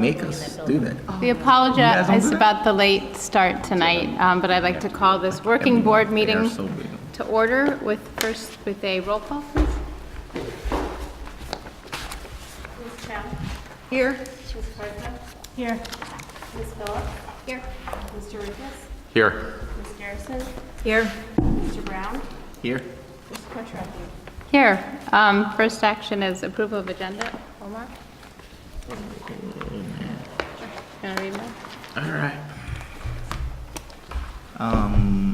make us do that. We apologize about the late start tonight, but I'd like to call this working board They meeting are so big. to order with a roll call, please. Ms. Chow? Here. Ms. Carter? Here. Ms. Phillips? Here. Mr. Rickus? Here. Ms. Garrison? Here. Mr. Brown? Here? Ms. Quattrocki? Here. First action is approval of agenda. Omar? You want to read mine? All right.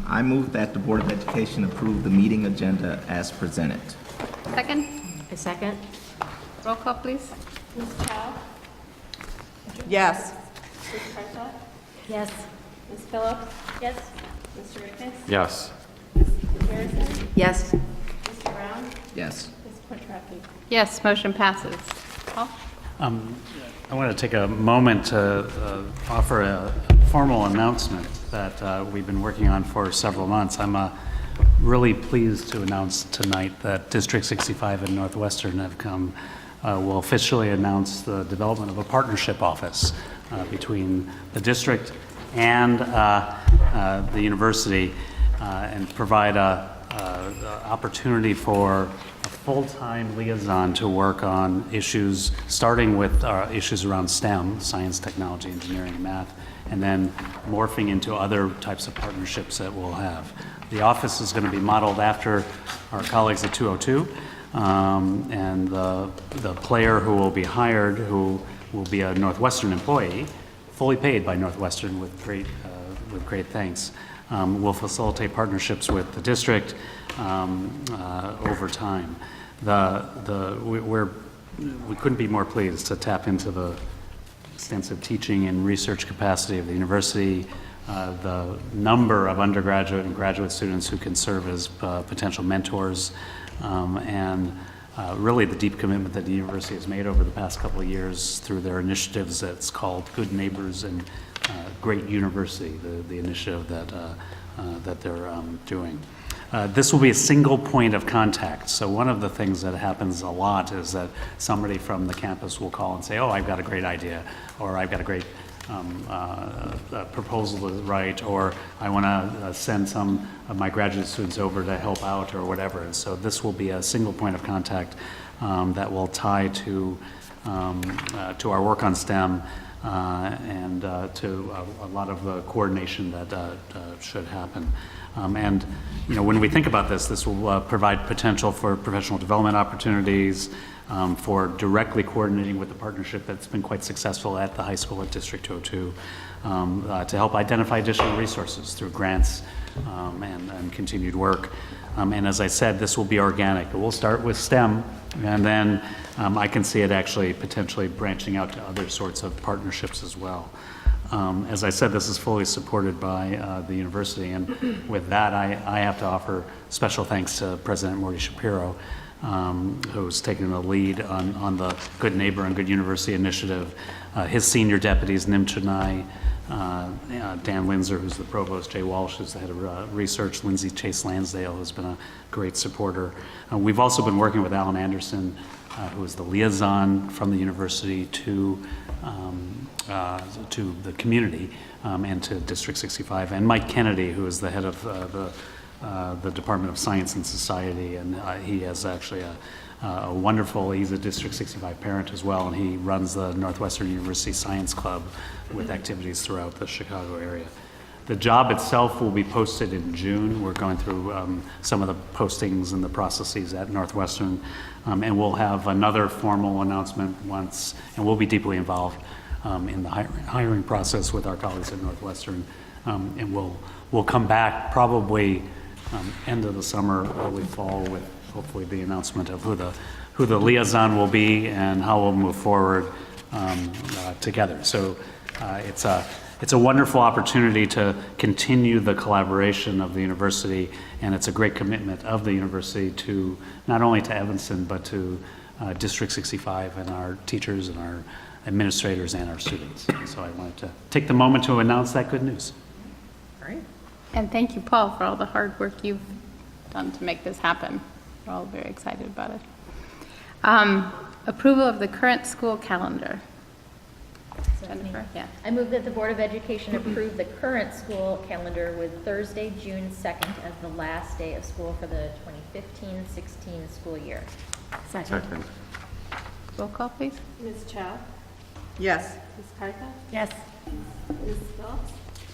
I move that the Board of Education approve the meeting agenda as presented. Second? A second. Roll call, please. Ms. Chow? Yes. Ms. Carter? Yes. Ms. Phillips? Yes. Mr. Rickus? Yes. Ms. Garrison? Yes. Mr. Brown? Yes. Ms. Quattrocki? Yes, motion passes. Paul? I want to take a moment to offer a formal announcement that we've been working on for several months. I'm really pleased to announce tonight that District 65 and Northwestern will officially announce the development of a partnership office between the district and the university and provide a opportunity for a full-time liaison to work on issues, starting with issues around STEM, science, technology, engineering, and math, and then morphing into other types of partnerships that we'll have. The office is going to be modeled after our colleagues at 202, and the player who will be hired, who will be a Northwestern employee, fully paid by Northwestern with great thanks, will facilitate partnerships with the district over time. We couldn't be more pleased to tap into the extensive teaching and research capacity of the university, the number of undergraduate and graduate students who can serve as potential mentors, and really the deep commitment that the university has made over the past couple of years through their initiatives that's called Good Neighbors and Great University, the initiative that they're doing. This will be a single point of contact. So one of the things that happens a lot is that somebody from the campus will call and say, oh, I've got a great idea, or I've got a great proposal to write, or I want to send some of my graduate students over to help out or whatever. And so this will be a single point of contact that will tie to our work on STEM and to a lot of the coordination that should happen. And when we think about this will provide potential for professional development opportunities, for directly coordinating with the partnership that's been quite successful at the high school at District 202, to help identify additional resources through grants and continued work. And as I said, this will be organic. We'll start with STEM, and then I can see it actually potentially branching out to other sorts of partnerships as well. As I said, this is fully supported by the university, and with that, I have to offer special thanks to President Morty Shapiro, who's taken the lead on the Good Neighbor and Good University initiative. His senior deputies, Nim Chennai, Dan Linzer, who's the provost, Jay Walsh, who's the head of research, Lindsay Chase Lansdale, who's been a great supporter. We've also been working with Alan Anderson, who is the liaison from the university to the community and to District 65, and Mike Kennedy, who is the head of the Department of Science and Society, and he has actually a wonderful, he's a District 65 parent as well, and he runs the Northwestern University Science Club with activities throughout the Chicago area. The job itself will be posted in June. We're going through some of the postings and the processes at Northwestern, and we'll have another formal announcement once, and we'll be deeply involved in the hiring process with our colleagues at Northwestern, and we'll come back probably end of the summer, early fall, with hopefully the announcement of who the liaison will be and how we'll move forward together. So it's a wonderful opportunity to continue the collaboration of the university, and it's a great commitment of the university to not only to Evanston, but to District 65 and our teachers and our administrators and our students. So I wanted to take the moment to announce that good news. All right. And thank you, Paul, for all the hard work you've done to make this happen. We're all very excited about it. Approval of the current school calendar. So that's me. Jennifer, yeah. I move that the Board of Education approve the current school calendar with Thursday, June 2nd as the last day of school for the 2015-16 school year. Second. Roll call, please. Ms. Chow, Yes. Ms. Cartha, Yes. Ms. Phillips,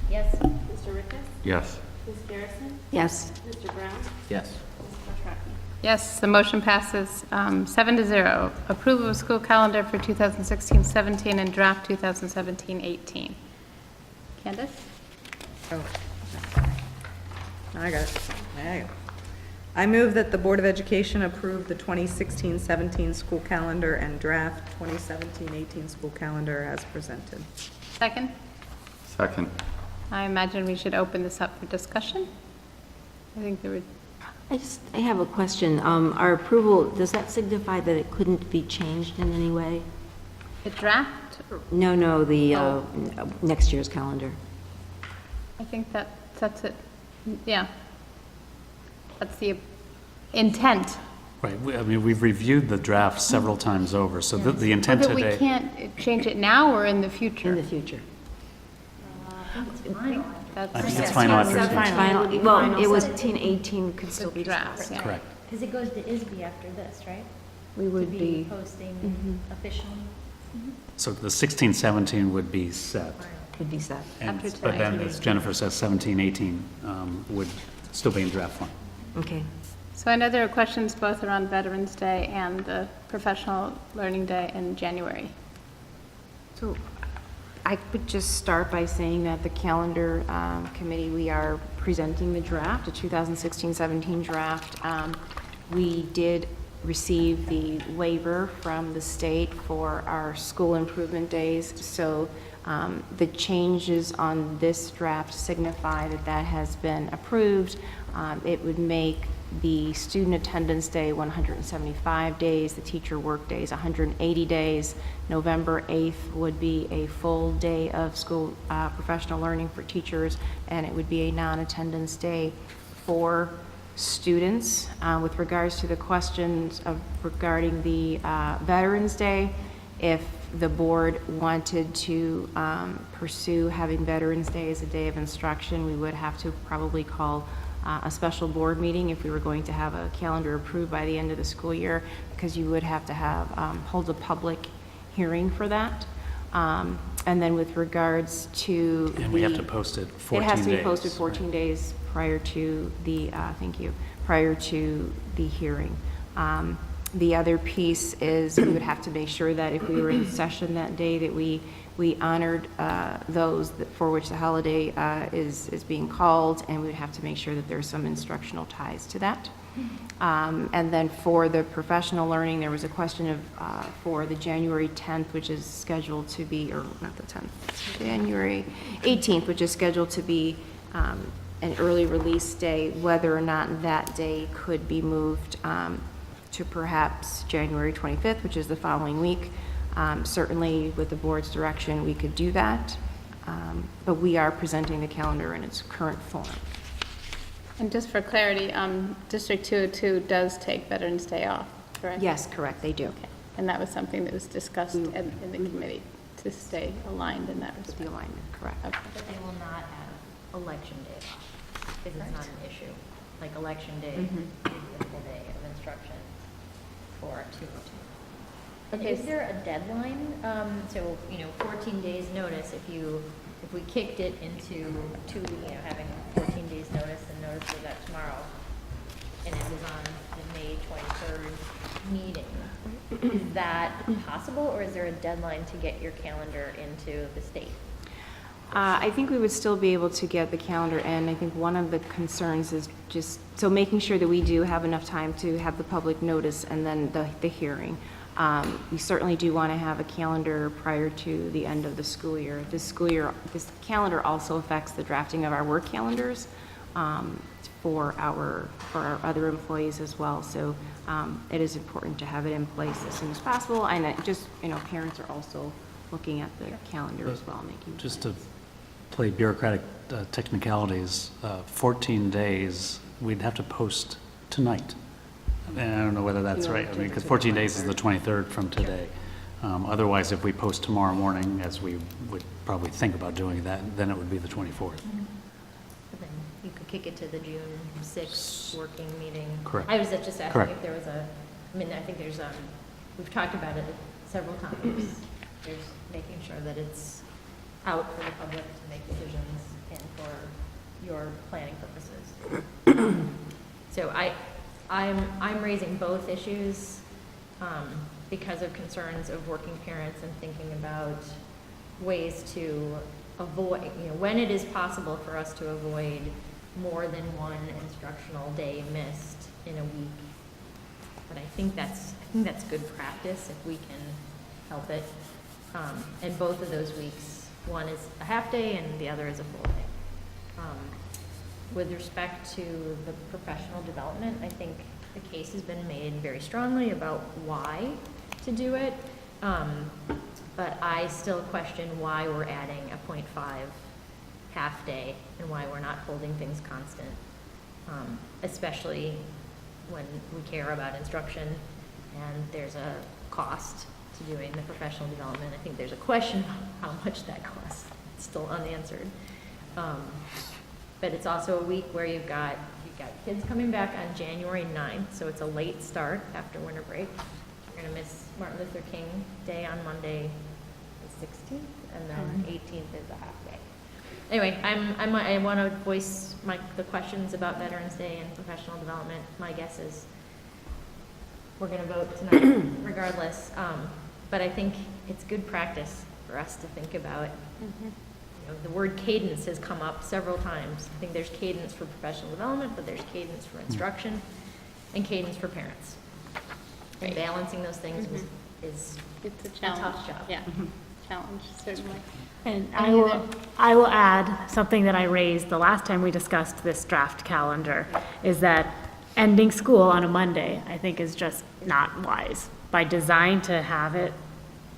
Yes. Mr. Rickes, Yes. Ms. Garrison, Yes. Mr. Brown, Yes. Ms. Petracki. Yes, the motion passes 7-0. Approval of school calendar for 2016-17 and draft 2017-18. Candace? Oh. I got it. There you go. I move that the Board of Education approve the 2016-17 school calendar and draft 2017-18 school calendar as presented. Second? Second. I imagine we should open this up for discussion. I think there would, I have a question. Our approval, does that signify that it couldn't be changed in any way? the draft, No, the next year's calendar. I think that sets it, yeah. That's the intent. Right, I mean, we've reviewed the draft several times over, so the intent But we today. can't change it now or in the In future? the future. That's I think it's final after It's speech. final, well, it was 18 could still the be draft, yeah. Correct. Because it goes to ISB after this, right? We would To be, posting officially. So the 16-17 would be set. could be set. And- After But then, tonight. as Jennifer says, 17-18 would still be in draft form. Okay. So I know there are questions both around Veterans Day and the Professional Learning Day in January. So I would just start by saying that the calendar committee, we are presenting the draft, the 2016-17 draft. We did receive the waiver from the state for our school improvement days. So the changes on this draft signify that that has been approved. It would make the student attendance day 175 days, the teacher work days 180 days. November 8th would be a full day of school professional learning for teachers, and it would be a non-attendance day for students. With regards to the questions regarding the Veterans Day, if the board wanted to pursue having Veterans Day as a day of instruction, we would have to probably call a special board meeting if we were going to have a calendar approved by the end of the school year, because you would have to have, hold a public hearing for that. And then with regards to And we have to post it 14 days. It has to be posted 14 days prior to the, prior to the hearing. The other piece is we would have to make sure that if we were in session that day, that we honored those for which the holiday is being called, and we would have to make sure that there's some instructional ties to that. And then for the professional learning, there was a question of, for the January 10th, which is scheduled to be, or not the 10th, January 18th, which is scheduled to be an early release day, whether or not that day could be moved to perhaps January 25th, which is the following week. Certainly, with the board's direction, we could do that, but we are presenting the calendar in its current form. And just for clarity, District 202 does take Veterans Day off, correct? Yes, correct, they do. Okay. And that was something that was discussed in the committee to stay aligned in that With the respect. alignment, correct. Okay. But they will not have election day off, because it's not an issue. Like election day is the full day of instruction for 202. And Okay. is there a deadline? So, 14 days notice, if we kicked it into having 14 days notice and notice goes out tomorrow, and it was on the May 23rd meeting, is that possible, or is there a deadline to get your calendar into the state? I think we would still be able to get the calendar in. I think one of the concerns is just, so making sure that we do have enough time to have the public notice and then the hearing. We certainly do want to have a calendar prior to the end of the school year. This calendar also affects the drafting of our work calendars for our other employees as well. So it is important to have it in place as soon as possible. And parents are also looking at the calendar as well, making. Just to play bureaucratic technicalities, 14 days, we'd have to post tonight. And I don't know whether that's right, I mean, because 14 days is the 23rd from today. Otherwise, if we post tomorrow morning, as we would probably think about doing that, then it would be the 24th. But then you could kick it to the June 6th working meeting. Correct. I was just asking Correct. if there was I mean, I think there's, we've talked about it several times. There's making sure that it's out for the public to make decisions and for your planning purposes. So I'm raising both issues because of concerns of working parents and thinking about ways to avoid, when it is possible for us to avoid more than one instructional day missed in a week. But I think that's good practice if we can help it. And both of those weeks, one is a half day and the other is a full day. With respect to the professional development, I think the case has been made very strongly about why to do it. But I still question why we're adding a 0.5 half day and why we're not holding things constant, especially when we care about instruction and there's a cost to doing the professional development. I think there's a question about how much that costs. It's still unanswered. But it's also a week where you've got kids coming back on January 9th, so it's a late start after winter break. You're gonna miss Martin Luther King Day on Monday, the 16th, and then 18th is a half day. Anyway, I want to voice the questions about Veterans Day and professional development. My guess is we're going to vote tonight regardless. But I think it's good practice for us to think about. The word cadence has come up several times. I think there's cadence for professional development, but there's cadence for instruction and cadence for parents. And balancing those things is It's a a challenge. tough job. Yeah, challenge, certainly. And I will add something that I raised the last time we discussed this draft calendar, is that ending school on a Monday, I think, is just not wise. By design to have it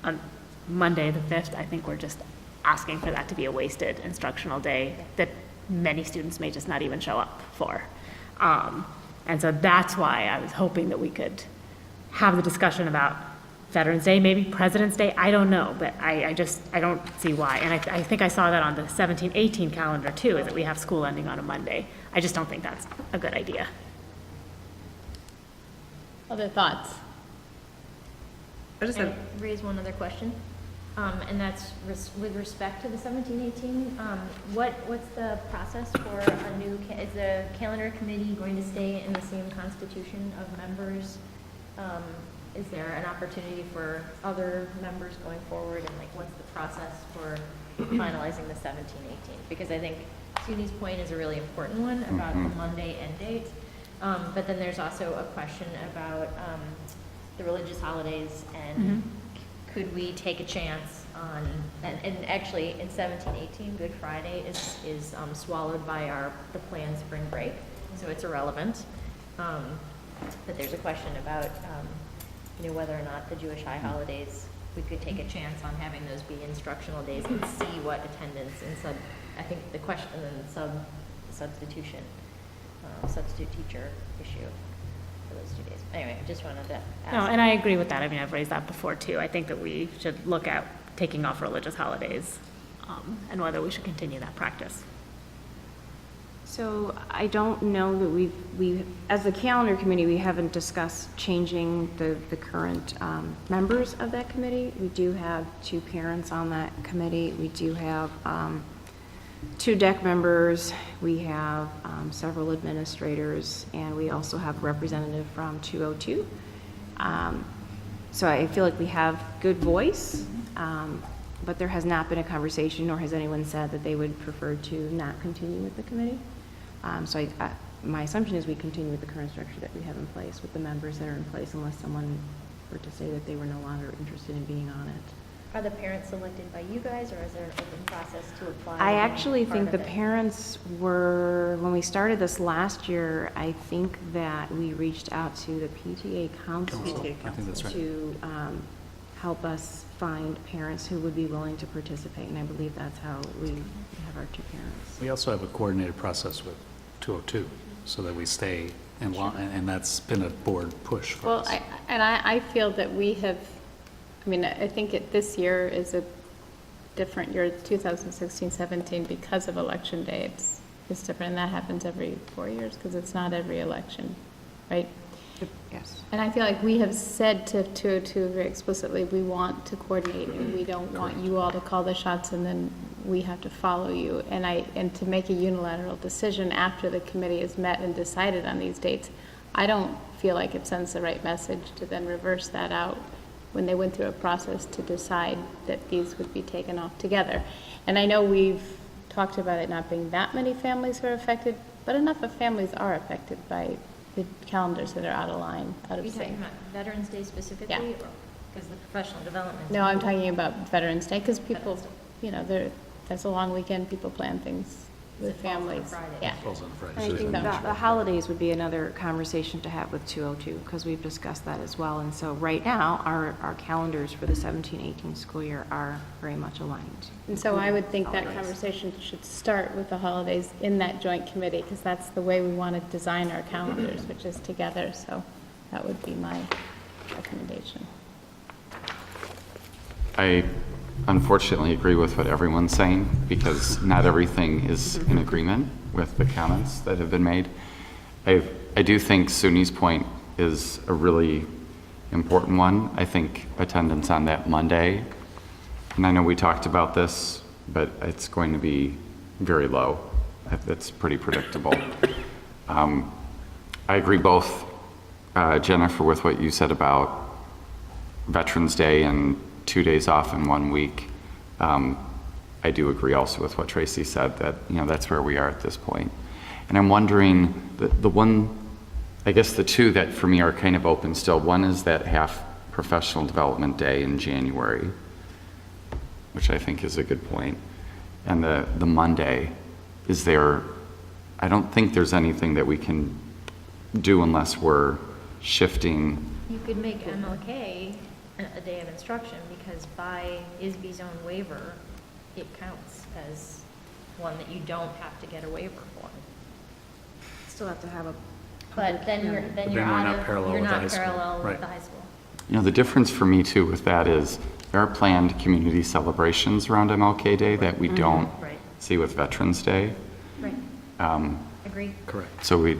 on Monday, the 5th, I think we're just asking for that to be a wasted instructional day that many students may just not even show up for. And so that's why I was hoping that we could have the discussion about Veterans Day, maybe President's Day, I don't know, but I don't see why. And I think I saw that on the 17-18 calendar too, is that we have school ending on a Monday. I just don't think that's a good idea. Other thoughts? I just Can have, I raise one other question? And that's with respect to the 17-18, what's the process for a new, is the calendar committee going to stay in the same constitution of members? Is there an opportunity for other members going forward, and what's the process for finalizing the 17-18? Because I think SUNY's point is a really important one about the Monday end date. But then there's also a question about the religious holidays and could we take a chance on, and actually in 17-18, Good Friday is swallowed by the planned spring break, so it's irrelevant. But there's a question about whether or not the Jewish high holidays, we could take a chance on having those be instructional days and see what attendance and I think the question and substitute teacher issue for those 2 days. Anyway, I just wanted to ask. No, and I agree with that. I mean, I've raised that before too. I think that we should look at taking off religious holidays and whether we should continue that practice. So I don't know that we, as the calendar committee, we haven't discussed changing the current members of that committee. We do have 2 parents on that committee. We do have 2 deck members. We have several administrators, and we also have a representative from 202. So I feel like we have good voice, but there has not been a conversation, nor has anyone said that they would prefer to not continue with the committee. So my assumption is we continue with the current structure that we have in place with the members that are in place, unless someone were to say that they were no longer interested in being on it. Are the parents selected by you guys, or is there an open process to apply? I to be actually part think of the it? parents were, when we started this last year, I think that we reached out to the PTA council I think that's right. to help us find parents who would be willing to participate, and I believe that's how we have our 2 parents. We also have a coordinated process with 202, so that we stay in line, and that's been a board push for Well, us. I feel that we have I mean, I think this year is a different year, 2016-17, because of Election Day. It's different, and that happens every 4 years, because it's not every election, right? Yes. And I feel like we have said to 202 very explicitly, we want to coordinate, and we don't want you all to call the shots, and then we have to follow you. And to make a unilateral decision after the committee has met and decided on these dates, I don't feel like it sends the right message to then reverse that out when they went through a process to decide that these would be taken off together. And I know we've talked about it not being that many families who are affected, but enough of families are affected by the calendars that are out of line, out Are of you talking sync. about Veterans Day specifically? Yeah. Or because the professional development? No, I'm talking about Veterans Day, because people, you know, that's a long weekend, people plan things with It falls on a families. Friday. Yeah. Falls on Friday. I think that the holidays would be another conversation to have with 202, because we've discussed that as well. And so right now, our calendars for the 17-18 school year are very much aligned. And so I would think that Holidays. conversation should start with the holidays in that joint committee, because that's the way we want to design our calendars, which is together. So that would be my recommendation. I unfortunately agree with what everyone's saying because not everything is in agreement with the comments that have been made. I do think SUNY's point is a really important one. I think attendance on that Monday, and I know we talked about this, but it's going to be very low. It's pretty predictable. I agree both, Jennifer, with what you said about Veterans Day and 2 days off in 1 week. I do agree also with what Tracy said, that, you know, that's where we are at this point. And I'm wondering, the one, I guess the two that for me are kind of open still, one is that half professional development day in January, which I think is a good point. And the Monday, is there, I don't think there's anything that we can do unless we're shifting. You could make MLK a day of instruction, because by ISB's own waiver, it counts as one that you don't have to get a waiver for. Still have to have a. But then you're then we're out not of, parallel you're with the not high school. parallel with Right. the high school. You know, the difference for me too with that is there are planned community celebrations around MLK Day that we don't Right. see with Veterans Day. Right. Um, Agree. Correct. So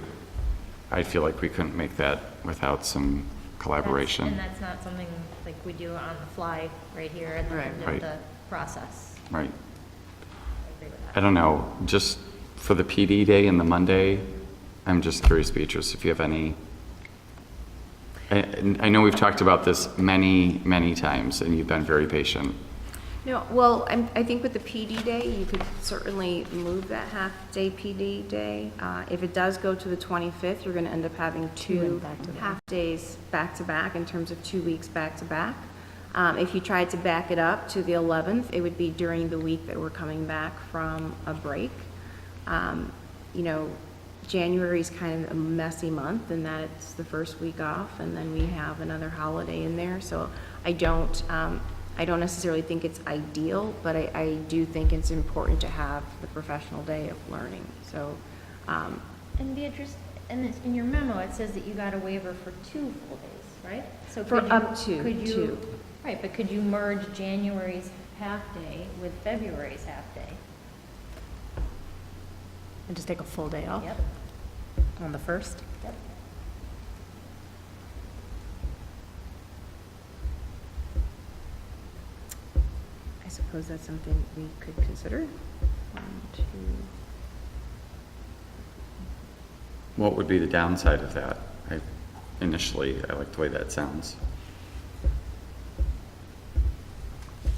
I feel like we couldn't make that without some collaboration. And that's not something like we do on the fly right here at the end Right. of the process. Right. I agree with I that. don't know, just for the PD day and the Monday, I'm just curious, Beatrice, if you have any. I know we've talked about this many, many times, and you've been very patient. No, well, I think with the PD day, you could certainly move that half-day PD day. If it does go to the 25th, you're going to end up having two half-days back-to-back in terms of 2 weeks back-to-back. If you tried to back it up to the 11th, it would be during the week that we're coming back from a break. You know, January is kind of a messy month in that it's the first week off, and then we have another holiday in there. So I don't necessarily think it's ideal, but I do think it's important to have the professional day of learning. So, And Beatrice, in your memo, it says that you got a waiver for 2 full days, right? So For could up to could you- 2. Right, but could you merge January's half-day with February's half-day? And just take a full day off Yep, on the 1st? yep. I suppose that's something we could consider. 1, 2. What would be the downside of that? Initially, I like the way that sounds.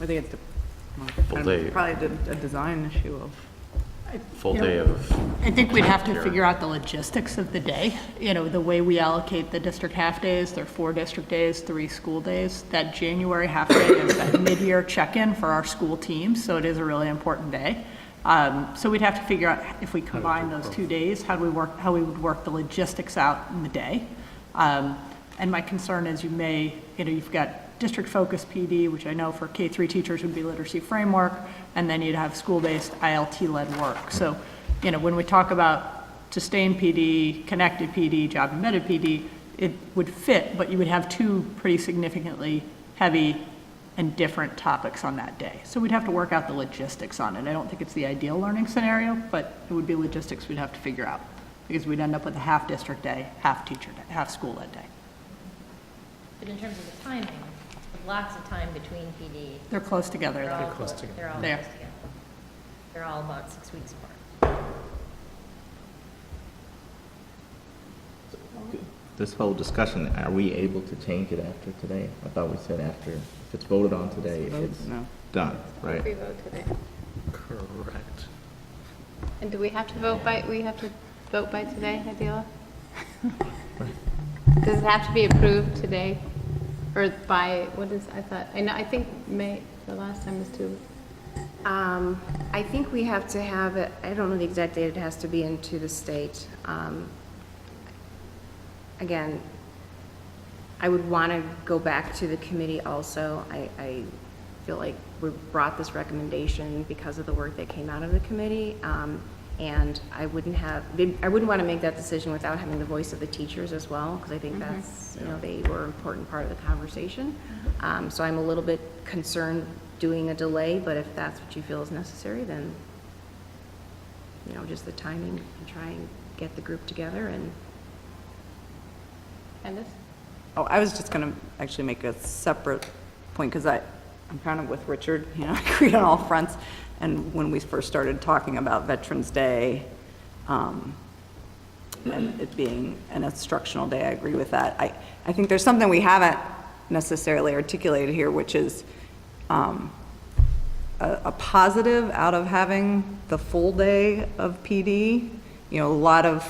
I think it's Full day. probably a design issue of. Full day of. I think we'd have to care. figure out the logistics of the day. You know, the way we allocate the district half-days, there are 4 district days, 3 school days. That January half-day is that mid-year check-in for our school teams, so it is a really important day. So we'd have to figure out if we combine those 2 days, how we would work the logistics out in the day. And my concern is you've got district-focused PD, which I know for K-3 teachers would be literacy framework, and then you'd have school-based ILT-led work. So, you know, when we talk about sustained PD, connected PD, job-embedded PD, it would fit, but you would have 2 pretty significantly heavy and different topics on that day. So we'd have to work out the logistics on it. I don't think it's the ideal learning scenario, but it would be logistics we'd have to figure out, because we'd end up with a half district day, half teacher day, half school ed day. But in terms of the timing, the blocks of time between PD, They're close together, they're all though. close, they're all They are. close together. They're all about 6 weeks apart. This whole discussion, are we able to change it after today? I thought we said after, if it's voted on today, it's No. done, right? We vote today. Correct. And do we have to vote by today, Adela? Does it have to be approved today? Or by, I think May, the last time was 2. I think we have to have it, I don't know the exact date it has to be into the state. Again, I would want to go back to the committee also. I feel like we brought this recommendation because of the work that came out of the committee. And I wouldn't want to make that decision without having the voice of the teachers as well, because I think that's, they were an important part of the conversation. So I'm a little bit concerned doing a delay, but if that's what you feel is necessary, then, just the timing and try and get the group together and. Candace? Oh, I was just going to actually make a separate point, because I'm kind of with Richard, I agree on all fronts. And when we first started talking about Veterans Day, and it being an instructional day, I agree with that. I think there's something we haven't necessarily articulated here, which is a positive out of having the full day of PD. A lot of,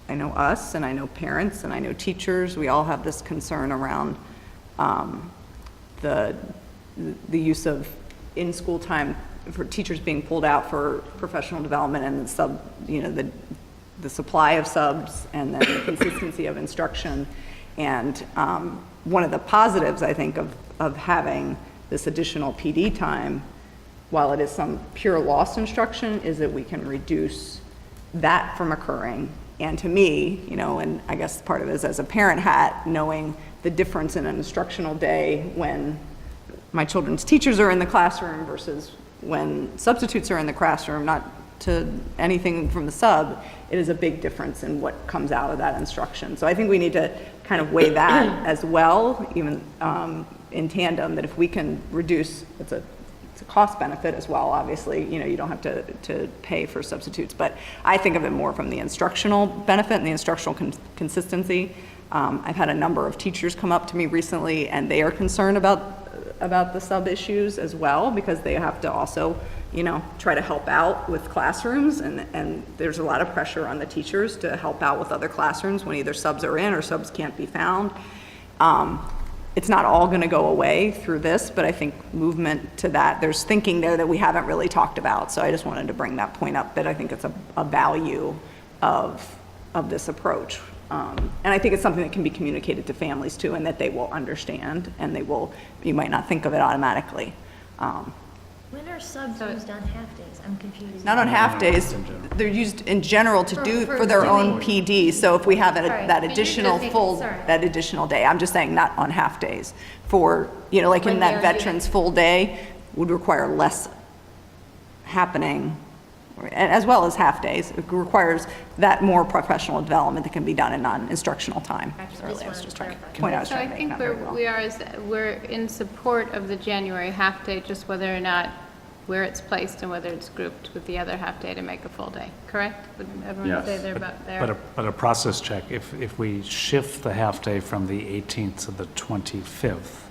I know us, and I know parents, and I know teachers, we all have this concern around the use of in-school time for teachers being pulled out for professional development and the supply of subs and then the consistency of instruction. And one of the positives, I think, of having this additional PD time, while it is some pure lost instruction, is that we can reduce that from occurring. And to me, and I guess part of it is as a parent hat, knowing the difference in an instructional day when my children's teachers are in the classroom versus when substitutes are in the classroom, not to anything from the sub, it is a big difference in what comes out of that instruction. So I think we need to kind of weigh that as well, even in tandem, that if we can reduce, it's a cost benefit as well, obviously, you don't have to pay for substitutes, but I think of it more from the instructional benefit and the instructional consistency. I've had a number of teachers come up to me recently, and they are concerned about the sub issues as well, because they have to also, try to help out with classrooms, and there's a lot of pressure on the teachers to help out with other classrooms when either subs are in or subs can't be found. It's not all going to go away through this, but I think movement to that, there's thinking there that we haven't really talked about. So I just wanted to bring that point up, that I think it's a value of this approach. And I think it's something that can be communicated to families too, and that they will understand, and you might not think of it automatically. When are subs used on half days? I'm confused. Not on half days, they're used in general for their own PD. So if we have that additional that additional day, I'm just saying not on half days. For, like in that veterans full day would require less happening, as well as half days. It requires that more professional development that can be done in non-instructional time. Actually, I was just trying to clarify. point out. So I think we're in support of the January half-day, just whether or not where it's placed and whether it's grouped with the other half-day to make a full day, correct? Would everyone say they're about there? But a process check, if we shift the half-day from the 18th to the 25th,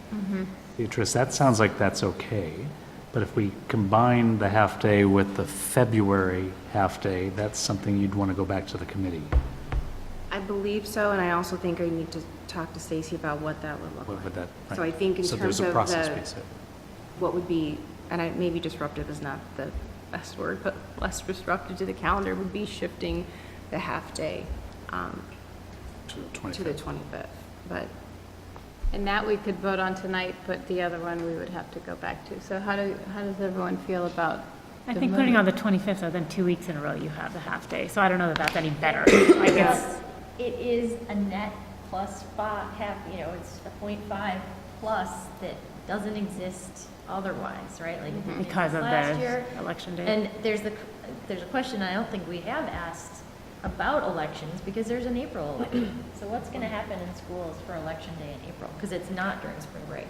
Beatrice, that sounds like that's okay. But if we combine the half-day with the February half-day, that's something you'd want to go back to the committee. I believe so, and I also think I need to talk to Stacy about what that would look What like. would that, right. So I think in So terms there's a of process piece. what would be, and maybe disruptive is not the best word, but less disruptive to the calendar would be shifting the half-day to the 25th. But And that we could vote on tonight, but the other one we would have to go back to. So how does everyone feel about? I think putting on the 25th, so then 2 weeks in a row you have the half-day. So I don't know that that's any better. Like It is a net plus 5, it's a 0.5 plus that doesn't exist otherwise, right? Like, it didn't Because of exist last the year. election day. And there's a question I don't think we have asked about elections, because there's an April election. So what's gonna happen in schools for election day in April? Because it's not during spring break.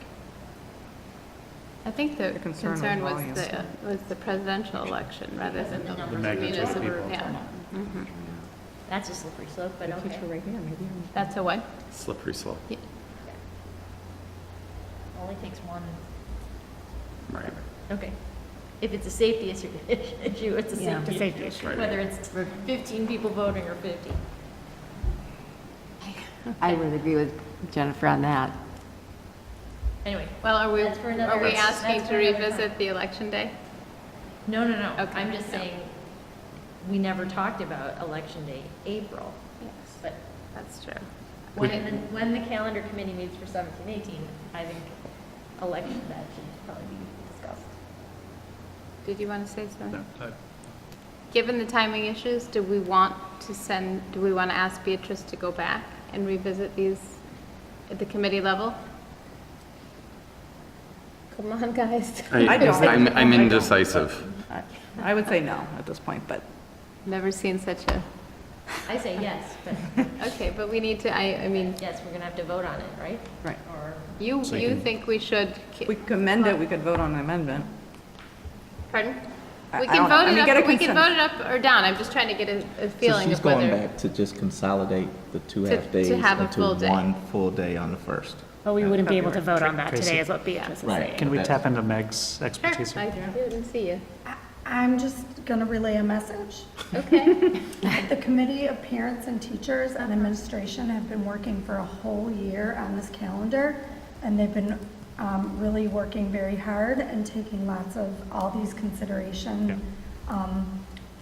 I think the concern was concern was volume. was the presidential election rather than the magnitude of municipal, people. yeah. That's a slippery slope, but okay. That's a what? Slippery slope. Only takes one. Right. Okay. If it's a safety issue, it's a Yeah, safety safety issue, Right. whether it's for 15 people voting or 50. I would agree with Jennifer on that. Anyway, Well, are we That's for another- asking that's to for another revisit time. the election day? no. Okay, I'm just no. saying, we never talked about election day, April. Yes, But that's true. when the calendar committee meets for 17-18, I think election, that should probably be discussed. Did you want to say something? Given the timing issues, do we want to ask Beatrice to go back and revisit these at the committee level? Come on, guys. I don't. I'm indecisive. I would say no at this point, but Never seen such a, I say yes, but okay, but we need to, I mean, yes, we're gonna have to vote on it, right? right. Or, you So you can- think we should, We could amend it, we could vote on an amendment. pardon? I We don't can know. I vote mean, it get a up, we can consent. vote it up or down. I'm just trying to get a So feeling she's of going whether. back to just consolidate the two To- half days to have a into full day. one full day on the first. But we wouldn't be able to vote on that Tracy. today, is what Beatrice is Right. saying. Can we That's- tap into Meg's Sure, expertise I here? didn't see you. I'm just going to relay a message. Okay. The Committee of Parents and Teachers and Administration have been working for a whole year on this calendar, and they've been really working very hard and taking lots of all these consideration,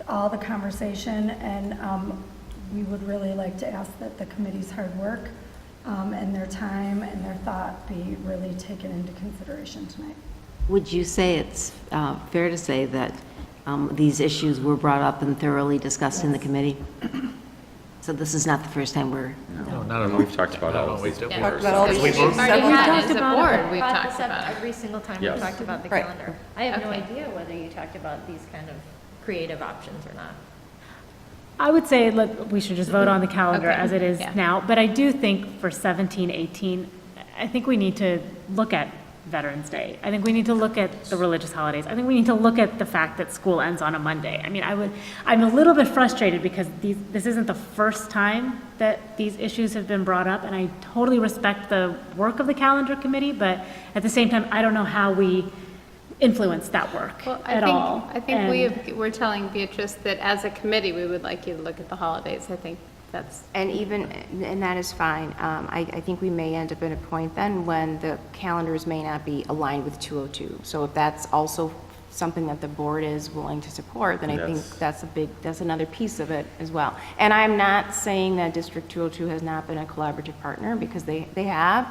all the conversation, and we would really like to ask that the committee's hard work and their time and their thought be really taken into consideration tonight. Would you say it's fair to say that these issues were brought up and thoroughly discussed in the committee? So this is not the first time we're, No, not at all. We've talked about all of these Yeah. Talked about all So these we've issues already several had times. as a about board, it. we've Brought talked this up about it. every single time we Yes. talked about the Right. calendar. I have no Okay. idea whether you talked about these kind of creative options or not. I would say, look, we should just vote on the calendar Okay. as it is Yeah. now, but I do think for 17, 18, I think we need to look at Veterans Day. I think we need to look at the religious holidays. I think we need to look at the fact that school ends on a Monday. I mean, I'm a little bit frustrated because this isn't the first time that these issues have been brought up, and I totally respect the work of the calendar committee, but at the same time, I don't know how we influence that work Well, at all. I think we're telling Beatrice that as a committee, we would like you to look at the holidays. I think that's, And that is fine. I think we may end up at a point then when the calendars may not be aligned with 202. So if that's also something that the board is willing to support, then I think Yes. that's another piece of it as well. And I'm not saying that District 202 has not been a collaborative partner, because they have,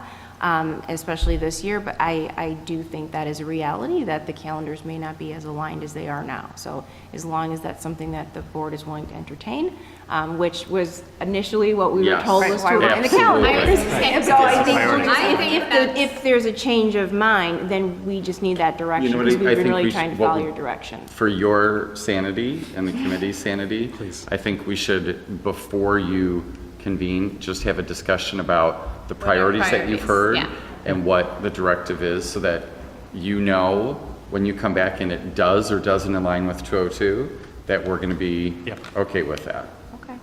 especially this year, but I do think that is a reality, that the calendars may not be as aligned as they are now. So as long as that's something that the board is willing to entertain, which was initially what we were Yes. told was to Right, in the calendar. absolutely. So I think, I think if there's a change of mind, then we just need that direction, You know what, because I we've been think really we trying to should- what follow we- your direction. For your sanity and the committee's sanity, Please. I think we should, before you convene, just have a discussion about the priorities that you've heard priorities, yeah. and what the directive is, so that you know when you come back and it does or doesn't align with 202, that we're going to be Yep. okay with that. okay.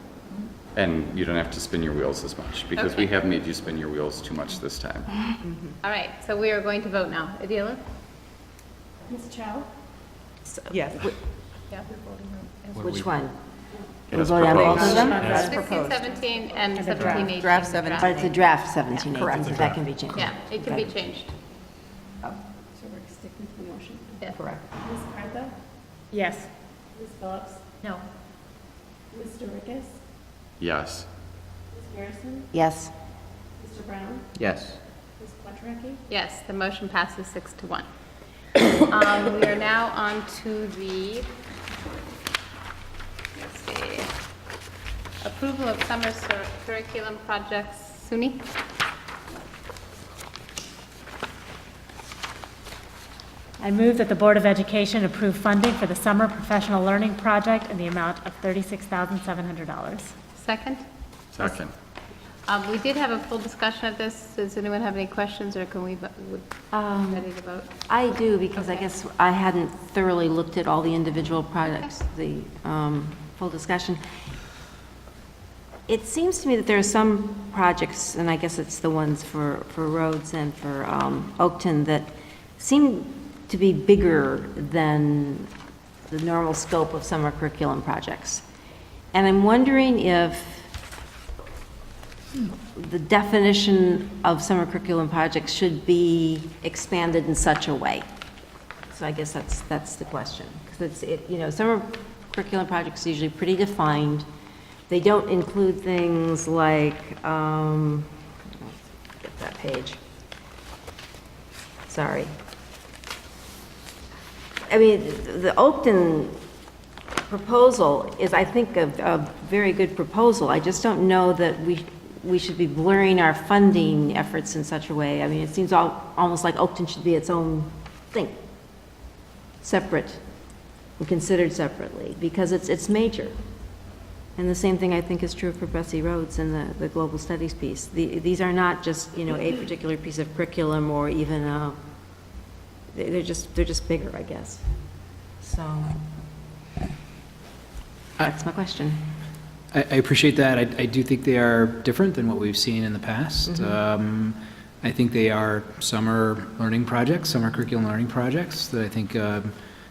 And you don't have to spin your wheels as much, because we Okay. have made you spin your wheels too much this time. All right, so we are going to vote now. Adela? Ms. Chow? Yes. which one? As We're voting on both of proposed. them? As 16, proposed. 17, and 17, 18. Draft 17. But it's a draft 17, Correct. 18, so that can be changed. Yeah, it can be changed. So we're sticking to the motion. Yeah. Correct. Ms. Cartha? Yes. Ms. Phillips? No. Mr. Rickes? Yes. Ms. Garrison? Yes. Mr. Brown? Yes. Ms. Quattrocki? Yes, the motion passes 6-1. We are now on to the, let's see, approval of summer curriculum projects. SUNY? I move that the Board of Education approve funding for the Summer Professional Learning Project in the amount of $36,700. Second? Second. We did have a full discussion of this. Does anyone have any questions, or can we, ready to vote? I do, because I guess I hadn't thoroughly looked at all the individual projects, the full discussion. It seems to me that there are some projects, and I guess it's the ones for Rhodes and for Oakton, that seem to be bigger than the normal scope of summer curriculum projects. And I'm wondering if the definition of summer curriculum projects should be expanded in such a way. So I guess that's the question. Because summer curriculum projects are usually pretty defined. They don't include things like, get that page. Sorry. I mean, the Oakton proposal is, I think, a very good proposal. I just don't know that we should be blurring our funding efforts in such a way. I mean, it seems almost like Oakton should be its own thing, separate, and considered separately, because it's major. And the same thing, I think, is true for Bessie Rhodes and the global studies piece. These are not just, a particular piece of curriculum, or even, they're just bigger, I guess. So, that's my question. I appreciate that. I do think they are different than what we've seen in the past. I think they are summer learning projects, summer curriculum learning projects that I think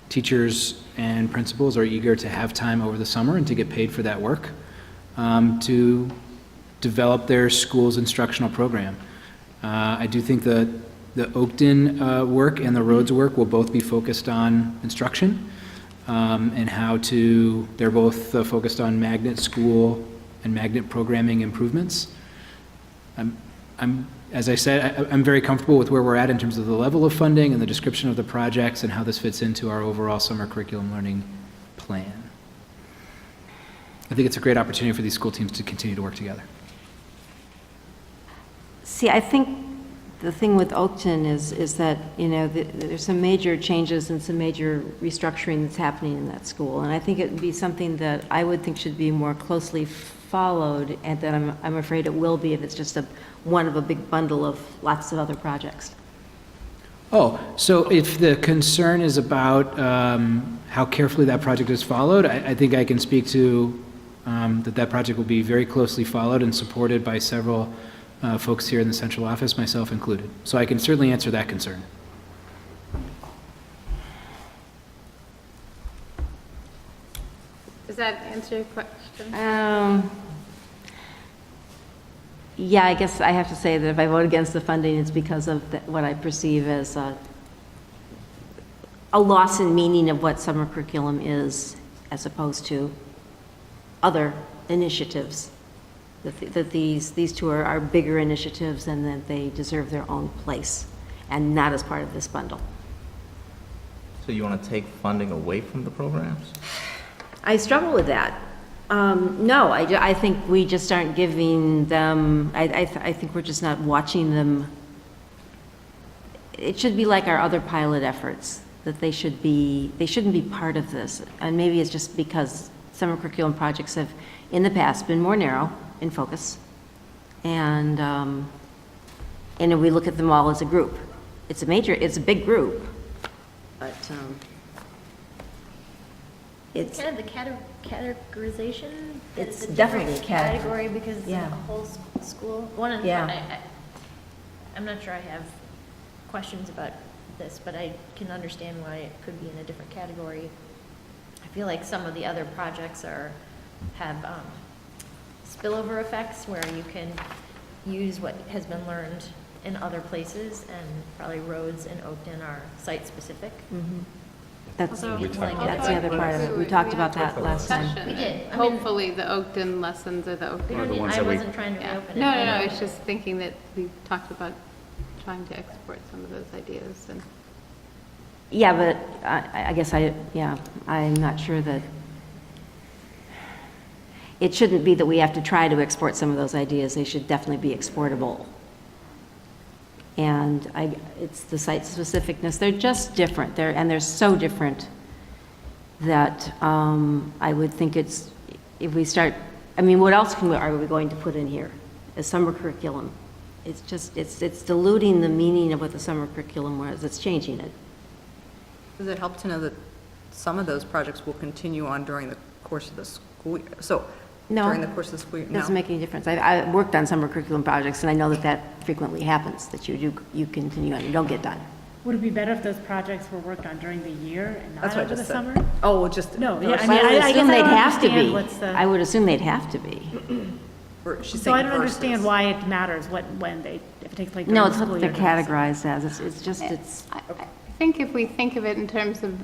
teachers and principals are eager to have time over the summer and to get paid for that work to develop their school's instructional program. I do think that the Oakton work and the Rhodes work will both be focused on instruction. And they're both focused on magnet school and magnet programming improvements. As I said, I'm very comfortable with where we're at in terms of the level of funding and the description of the projects and how this fits into our overall summer curriculum learning plan. I think it's a great opportunity for these school teams to continue to work together. See, I think the thing with Oakton is that, there's some major changes and some major restructuring that's happening in that school. And I think it would be something that I would think should be more closely followed, and that I'm afraid it will be if it's just one of a big bundle of lots of other projects. Oh, so if the concern is about how carefully that project is followed, I think I can speak to that project will be very closely followed and supported by several folks here in the central office, myself included. So I can certainly answer that concern. Does that answer your question? Yeah, I guess I have to say that if I vote against the funding, it's because of what I perceive as a loss in meaning of what summer curriculum is, as opposed to other initiatives. That these two are bigger initiatives, and that they deserve their own place, and not as part of this bundle. So you want to take funding away from the programs? I struggle with that. No, I think we just aren't giving them, I think we're just not watching them. It should be like our other pilot efforts, that they shouldn't be part of this. And maybe it's just because summer curriculum projects have, in the past, been more narrow in focus. And if we look at them all as a group, it's a big group, but it's Kind of the categorization? It's the different definitely a category. because it's Yeah. a whole school. I'm not sure I have questions about this, but I can understand why it could be in a different category. I feel like some of the other projects have spillover effects where you can use what has been learned in other places, and probably Rhodes and Oakton are site-specific. That's Although- that's the other part of it. We talked about that last time. Discussion. We did. I mean- Hopefully, the Oakton lessons or the We Oakton. don't need, I wasn't trying to Yeah. reopen it. No, it's just thinking that we talked about trying to export some of those ideas, and Yeah, but I guess I'm not sure that, it shouldn't be that we have to try to export some of those ideas. They should definitely be exportable. and it's the site specificness. They're just different, and they're so different that I would think it's, if we start, I mean, what else are we going to put in here? A summer curriculum. It's just, it's diluting the meaning of what the summer curriculum was. It's changing it. Does it help to know that some of those projects will continue on during the course of the school year? So, No. during the course of the school year? No? Doesn't make any difference. I worked on summer curriculum projects, and I know that that frequently happens, that you continue on, you don't get done. Would it be better if those projects were worked on during the year and not That's what I over the just said. summer? Oh, well, just. No, yeah, I I mean, would I guess assume I they'd don't have to understand be. what's the. I would assume they'd have to be. She's So I saying don't understand versus. why it matters when they, if it takes place No, during it's the school what year. they're categorized as. It's I think if we think of it in terms of,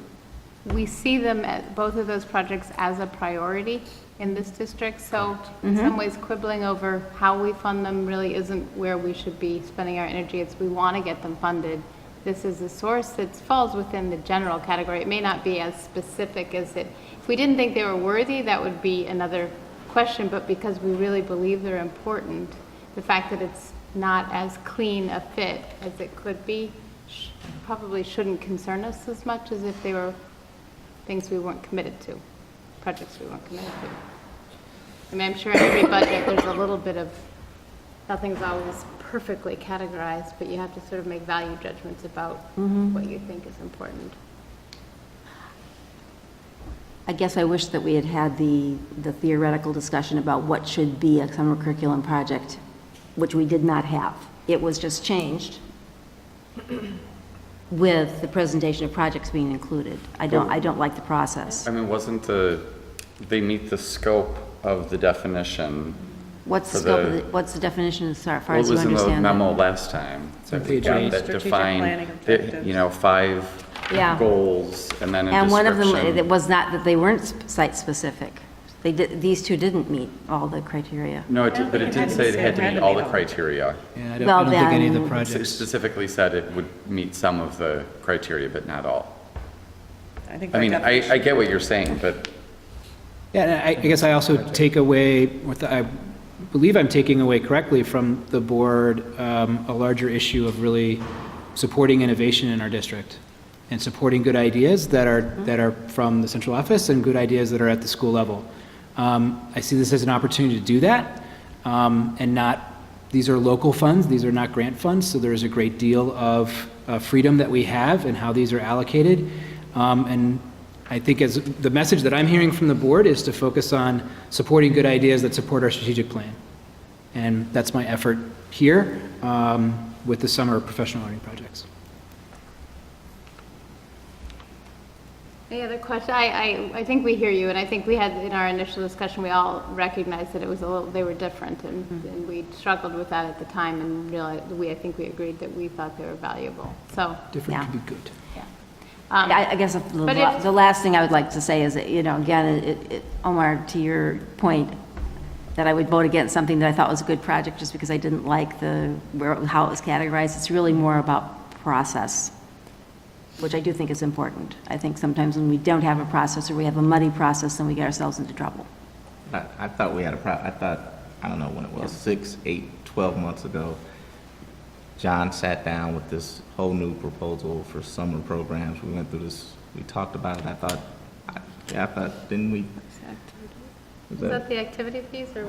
we see them, both of those projects as a priority in this district, so in some ways quibbling over how we fund them really isn't where we should be spending our energy. It's we want to get them funded. This is a source that falls within the general category. It may not be as specific as it, if we didn't think they were worthy, that would be another question, but because we really believe they're important, the fact that it's not as clean a fit as it could be probably shouldn't concern us as much as if they were things we weren't committed to, projects we weren't committed to. I mean, I'm sure in every budget, there's a little bit of, nothing's always perfectly categorized, but you have to sort of make value judgments about what you think is important. I guess I wish that we had had the theoretical discussion about what should be a summer curriculum project, which we did not have. It was just changed with the presentation of projects being included. I don't like the process. I mean, they meet the scope of the definition. What's the for scope of what's the definition as far Well, as it you was in the understand memo it? last time. So On we page got 8. that Strategic define, planning the, objectives. 5 Yeah. goals and then a And one of them, description. it was not that they weren't site-specific. These two didn't meet all the criteria. No, but it didn't say it had to meet all the criteria. Yeah, I Well, don't think any of the then- It projects. specifically said it would meet some of the criteria, but not all. I think I by mean, definition- I get what you're saying, but Yeah, and I guess I also take away, I believe I'm taking away correctly from the board, a larger issue of really supporting innovation in our district and supporting good ideas that are from the central office and good ideas that are at the school level. I see this as an opportunity to do that, and these are local funds, these are not grant funds, so there's a great deal of freedom that we have in how these are allocated. And I think as the message that I'm hearing from the board is to focus on supporting good ideas that support our strategic plan. And that's my effort here with the summer professional learning projects. Any other question? I think we hear you, and I think we had, in our initial discussion, we all recognized that it was they were different, and we struggled with that at the time, and realized, I think we agreed that we thought they were valuable, so. Different Yeah. can be good. I guess but if- the last thing I would like to say is, that, again, Omar, to your point, that I would vote against something that I thought was a good project just because I didn't like how it was categorized. It's really more about process, which I do think is important. I think sometimes when we don't have a process or we have a muddy process, then we get ourselves into trouble. I thought we had I don't know when it was, 6, 8, 12 months ago, John sat down with this whole new proposal for summer programs. We went through this, we talked about it. I thought, didn't we? Was that the activity piece, or?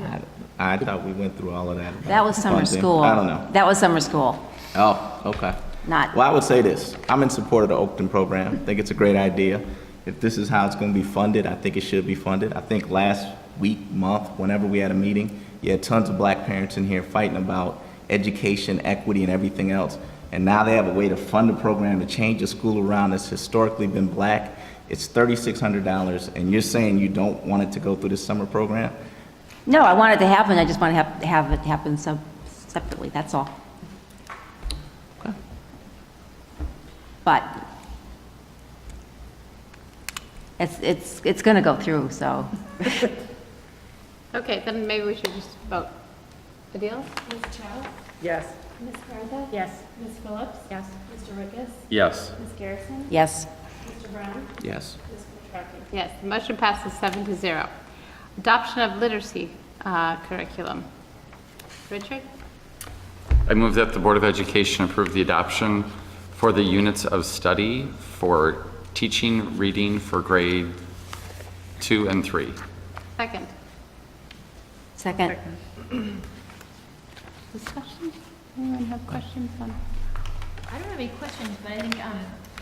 I thought we went through all of that. That was summer funding. school. I don't know. That was summer school, Oh, okay. not, Well, I would say this. I'm in support of the Oakton program. I think it's a great idea. If this is how it's going to be funded, I think it should be funded. I think last week, month, whenever we had a meeting, you had tons of black parents in here fighting about education, equity, and everything else. And now they have a way to fund a program to change a school around that's historically been black. It's $3,600, and you're saying you don't want it to go through this summer program? no, I want it to happen, I just want to have it happen separately, that's all. Okay. But it's going to go through, so. Okay, then maybe we should just vote. Adele? Ms. Chow? Yes. Ms. Garza? Yes. Ms. Phillips? Yes. Mr. Rickes? yes. Ms. Garrison? Yes. Mr. Brown? Yes. Ms. Quattrocki? Yes, the motion passes 7-0. Adoption of literacy curriculum. Richard? I move that the Board of Education approve the adoption for the units of study for teaching reading for grade 2 and 3. Second. Second. Discussion? Anyone have questions on? I don't have any questions, but I think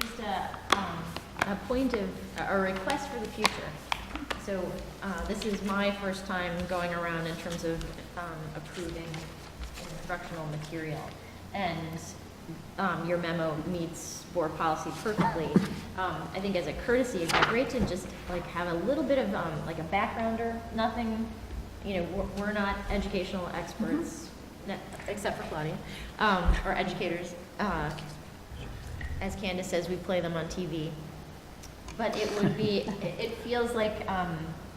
just a point of, a request for the future. So this is my first time going around in terms of approving instructional material. And your memo meets board policy perfectly. I think as a courtesy, it'd be great to just like have a little bit of like a backgrounder, nothing, we're not educational experts, except for Claudia, or educators. As Candace says, we play them on TV. But it would be, it feels like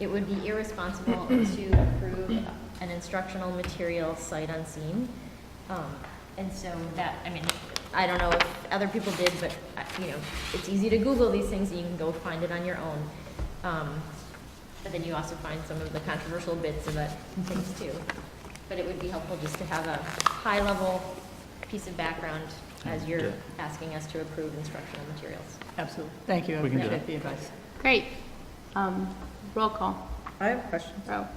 it would be irresponsible to approve an instructional material sight unseen. And so that, I don't know if other people did, but, it's easy to Google these things and you can go find it on your own. But then you also find some of the controversial bits about things too. But it would be helpful just to have a high-level piece of background as you're asking us to approve instructional materials. Absolutely. Thank you. I appreciate the advice. Great. Roll call. I have a question. Oh.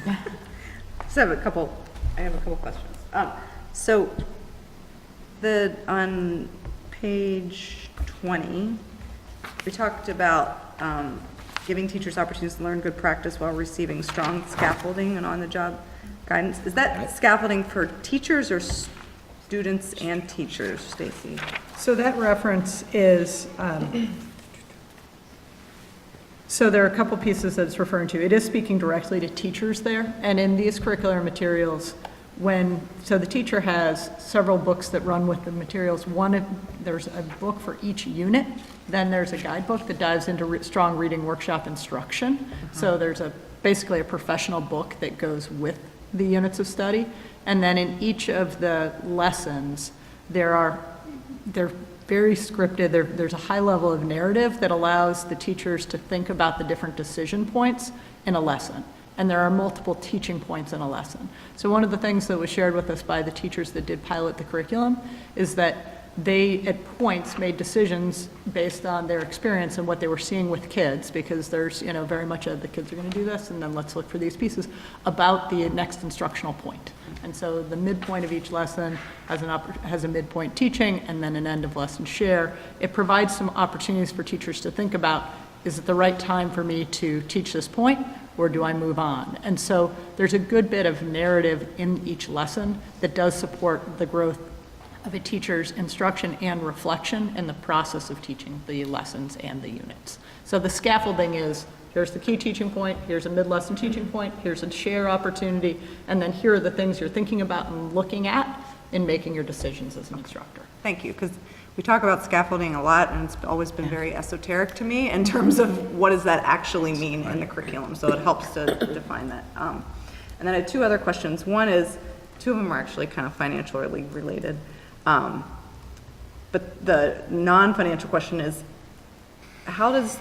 I have a couple questions. So on page 20, we talked about giving teachers opportunities to learn good practice while receiving strong scaffolding and on-the-job guidance. Is that scaffolding for teachers or students and teachers, Stacy? So that reference is, so there are a couple pieces that it's referring to. It is speaking directly to teachers there, and in these curricular materials, so the teacher has several books that run with the materials. There's a book for each unit, then there's a guidebook that dives into strong reading workshop instruction. So there's basically a professional book that goes with the units of study, and then in each of the lessons, they're very scripted. There's a high level of narrative that allows the teachers to think about the different decision points in a lesson. And there are multiple teaching points in a lesson. So one of the things that was shared with us by the teachers that did pilot the curriculum is that they, at points, made decisions based on their experience and what they were seeing with kids, because there's, very much the kids are going to do this, and then let's look for these pieces, about the next instructional point. And so the midpoint of each lesson has a midpoint teaching and then an end of lesson share. It provides some opportunities for teachers to think about, is it the right time for me to teach this point, or do I move on? And so there's a good bit of narrative in each lesson that does support the growth of a teacher's instruction and reflection in the process of teaching the lessons and the units. So the scaffolding is, here's the key teaching point, here's a mid-lesson teaching point, here's a share opportunity, and then here are the things you're thinking about and looking at in making your decisions as an instructor. Thank you, because we talk about scaffolding a lot, and it's always been very esoteric to me in terms of what does that actually mean in the curriculum, so it helps to define that. And then I had two other questions. One is, two of them are actually kind of financially related. But the non-financial question is, how does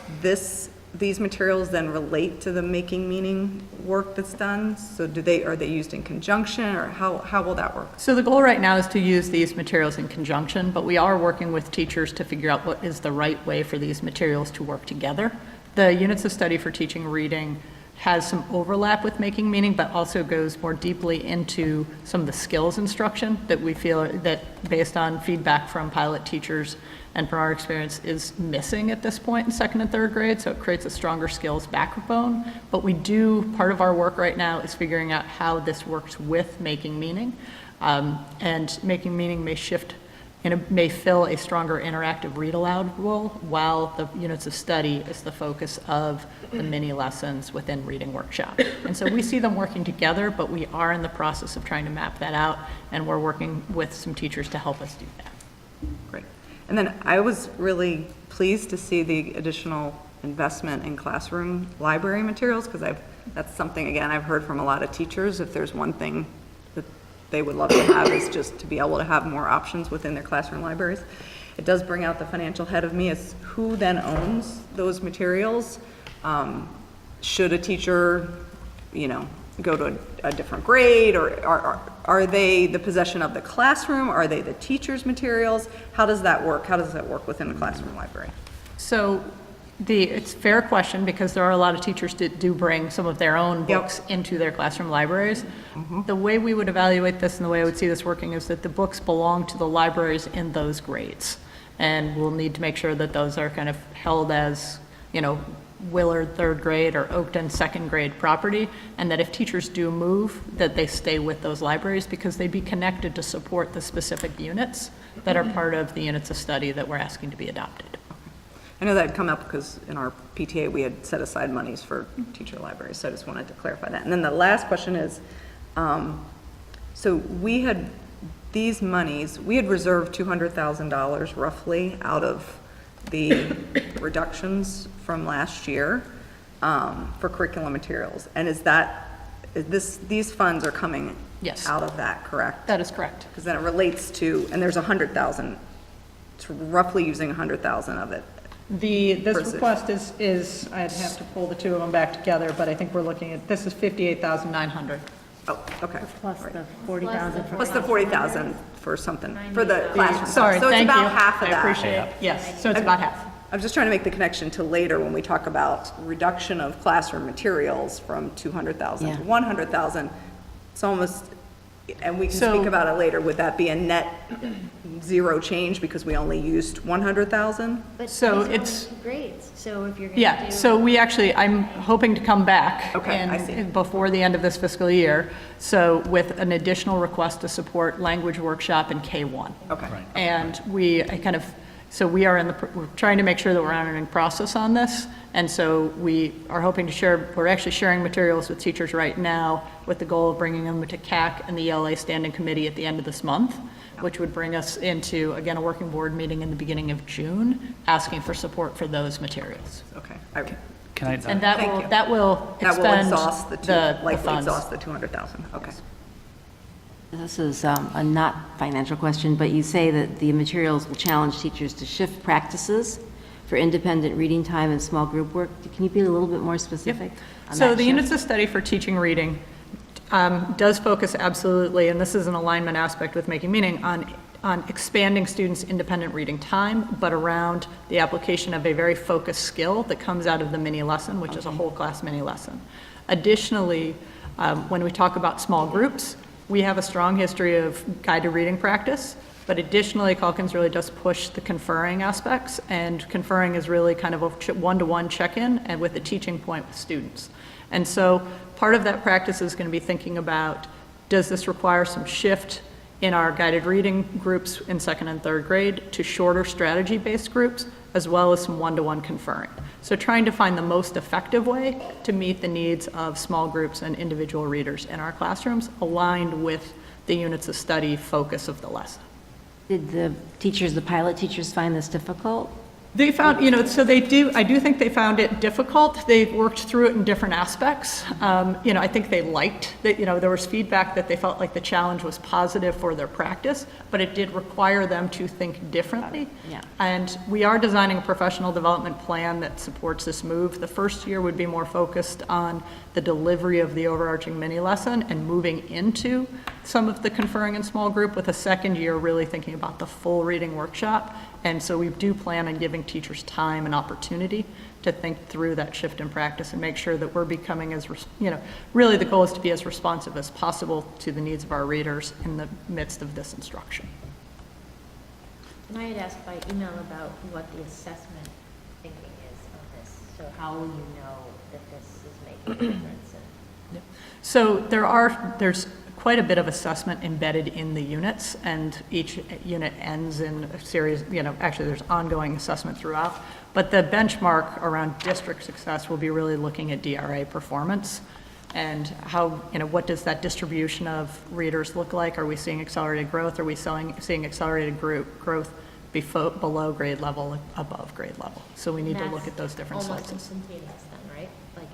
these materials then relate to the making meaning work that's done? So are they used in conjunction, or how will that work? So the goal right now is to use these materials in conjunction, but we are working with teachers to figure out what is the right way for these materials to work together. The units of study for teaching reading has some overlap with making meaning, but also goes more deeply into some of the skills instruction that we feel that, based on feedback from pilot teachers and from our experience, is missing at this point in second and third grade. So it creates a stronger skills backbone. But part of our work right now is figuring out how this works with making meaning. And making meaning may shift and it may fill a stronger interactive read aloud role, while the units of study is the focus of the mini lessons within reading workshop. And so we see them working together, but we are in the process of trying to map that out, and we're working with some teachers to help us do that. Great. And then I was really pleased to see the additional investment in classroom library materials, because that's something, again, I've heard from a lot of teachers. If there's one thing that they would love to have, is just to be able to have more options within their classroom libraries. It does bring out the financial head of me, as who then owns those materials? Should a teacher, go to a different grade, or are they the possession of the classroom? Are they the teacher's materials? How does that work? How does that work within the classroom library? So it's a fair question, because there are a lot of teachers that do bring some of their own books into their classroom libraries. The way we would evaluate this and the way I would see this working is that the books belong to the libraries in those grades. And we'll need to make sure that those are kind of held as, Willard third grade or Oakton second grade property, and that if teachers do move, that they stay with those libraries, because they'd be connected to support the specific units that are part of the units of study that we're asking to be adopted. I know that had come up because in our PTA, we had set aside monies for teacher libraries, so I just wanted to clarify that. And then the last question is, so we had these monies, we had reserved $200,000 roughly out of the reductions from last year for curriculum materials. And these funds are coming Yes. out of that, correct? That is correct. Because then it relates to, and there's 100,000, it's roughly using 100,000 of it. This Versus- request is, I'd have to pull the two of them back together, but I think we're looking at, this is 58,900. Oh, okay. Plus the 40,000 for. Plus the 40,000 for something, for the classroom. Sorry, So it's thank you. about half of that. I appreciate it. Yes, so it's about half. I'm just trying to make the connection to later when we talk about reduction of classroom materials from 200,000 Yeah. to 100,000. It's almost, and we can So- speak about it later, would that be a net zero change because we only used 100,000? But So these are it's- only 2 grades, so if you're gonna do. Yeah, so I'm hoping to come back. Okay, I see. Before the end of this fiscal year, so with an additional request to support language workshop in K-1. Okay. And we're trying to make sure that we're honoring process on this. And so we are hoping to we're actually sharing materials with teachers right now with the goal of bringing them to CAC and the ELA Standing Committee at the end of this month, which would bring us into, again, a working board meeting in the beginning of June, asking for support for those materials. Okay. Can I? And that Thank will, you. that will That will expend exhaust the likely funds. exhaust the 200,000, okay. This is a not financial question, but you say that the materials will challenge teachers to shift practices for independent reading time and small group work. Can you be a little bit more specific on So that the shift? units of study for teaching reading does focus absolutely, and this is an alignment aspect with Making Meaning, on expanding students' independent reading time, but around the application of a very focused skill that comes out of the mini lesson, which is a whole class mini lesson. Additionally, when we talk about small groups, we have a strong history of guided reading practice, but additionally, Calkins really does push the conferring aspects, and conferring is really kind of a one-to-one check-in and with a teaching point with students. And so part of that practice is going to be thinking about, does this require some shift in our guided reading groups in second and third grade to shorter strategy-based groups, as well as some one-to-one conferring. So trying to find the most effective way to meet the needs of small groups and individual readers in our classrooms, aligned with the units of study focus of the lesson. Did the pilot teachers find this difficult? They found, so I do think they found it difficult. They worked through it in different aspects. I think they liked that, there was feedback that they felt like the challenge was positive for their practice, but it did require them to think differently. Yeah. And we are designing a professional development plan that supports this move. The first year would be more focused on the delivery of the overarching mini lesson and moving into some of the conferring in small group, with a second year really thinking about the full reading workshop. And so we do plan on giving teachers time and opportunity to think through that shift in practice and make sure that we're becoming really the goal is to be as responsive as possible to the needs of our readers in the midst of this instruction. And I had asked by email about what the assessment thinking is of this. So how will you know that this is making a difference? So there's quite a bit of assessment embedded in the units, and each unit ends in a series, actually there's ongoing assessment throughout, but the benchmark around district success will be really looking at DRA performance and how, what does that distribution of readers look like? Are we seeing accelerated growth? Are we seeing accelerated growth below grade level, above grade level? So we need to look at those different Almost slices. instantaneous then, right?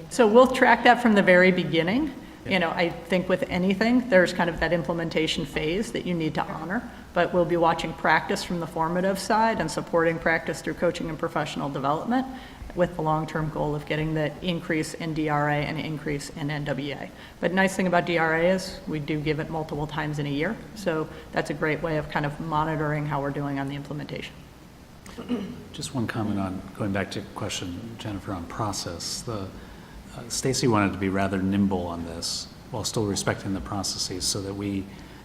So we'll track that from the very beginning. You know, I think with anything, there's kind of that implementation phase that you need to honor, but we'll be watching practice from the formative side and supporting practice through coaching and professional development with the long-term goal of getting the increase in DRA and increase in NWA. But nice thing about DRA is we do give it multiple times in a year, so that's a great way of kind of monitoring how we're doing on the implementation. Just one comment on, going back to your question, Jennifer, on process. Stacy wanted to be rather nimble on this while still respecting the processes so that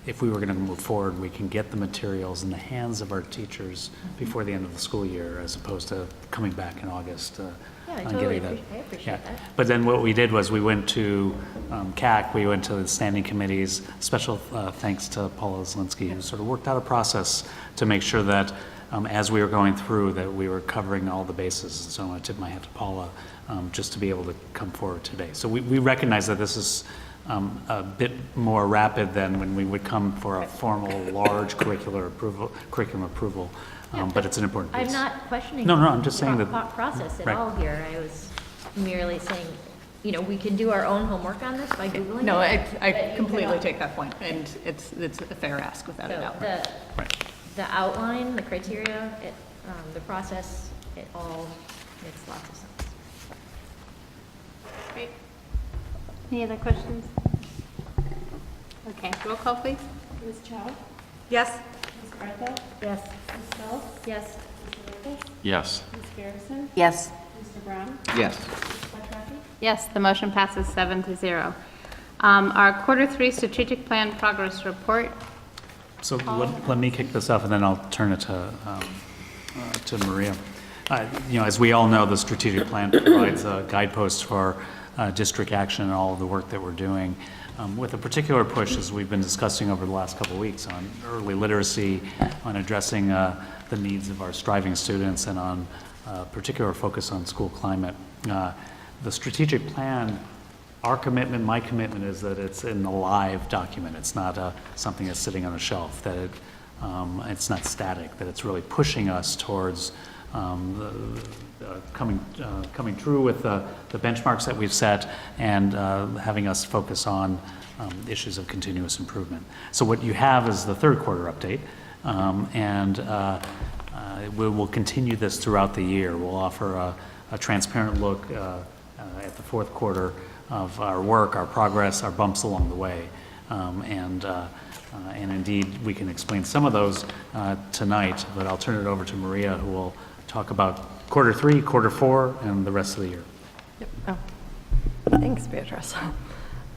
if we were going to move forward, we can get the materials in the hands of our teachers before the end of the school year, as opposed to coming back in August Yeah, I on totally getting that. appreciate that. But then what we did was we went to CAC, we went to the standing committees. Special thanks to Paula Zielinski, who sort of worked out a process to make sure that as we were going through, that we were covering all the bases. So I want to tip my hat to Paula just to be able to come forward today. So we recognize that this is a bit more rapid than when we would come for a formal, large curriculum approval, but it's an important piece. I'm not questioning. No, I'm just saying that. Process at Right. all here. I was merely saying, you know, we can do our own homework on this by Googling it. No, I but you completely cannot- take that point, and it's a fair ask without a doubt. So the outline, the criteria, the process, it all makes lots of sense. Great. Any other questions? Okay, roll call, please. Ms. Chow? Yes? Ms. Bartha? Yes. Ms. Sells? Yes. Mr. Lucas? Yes. Ms. Garrison? Yes. Mr. Brown? Yes. Ms. Quattrocki? Yes, the motion passes 7-0. Our Quarter 3 Strategic Plan Progress Report. So let me kick this off, and then I'll turn it to Maria. You know, as we all know, the strategic plan provides guideposts for district action and all of the work that we're doing, with a particular push, as we've been discussing over the last couple of weeks, on early literacy, on addressing the needs of our striving students, and on particular focus on school climate. The strategic plan, our commitment, my commitment, is that it's an alive document. It's not something that's sitting on a shelf, that it's not static, that it's really pushing us towards coming true with the benchmarks that we've set, and having us focus on issues of continuous improvement. So what you have is the third quarter update, and we will continue this throughout the year. We'll offer a transparent look at the fourth quarter of our work, our progress, our bumps along the way. And indeed, we can explain some of those tonight, but I'll turn it over to Maria, who will talk about quarter 3, quarter 4, and the rest of the year. Oh. Thanks, Beatrice.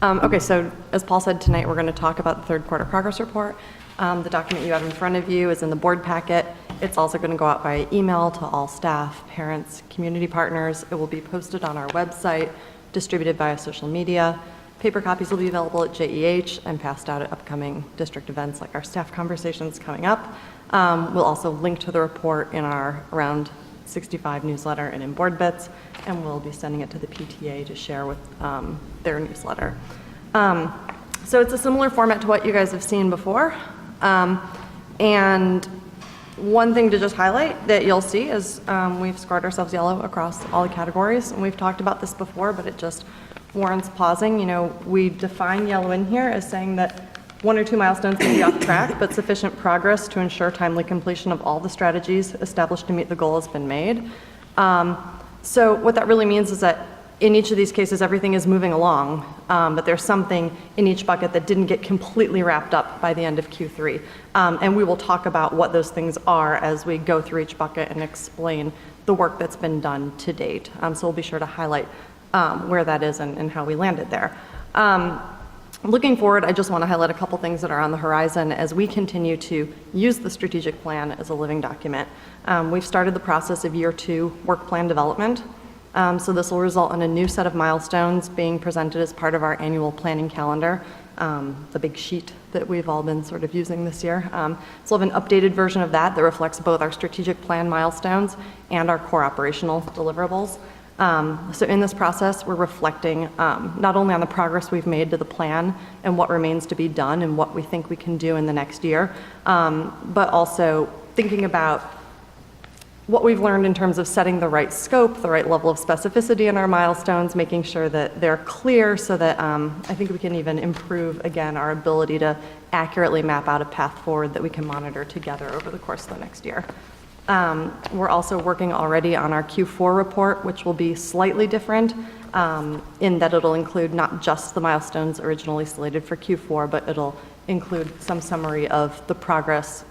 Okay, so as Paul said, tonight we're going to talk about the third quarter progress report. The document you have in front of you is in the board packet. It's also going to go out by email to all staff, parents, community partners. It will be posted on our website, distributed via social media. Paper copies will be available at JEH and passed out at upcoming district events like our staff conversations coming up. We'll also link to the report in our Around 65 newsletter and in Board Bits, and we'll be sending it to the PTA to share with their newsletter. So it's a similar format to what you guys have seen before. And one thing to just highlight that you'll see is we've scored ourselves yellow across all the categories, and we've talked about this before, but it just warrants pausing. You know, we define yellow in here as saying that 1 or 2 milestones may be off track, but sufficient progress to ensure timely completion of all the strategies established to meet the goal has been made. So what that really means is that in each of these cases, everything is moving along, but there's something in each bucket that didn't get completely wrapped up by the end of Q3. And we will talk about what those things are as we go through each bucket and explain the work that's been done to date. So we'll be sure to highlight where that is and how we landed there. Looking forward, I just want to highlight a couple things that are on the horizon as we continue to use the strategic plan as a living document. We've started the process of year 2 work plan development. So this will result in a new set of milestones being presented as part of our annual planning calendar, the big sheet that we've all been sort of using this year. So we'll have an updated version of that that reflects both our strategic plan milestones and our core operational deliverables. So in this process, we're reflecting not only on the progress we've made to the plan and what remains to be done and what we think we can do in the next year, but also thinking about what we've learned in terms of setting the right scope, the right level of specificity in our milestones, making sure that they're clear so that I think we can even improve, again, our ability to accurately map out a path forward that we can monitor together over the course of the next year. We're also working already on our Q4 report, which will be slightly different in that it'll include not just the milestones originally slated for Q4, but it'll include some summary of the progress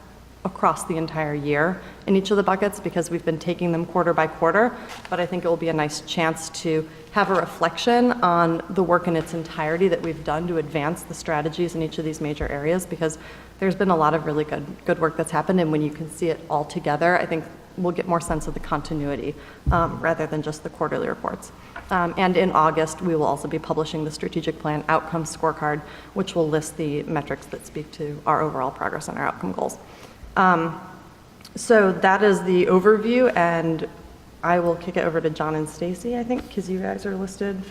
across the entire year in each of the buckets, because we've been taking them quarter by quarter. But I think it will be a nice chance to have a reflection on the work in its entirety that we've done to advance the strategies in each of these major areas, because there's been a lot of really good work that's happened, and when you can see it all together, I think we'll get more sense of the continuity rather than just the quarterly reports. And in August, we will also be publishing the strategic plan outcome scorecard, which will list the metrics that speak to our overall progress on our outcome goals. So that is the overview, and I will kick it over to John and Stacy, I think, because you guys are listed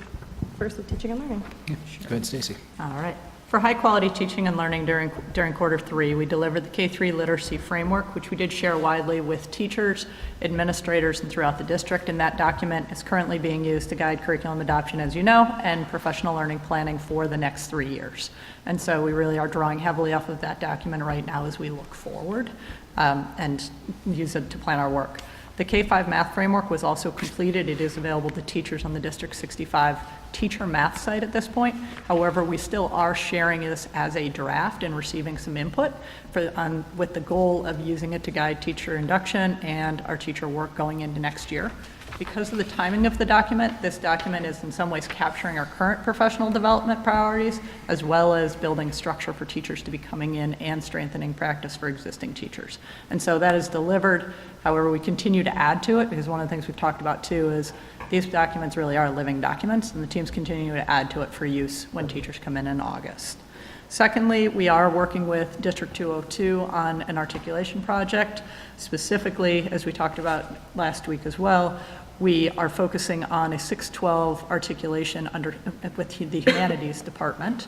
first with teaching and learning. Yeah, go ahead, Stacy. All right. For high-quality teaching and learning during Q3, we delivered the K-3 literacy framework, which we did share widely with teachers, administrators, and throughout the district. And that document is currently being used to guide curriculum adoption, as you know, and professional learning planning for the next 3 years. And so we really are drawing heavily off of that document right now as we look forward and use it to plan our work. The K-5 math framework was also completed. It is available to teachers on the District 65 teacher math site at this point. However, we still are sharing this as a draft and receiving some input with the goal of using it to guide teacher induction and our teacher work going into next year. Because of the timing of the document, this document is in some ways capturing our current professional development priorities, as well as building structure for teachers to be coming in and strengthening practice for existing teachers. And so that is delivered. However, we continue to add to it, because one of the things we've talked about too is these documents really are living documents, and the teams continue to add to it for use when teachers come in August. Secondly, we are working with District 202 on an articulation project. Specifically, as we talked about last week as well, we are focusing on a 612 articulation with the humanities department.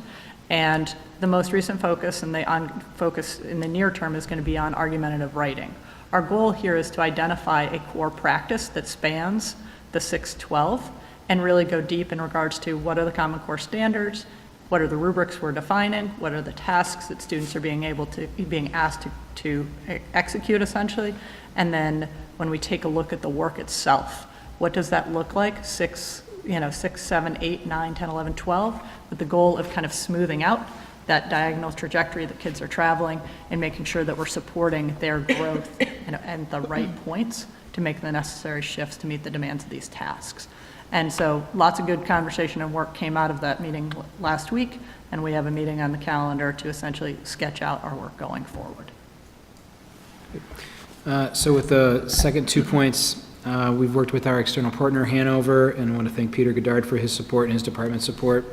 And the most recent focus and focus in the near term is going to be on argumentative writing. Our goal here is to identify a core practice that spans the 612 and really go deep in regards to what are the Common Core standards, what are the rubrics we're defining, what are the tasks that students are being asked to execute essentially, and then when we take a look at the work itself, what does that look like? 6, 7, 8, 9, 10, 11, 12, with the goal of kind of smoothing out that diagonal trajectory that kids are traveling and making sure that we're supporting their growth and the right points to make the necessary shifts to meet the demands of these tasks. And so lots of good conversation and work came out of that meeting last week, and we have a meeting on the calendar to essentially sketch out our work going forward. So with the second 2 points, we've worked with our external partner, Hanover, and I want to thank Peter Goddard for his support and his department's support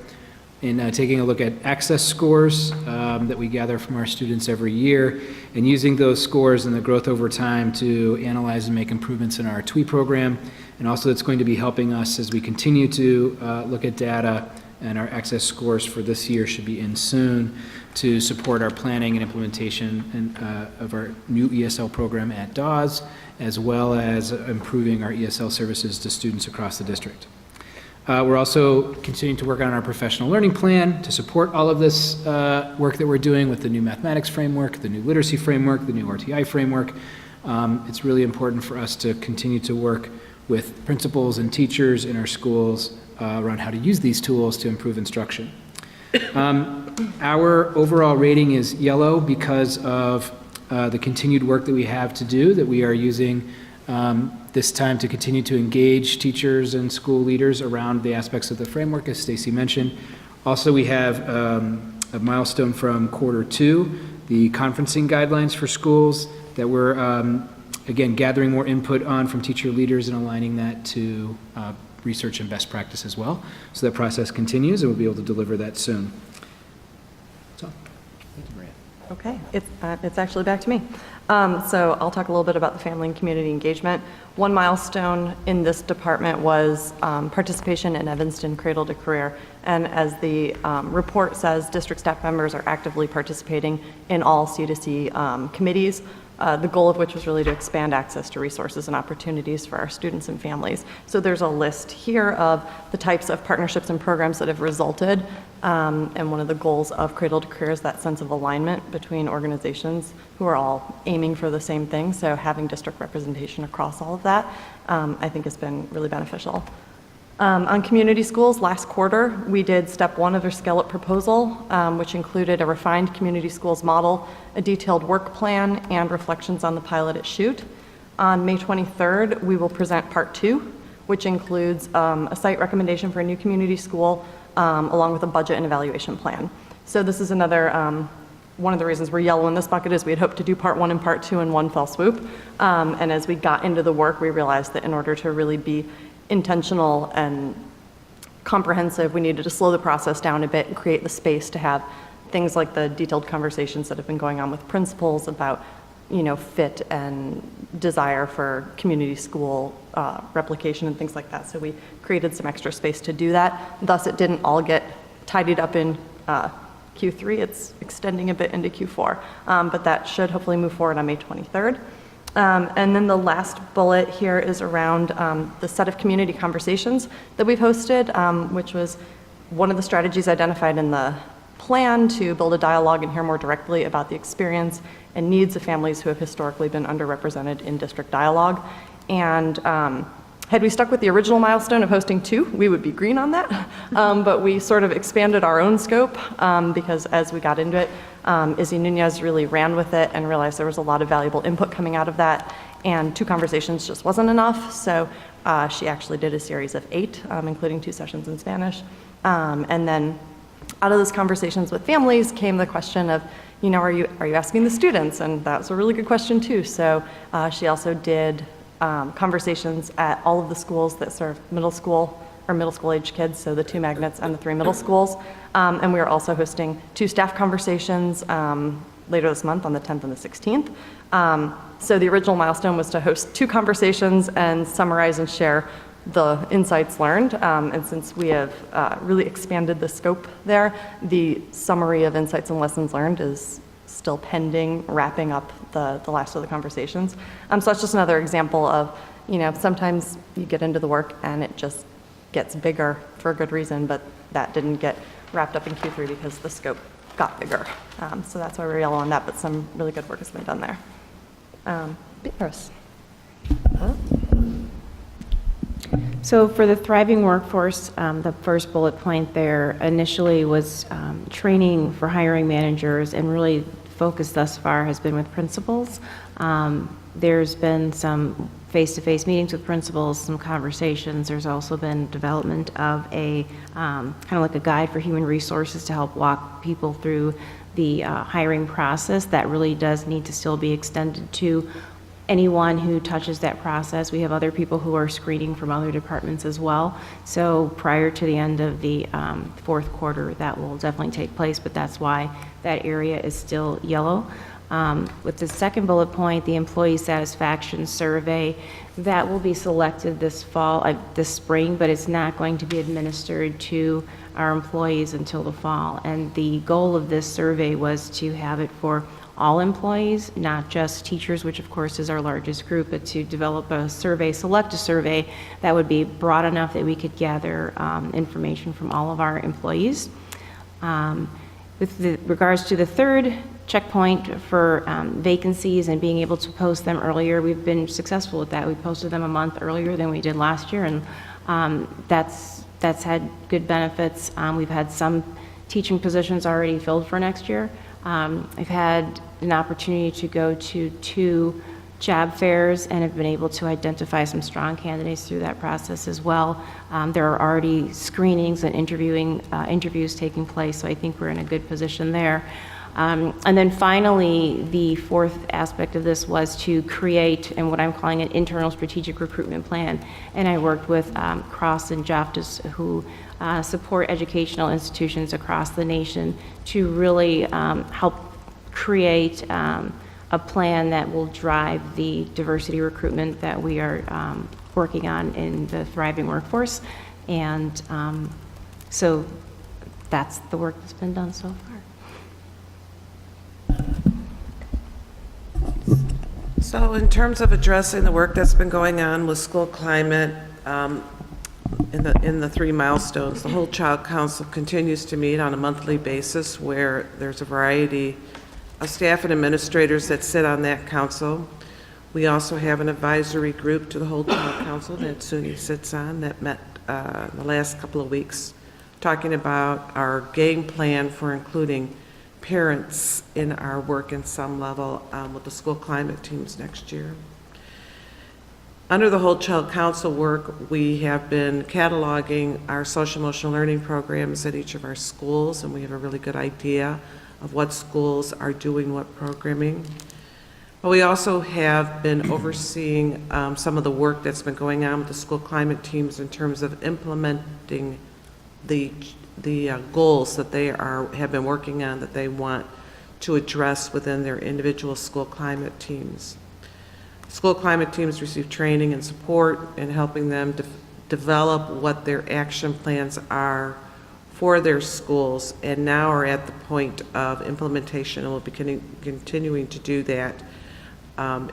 in taking a look at access scores that we gather from our students every year, and using those scores and the growth over time to analyze and make improvements in our TWE program. And also it's going to be helping us as we continue to look at data, and our access scores for this year should be in soon, to support our planning and implementation of our new ESL program at Dawes, as well as improving our ESL services to students across the district. We're also continuing to work on our professional learning plan to support all of this work that we're doing with the new mathematics framework, the new literacy framework, the new RTI framework. It's really important for us to continue to work with principals and teachers in our schools around how to use these tools to improve instruction. Our overall rating is yellow because of the continued work that we have to do, that we are using this time to continue to engage teachers and school leaders around the aspects of the framework, as Stacy mentioned. Also, we have a milestone from Q2, the conferencing guidelines for schools that we're, again, gathering more input on from teacher leaders and aligning that to research and best practice as well. So that process continues, and we'll be able to deliver that soon. So, thank you, Maria. Okay, it's actually back to me. So I'll talk a little bit about the family and community engagement. One milestone in this department was participation in Evanston Cradle to Career. And as the report says, district staff members are actively participating in all C2C committees, the goal of which was really to expand access to resources and opportunities for our students and families. So there's a list here of the types of partnerships and programs that have resulted. And one of the goals of Cradle to Career is that sense of alignment between organizations who are all aiming for the same thing. So having district representation across all of that, I think has been really beneficial. On community schools, last quarter, we did step one of their scale-up proposal, which included a refined community schools model, a detailed work plan, and reflections on the pilot at Shoot. On May 23rd, we will present part two, which includes a site recommendation for a new community school, along with a budget and evaluation plan. So this is another, one of the reasons we're yellow in this bucket is we had hoped to do part one and part two in one fell swoop. And as we got into the work, we realized that in order to really be intentional and comprehensive, we needed to slow the process down a bit and create the space to have things like the detailed conversations that have been going on with principals about, you know, fit and desire for community school replication and things like that. So we created some extra space to do that. Thus, it didn't all get tidied up in Q3. It's extending a bit into Q4, but that should hopefully move forward on May 23rd. And then the last bullet here is around the set of community conversations that we've hosted, which was one of the strategies identified in the plan to build a dialogue and hear more directly about the experience and needs of families who have historically been underrepresented in district dialogue. And had we stuck with the original milestone of hosting two, we would be green on that. But we sort of expanded our own scope because as we got into it, Izzy Nunez really ran with it and realized there was a lot of valuable input coming out of that. And two conversations just wasn't enough. So she actually did a series of 8, including 2 sessions in Spanish. And then out of those conversations with families came the question of, you know, are you asking the students? And that was a really good question too. So she also did conversations at all of the schools that serve middle school age kids, so the 2 magnets and the 3 middle schools. And we are also hosting 2 staff conversations later this month on the 10th and the 16th. So the original milestone was to host 2 conversations and summarize and share the insights learned. And since we have really expanded the scope there, the summary of insights and lessons learned is still pending wrapping up the last of the conversations. So that's just another example of, you know, sometimes you get into the work and it just gets bigger for a good reason, but that didn't get wrapped up in Q3 because the scope got bigger. So that's why we're yellow on that, but some really good work has been done there. Beatrice. So for the thriving workforce, the first bullet point there initially was training for hiring managers, and really focus thus far has been with principals. There's been some face-to-face meetings with principals, some conversations. There's also been development of a kind of like a guide for human resources to help walk people through the hiring process. That really does need to still be extended to anyone who touches that process. We have other people who are screening from other departments as well. So prior to the end of the fourth quarter, that will definitely take place, but that's why that area is still yellow. With the second bullet point, the employee satisfaction survey, that will be selected this fall, this spring, but it's not going to be administered to our employees until the fall. And the goal of this survey was to have it for all employees, not just teachers, which of course is our largest group, but to develop a survey, select a survey that would be broad enough that we could gather information from all of our employees. With regards to the third checkpoint for vacancies and being able to post them earlier, we've been successful with that. We posted them a month earlier than we did last year, and that's had good benefits. We've had some teaching positions already filled for next year. I've had an opportunity to go to 2 job fairs and have been able to identify some strong candidates through that process as well. There are already screenings and interviews taking place, so I think we're in a good position there. And then finally, the fourth aspect of this was to create, and what I'm calling an internal strategic recruitment plan. And I worked with Cross and Joftis, who support educational institutions across the nation, to really help create a plan that will drive the diversity recruitment that we are working on in the Thriving Workforce. And so that's the work that's been done so far. So in terms of addressing the work that's been going on with school climate, in the 3 milestones, the Whole Child Council continues to meet on a monthly basis where there's a variety of staff and administrators that sit on that council. We also have an advisory group to the Whole Child Council that SUNY sits on that met the last couple of weeks, talking about our game plan for including parents in our work in some level with the school climate teams next year. Under the Whole Child Council work, we have been cataloging our social emotional learning programs at each of our schools, and we have a really good idea of what schools are doing what programming. But we also have been overseeing some of the work that's been going on with the school climate teams in terms of implementing the goals that they have been working on that they want to address within their individual school climate teams. School climate teams receive training and support in helping them develop what their action plans are for their schools, and now are at the point of implementation, and will be continuing to do that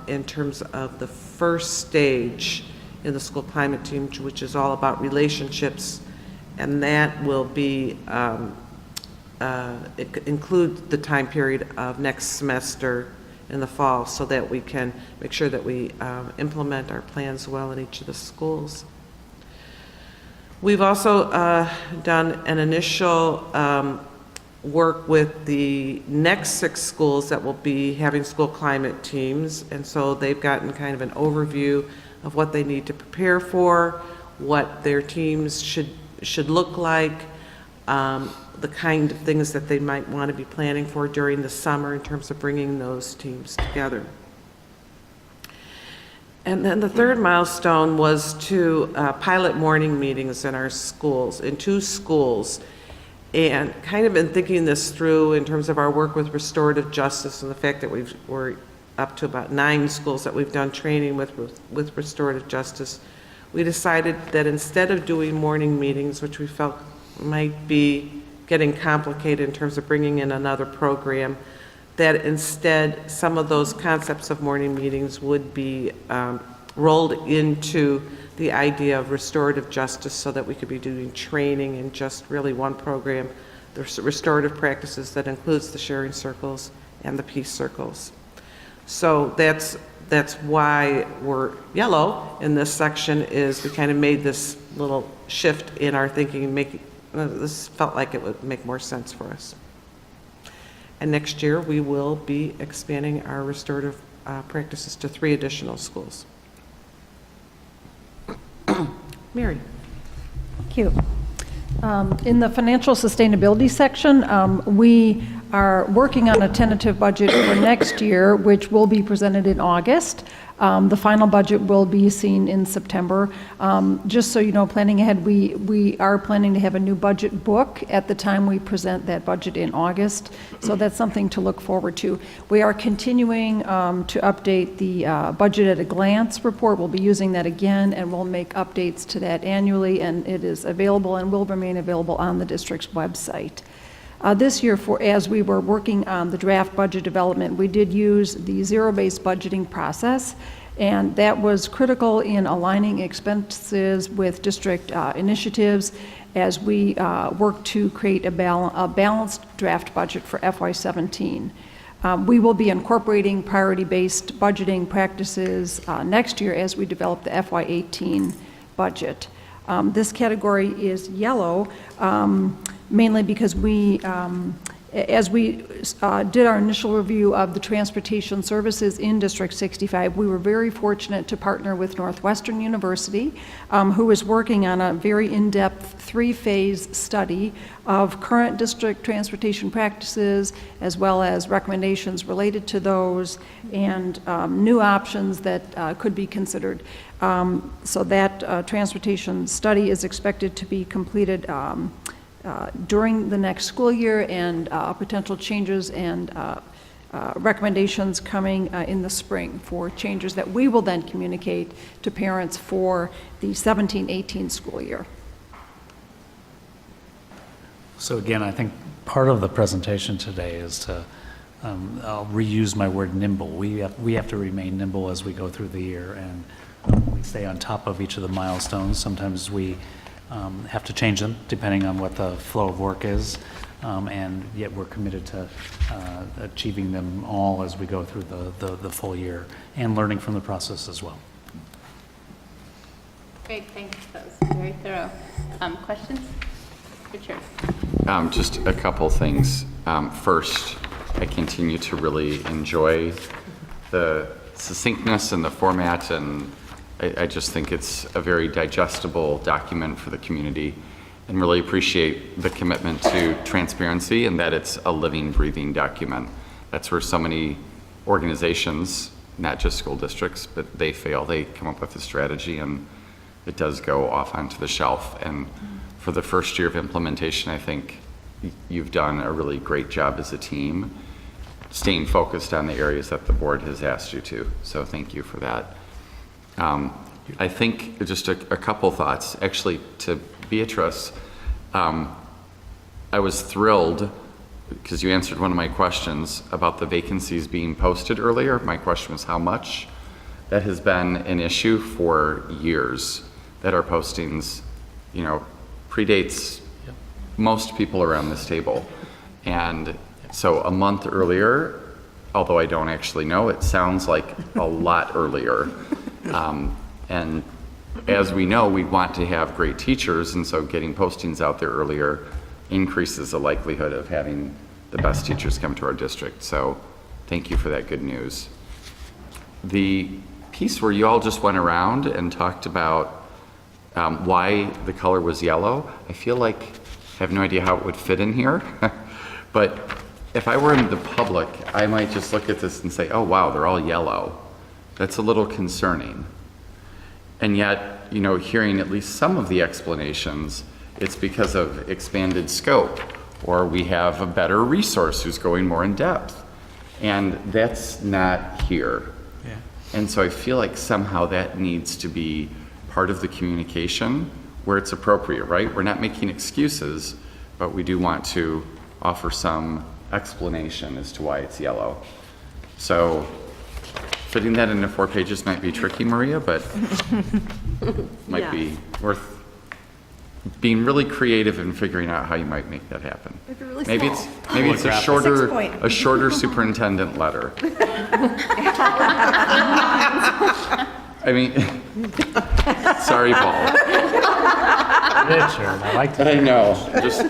in terms of the first stage in the school climate team, which is all about relationships, and that will be include the time period of next semester in the fall, so that we can make sure that we implement our plans well in each of the schools. We've also done an initial work with the next 6 schools that will be having school climate teams, and so they've gotten kind of an overview of what they need to prepare for, what their teams should look like, the kind of things that they might want to be planning for during the summer in terms of bringing those teams together. And then the third milestone was to pilot morning meetings in our schools, in 2 schools, and kind of been thinking this through in terms of our work with restorative justice and the fact that we're up to about 9 schools that we've done training with restorative justice. We decided that instead of doing morning meetings, which we felt might be getting complicated in terms of bringing in another program, that instead some of those concepts of morning meetings would be rolled into the idea of restorative justice, so that we could be doing training in just really one program, the restorative practices that includes the sharing circles and the peace circles. So that's why we're yellow in this section, is we kind of made this little shift in our thinking, this felt like it would make more sense for us. And next year, we will be expanding our restorative practices to 3 additional schools. Mary. Thank you. In the financial sustainability section, we are working on a tentative budget for next year, which will be presented in August. The final budget will be seen in September. Just so you know, planning ahead, we are planning to have a new budget book at the time we present that budget in August. So that's something to look forward to. We are continuing to update the Budget at a Glance report. We'll be using that again, and we'll make updates to that annually, and it is available and will remain available on the district's website. This year, as we were working on the draft budget development, we did use the zero-based budgeting process, and that was critical in aligning expenses with district initiatives as we work to create a balanced draft budget for FY17. We will be incorporating priority-based budgeting practices next year as we develop the FY18 budget. This category is yellow, mainly because we, as we did our initial review of the transportation services in District 65, we were very fortunate to partner with Northwestern University, who is working on a very in-depth 3-phase study of current district transportation practices, as well as recommendations related to those, and new options that could be considered. So that transportation study is expected to be completed during the next school year, and potential changes and recommendations coming in the spring for changes that we will then communicate to parents for the 17-18 school year. So again, I think part of the presentation today is to, I'll reuse my word nimble. We have to remain nimble as we go through the year, and we stay on top of each of the milestones. Sometimes we have to change them depending on what the flow of work is, and yet we're committed to achieving them all as we go through the full year and learning from the process as well. Great, thanks, that was very thorough. Questions? Richard? Just a couple things. First, I continue to really enjoy the succinctness and the format, and I just think it's a very digestible document for the community, and really appreciate the commitment to transparency and that it's a living, breathing document. That's where so many organizations, not just school districts, but they fail. They come up with a strategy and it does go off onto the shelf. And for the first year of implementation, I think you've done a really great job as a team, staying focused on the areas that the board has asked you to. So thank you for that. I think just a couple thoughts. Actually, to Beatrice, I was thrilled because you answered one of my questions about the vacancies being posted earlier. My question was how much? That has been an issue for years, that our postings, you know, predates most people around this table. And so a month earlier, although I don't actually know, it sounds like a lot earlier. And as we know, we want to have great teachers, and so getting postings out there earlier increases the likelihood of having the best teachers come to our district. So thank you for that good news. The piece where you all just went around and talked about why the color was yellow, I feel like I have no idea how it would fit in here, but if I were in the public, I might just look at this and say, oh wow, they're all yellow. That's a little concerning. And yet, you know, hearing at least some of the explanations, it's because of expanded scope, or we have a better resource who's going more in depth. And that's not here. Yeah. And so I feel like somehow that needs to be part of the communication where it's appropriate, right? We're not making excuses, but we do want to offer some explanation as to why it's yellow. So fitting that into 4 pages might be tricky, Maria, but might be worth being really creative and figuring out how you might make that happen. Really maybe it's a shorter superintendent letter. I mean, sorry, Paul. Richard, I like to. I know. Just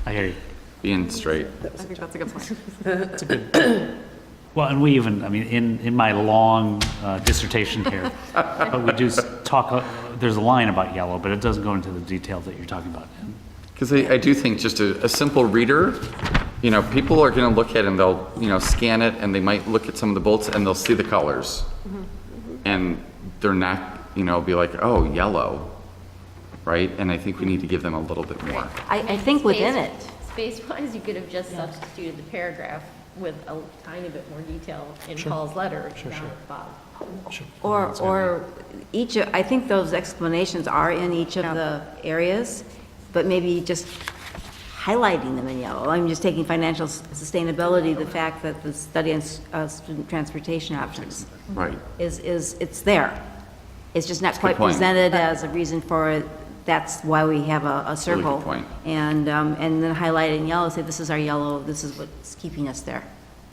I hear you. Being straight. I think that's a good point. It's a good. Well, and we even, I mean, in my long dissertation here, but we do talk, there's a line about yellow, but it doesn't go into the detail that you're talking about. Because I do think just a simple reader, you know, people are going to look at it and they'll, you know, scan it and they might look at some of the bullets and they'll see the colors. And they're not, you know, be like, oh, yellow, right? And I think we need to give them a little bit more. I think within it. Space-wise, you could have just substituted the paragraph with a tiny bit more detail in Paul's letter down at the bottom. Or each, I think those explanations are in each of the areas, but maybe just highlighting them in yellow. I'm just taking financial sustainability, the fact that the study on student transportation options Right. is it's there. It's just not quite point. presented as a reason for it. That's why we have a circle. Really good point. And then highlight it in yellow, say this is our yellow, this is what's keeping us there.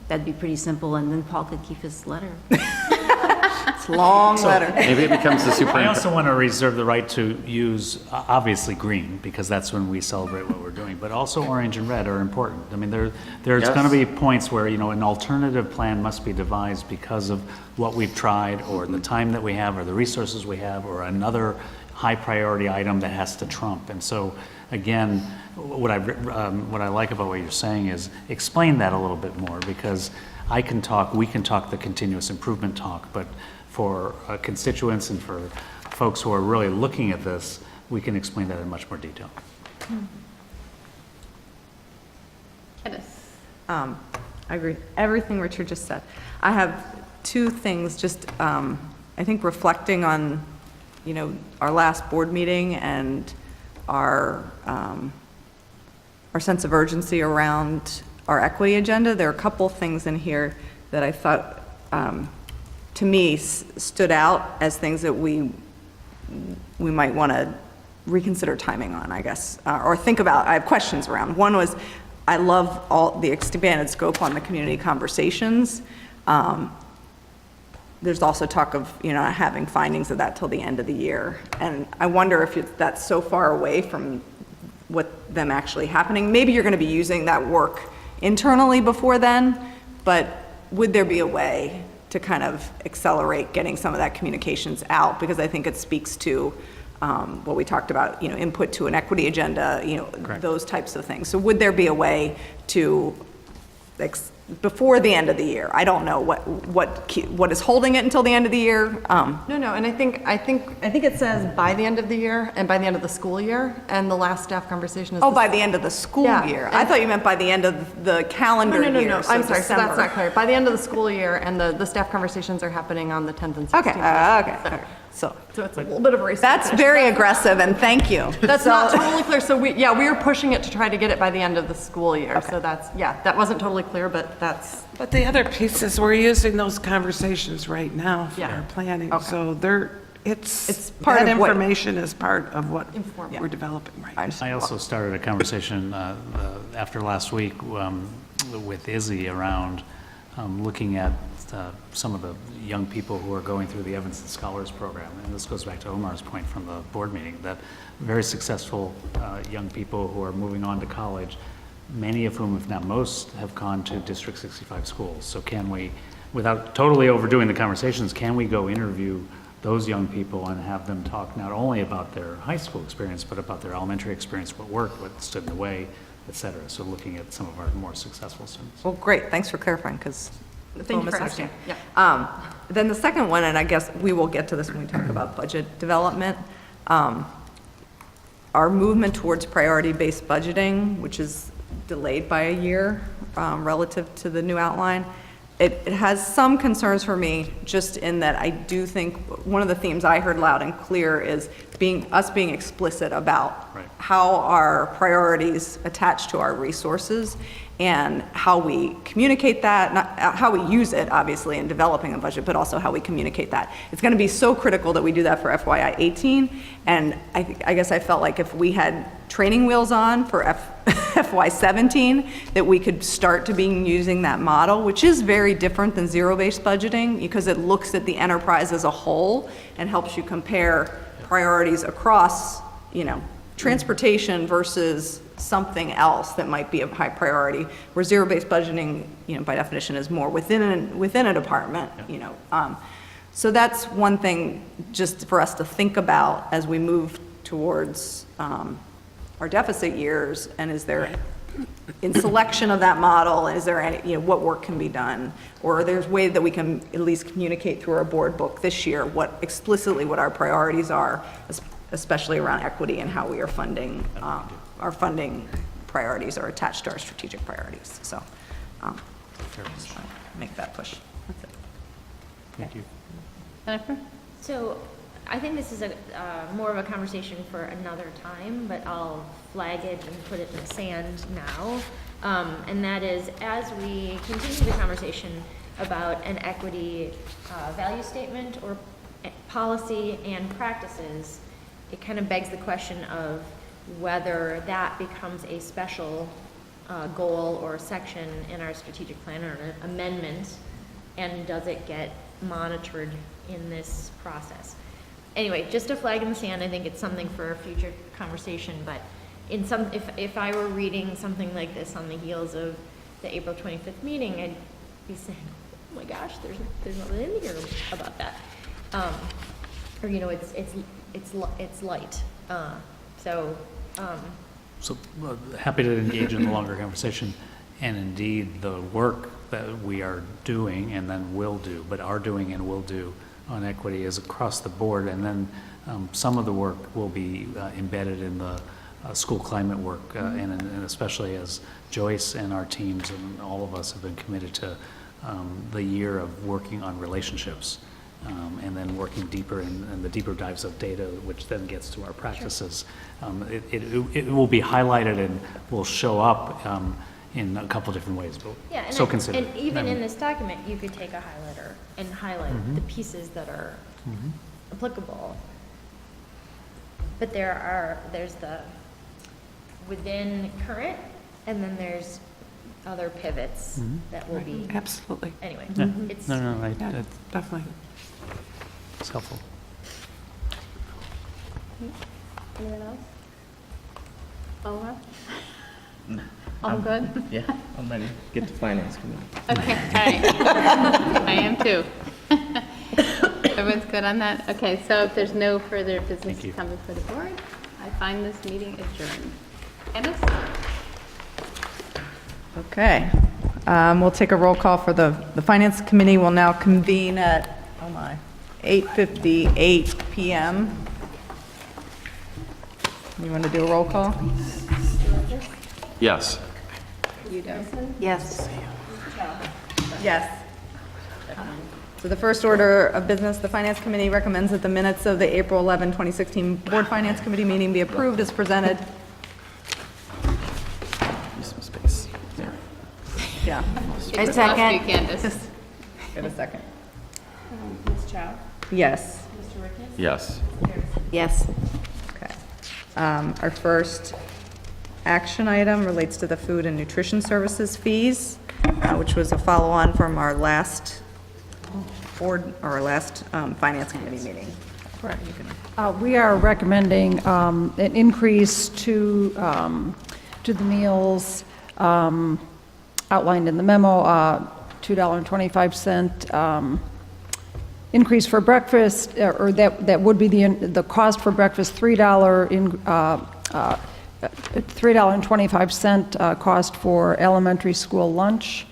That'd be pretty simple, and then Paul could keep his letter. It's a long letter. Maybe it becomes the I superintendent. also want to reserve the right to use, obviously, green, because that's when we celebrate what we're doing, but also orange and red are important. I mean, there's Yes. going to be points where, you know, an alternative plan must be devised because of what we've tried, or the time that we have, or the resources we have, or another high priority item that has to trump. And so, again, what I like about what you're saying is explain that a little bit more, because we can talk the continuous improvement talk, but for constituents and for folks who are really looking at this, we can explain that in much more detail. I agree. Everything Richard just said. I have two things, just, I think reflecting on, our last board meeting and our sense of urgency around our equity agenda. There are a couple things in here that I thought, to me, stood out as things that we might want to reconsider timing on, I guess, or think about. I have questions around. One was, I love all the expanded scope on the community conversations. There's also talk of, having findings of that till the end of the year. And I wonder if that's so far away from what them actually happening. Maybe you're going to be using that work internally before then, but would there be a way to kind of accelerate getting some of that communications out? Because I think it speaks to what we talked about, input to an equity agenda, those types of things. So would there be a way to, before the end of the year? I don't know what is holding it until the end of the year. No, and I think it says by the end of the year and by the end of the school year, and the last staff conversation is. Oh, by the end of the school year. I thought you meant by the end of the calendar year. No. So I'm sorry, so that's December. not clear. By the end of the school year, and the staff conversations are happening on the 10th and 16th. Okay. So it's a little bit of a race. that's very aggressive, and thank you. That's not totally clear. So we are pushing it to try to get it by the end of the school year. So that wasn't totally clear, but that's. But the other piece is we're using those conversations right now for our planning. Okay. So it's part that of what- information is part of what we're developing right now. I also started a conversation after last week with Izzy around looking at some of the young people who are going through the Evanston Scholars Program. And this goes back to Omar's point from the board meeting, that very successful young people who are moving on to college, many of whom, if not most, have gone to District 65 schools. So can we, without totally overdoing the conversations, can we go interview those young people and have them talk not only about their high school experience, but about their elementary experience, what worked, what stood in the way, et cetera. So looking at some of our more successful students. Well, great. Thanks for clarifying, because Thank you for asking. Yeah. Then the second one, and I guess we will get to this when we talk about budget development, our movement towards priority-based budgeting, which is delayed by a year relative to the new outline. It has some concerns for me, just in that I do think one of the themes I heard loud and clear is us being explicit about how our priorities attach to our resources and how we communicate that, not how we use it, obviously, in developing a budget, but also how we communicate that. It's going to be so critical that we do that for FYI 18, and I guess I felt like if we had training wheels on for FY 17, that we could start to be using that model, which is very different than zero-based budgeting, because it looks at the enterprise as a whole and helps you compare priorities across, transportation versus something else that might be of high priority, where zero-based budgeting, by definition, is more within a department, So that's one thing just for us to think about as we move towards our deficit years, and is there, in selection of that model, is there any, what work can be done? Or there's way that we can at least communicate through our board book this year explicitly what our priorities are, especially around equity and how we are funding, our funding priorities are attached to our strategic priorities. So, just trying to make that push. That's it. Thank you. Jennifer? So I think this is more of a conversation for another time, but I'll flag it and put it in the sand now. And that is, as we continue the conversation about an equity value statement or policy and practices, it kind of begs the question of whether that becomes a special goal or section in our strategic plan or an amendment, and does it get monitored in this process? Anyway, just a flag in the sand. I think it's something for a future conversation, but if I were reading something like this on the heels of the April 25th meeting, I'd be saying, oh my gosh, there's nothing in here about that. Or it's light. So happy to engage in the longer conversation, and indeed the work that we are doing and then will do, but are doing and will do on equity is across the board, and then some of the work will be embedded in the school climate work, and especially as Joyce and our teams and all of us have been committed to the year of working on relationships, and then working deeper in the deeper dives of data, which then gets to our practices. It will be highlighted and will show up in a couple different ways, but Yeah, and so consider it. and even I mean, in this document, you could take a highlighter and highlight the pieces that are applicable. But there's the within current, and then there's other pivots that will be. Absolutely. Anyway, Yeah. it's. No, Yeah, definitely. it's helpful. Anyone else? Over? All good? Yeah, I'm ready. Get to finance committee. Okay, all right. I am too. Everyone's good on that? Okay, so if there's no further business Thank you. coming for the board, I find this meeting adjourned. Candace? Okay. We'll take a roll call for the Finance Committee will now convene at, 8:58 PM. You want to do a roll call? Yes. Yes. Yes. So the first order of business, the Finance Committee recommends that the minutes of the April 11, 2016 Board Finance Committee meeting be approved as presented. Use some space. There. Yeah. I second. Candace. Wait a second. Ms. Chow? Yes. Mr. Ricketts? Yes. Yes. Okay. Our first action item relates to the food and nutrition services fees, which was a follow-on from our last Finance Committee meeting. Correct. We are recommending an increase to the meals outlined in the memo, $2.25 increase for breakfast, or that would be the cost for breakfast, $3.25 cost for elementary school lunch.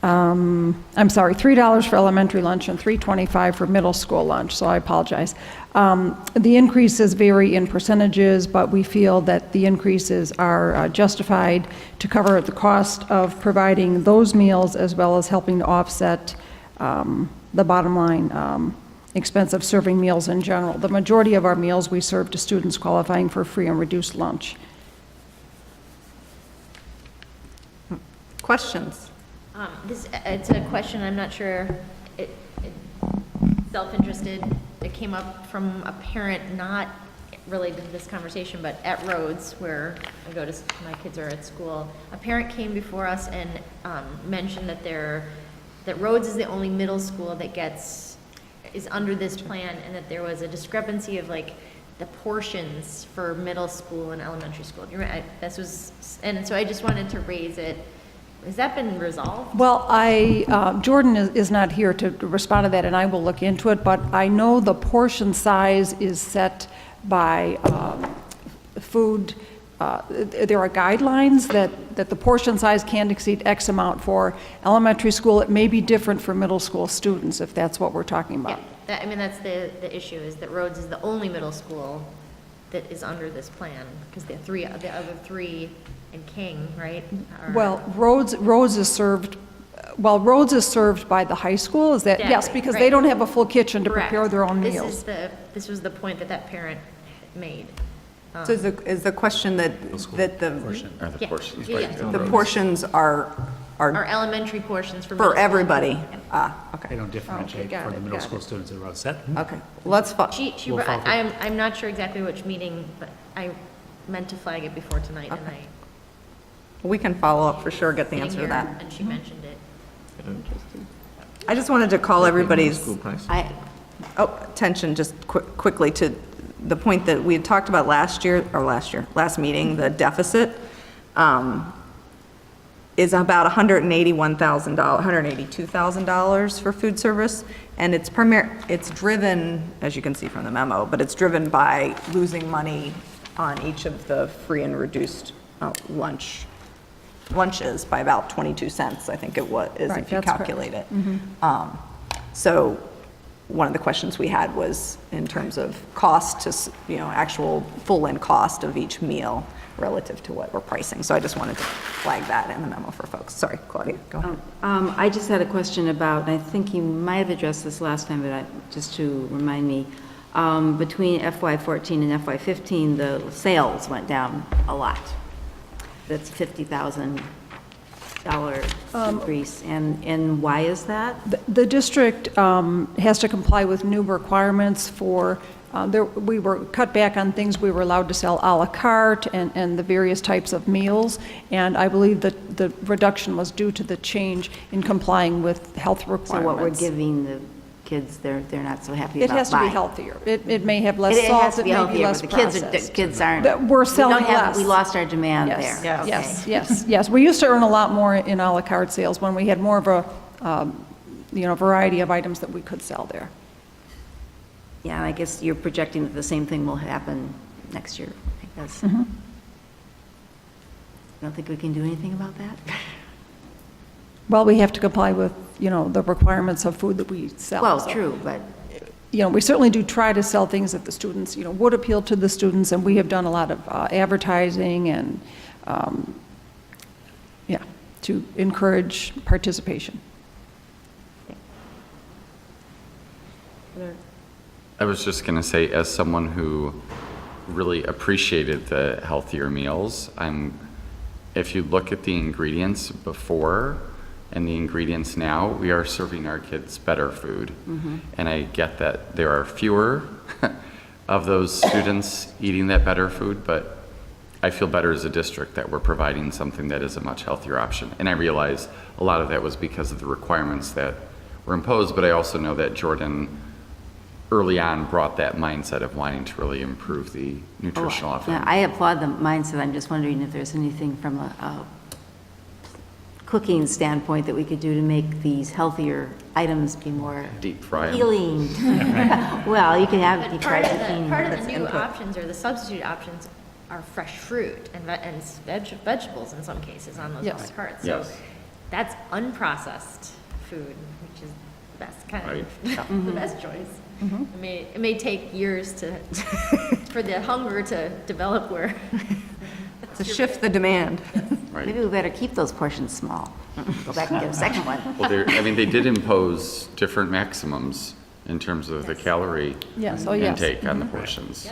I'm sorry, $3 for elementary lunch and $3.25 for middle school lunch, so I apologize. The increases vary in percentages, but we feel that the increases are justified to cover the cost of providing those meals as well as helping to offset the bottom line expense of serving meals in general. The majority of our meals we serve to students qualifying for free and reduced lunch. Questions? It's a question, I'm not sure, self-interested. It came up from a parent not related to this conversation, but at Rhodes, where I go to, my kids are at school. A parent came before us and mentioned that Rhodes is the only middle school that is under this plan, and that there was a discrepancy of like the portions for middle school and elementary school. Do you remember? And so I just wanted to raise it. Has that been resolved? Well, Jordan is not here to respond to that, and I will look into it, but I know the portion size is set by food. There are guidelines that the portion size can't exceed X amount for elementary school. It may be different for middle school students, if that's what we're talking about. Yeah, that's the issue, is that Rhodes is the only middle school that is under this plan, because the other three in King, right? Well, Rhodes is served by the high school, is that? Yes, Exactly, because right. they don't have a full kitchen to Correct. prepare their own meals. This was the point that parent made. So is the question that Or the Yeah. portions, Yeah, right? yeah. down the road. portions are Our elementary portions for middle for school. everybody? They Okay, don't differentiate got for the it, middle got school it. students at Rhodes. That, okay. Let's, We'll follow through. I'm not sure exactly which meeting, but I meant to flag it before tonight, and Okay. we can follow up for sure, get the sitting answer to here, that. and she mentioned it. I just wanted to call everybody's School price. attention just quickly to the point that we had talked about last meeting, the deficit is about $182,000 for food service, and it's driven, as you can see from the memo, but it's driven by losing money on each of the free and reduced lunches by about 22 cents, I think it is, Right, if you that's correct. calculate it. So one of the questions we had was in terms of cost to, actual full-in cost of each meal relative to what we're pricing. So I just wanted to flag that in the memo for folks. Sorry, Claudia, go ahead. I just had a question about, and I think you might have addressed this last time, but just to remind me, between FY14 and FY15, the sales went down a lot. That's $50,000 increase, and why is that? The district has to comply with new requirements for, we were cut back on things we were allowed to sell à la carte and the various types of meals, and I believe that the reduction was due to the change in complying with health requirements. So what we're giving the kids, they're not so happy It about has to be buying. healthier. It may have less It salt, has to it be may be healthier, less but processed. the kids aren't. But we're selling less. We lost our demand there. Yes. We used to earn a lot more in à la carte sales when we had more of a, variety of items that we could sell there. Yeah, and I guess you're projecting that the same thing will happen next year, I guess. Mm-hmm. You don't think we can do anything about that? Well, we have to comply with, the requirements of food that we sell. Well, so, true, but we certainly do try to sell things that the students, would appeal to the students, and we have done a lot of advertising and, to encourage participation. I was just going to say, as someone who really appreciated the healthier meals, if you look at the ingredients before and the ingredients now, we are serving our kids better food. And I get that there are fewer of those students eating that better food, but I feel better as a district that we're providing something that is a much healthier option. And I realize a lot of that was because of the requirements that were imposed, but I also know that Jordan early on brought that mindset of wanting to really improve the nutritional offering. yeah, I applaud the mindset. I'm just wondering if there's anything from a cooking standpoint that we could do to make these healthier items be more Deep fry 'em. appealing. Well, you can have But deep part fried of zucchini. the That's new input. options or the substitute options are fresh fruit and vegetables in some cases on those Yes. à la carte. So Yes. that's unprocessed food, which is the best kind Right. of, the best choice. It may take years for the hunger to develop where. To shift the demand. Right. Maybe we better keep those portions small. Go back and get a second one. Well, they did impose different maximums in terms of the calorie Yes, oh, yes. intake on the portions.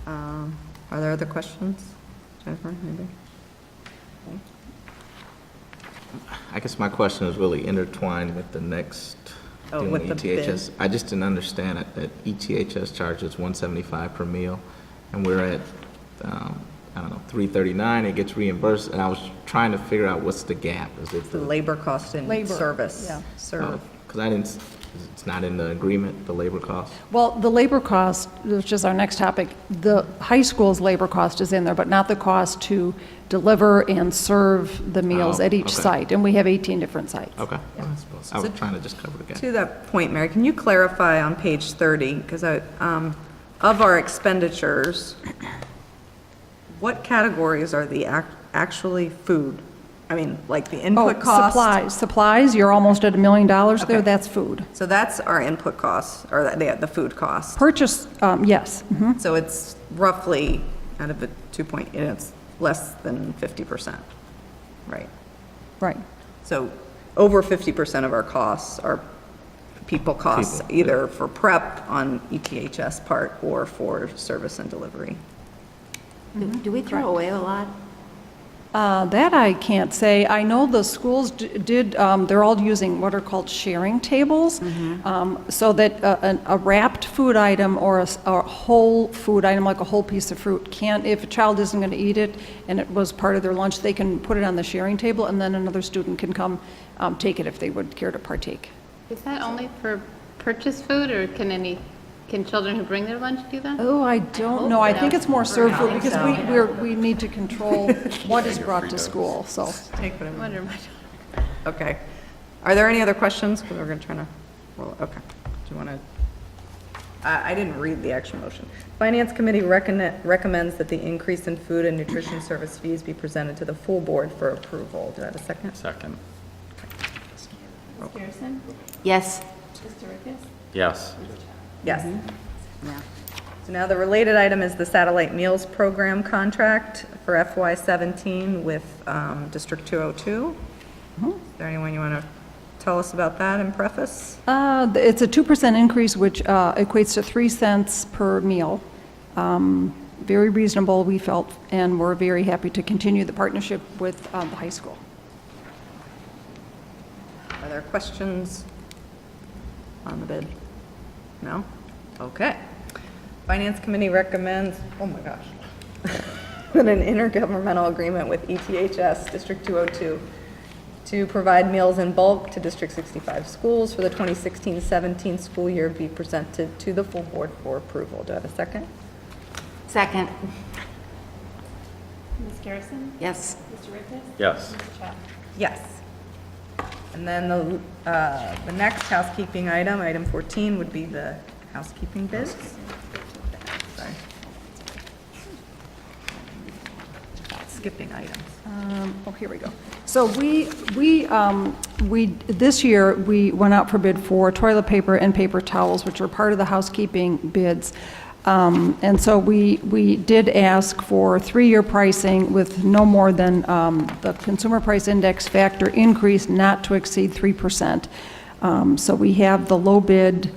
Are there other questions? Jennifer, maybe? I guess my question is really intertwined with the next Oh, doing with the ETHS. I just didn't understand it, that ETHS charges $175 per meal, and we're at, $339, it gets reimbursed, and I was trying to figure out what's the gap. Is it The labor cost in Labor, service. yeah. Serve. Because it's not in the agreement, the labor cost? Well, the labor cost, which is our next topic, the high school's labor cost is in there, but not the cost to deliver and serve the meals Oh, at each okay. site, and we have 18 different sites. Okay. I was trying to just cover the gap. To that point, Mary, can you clarify on page 30, because of our expenditures, what categories are the actually food? I mean, like the input cost? Supplies, you're almost at $1 million there, Okay. that's food. So that's our input costs, or the food costs. Purchase, yes. Mhm. So it's roughly, out of the it's less than 50%, right? Right. So over 50% of our costs are people costs, People, either for prep on ETHS part or for service and delivery. Do we throw away a lot? That I can't say. I know the schools did, they're all using what are called sharing tables, so that a wrapped food item or a whole food item, like a whole piece of fruit, can't, if a child isn't going to eat it and it was part of their lunch, they can put it on the sharing table, and then another student can come take it if they would care to partake. Is that only for purchased food, or can children who bring their lunch do that? Oh, I don't know. I think it's more served food, because we need to control what is brought to school, so. Take what I wonder my Okay. Are there any other questions? Because we're going to try to roll, okay. Do you want to? I didn't read the actual motion. Finance Committee recommends that the increase in food and nutrition service fees be presented to the full board for approval. Do I have a second? Second. Garrison? Yes. Mr. Rickes? Yes. Yes. So now the related item is the Satellite Meals Program contract for FY17 with District 202. Is there anyone you want to tell us about that in preface? It's a 2% increase, which equates to 3 cents per meal. Very reasonable, we felt, and we're very happy to continue the partnership with the high school. Are there questions on the bid? No? Okay. Finance Committee recommends, oh my gosh, an intergovernmental agreement with ETHS District 202 to provide meals in bulk to District 65 schools for the 2016-17 school year be presented to the full board for approval. Do I have a second? Second. Ms. Garrison? Yes. Mr. Rickes? Yes. Ms. Chow? Yes. And then the next housekeeping item, item 14, would be the housekeeping bids. Sorry. Skipping items. Oh, here we go. So this year, we went out for bid for toilet paper and paper towels, which are part of the housekeeping bids. And so we did ask for 3-year pricing with no more than the Consumer Price Index factor increase not to exceed 3%. So we have the low bid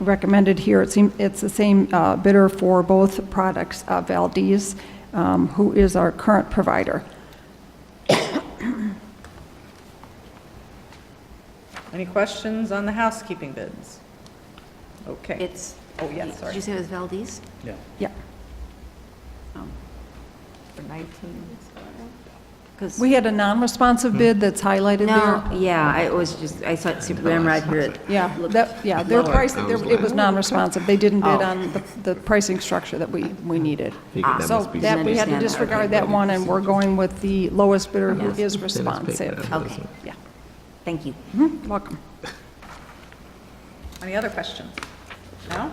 recommended here. It's the same bidder for both products, Valdez, who is our current provider. Any questions on the housekeeping bids? Okay. It's, Oh, yes, sorry. did you say it was Valdez? Yeah. Yeah. For 19. Because We had a non-responsive bid that's highlighted no, there. yeah, I was just, I saw it, ran right here. It Yeah, looked their lower. price, it was non-responsive. They didn't bid Oh. on the pricing structure that we needed. Figured that So must be- that, we had to Understand that. disregard that one, and we're going with the lowest bidder who Yes. is responsive. Okay, Yeah, thank you. welcome. Any other questions? No?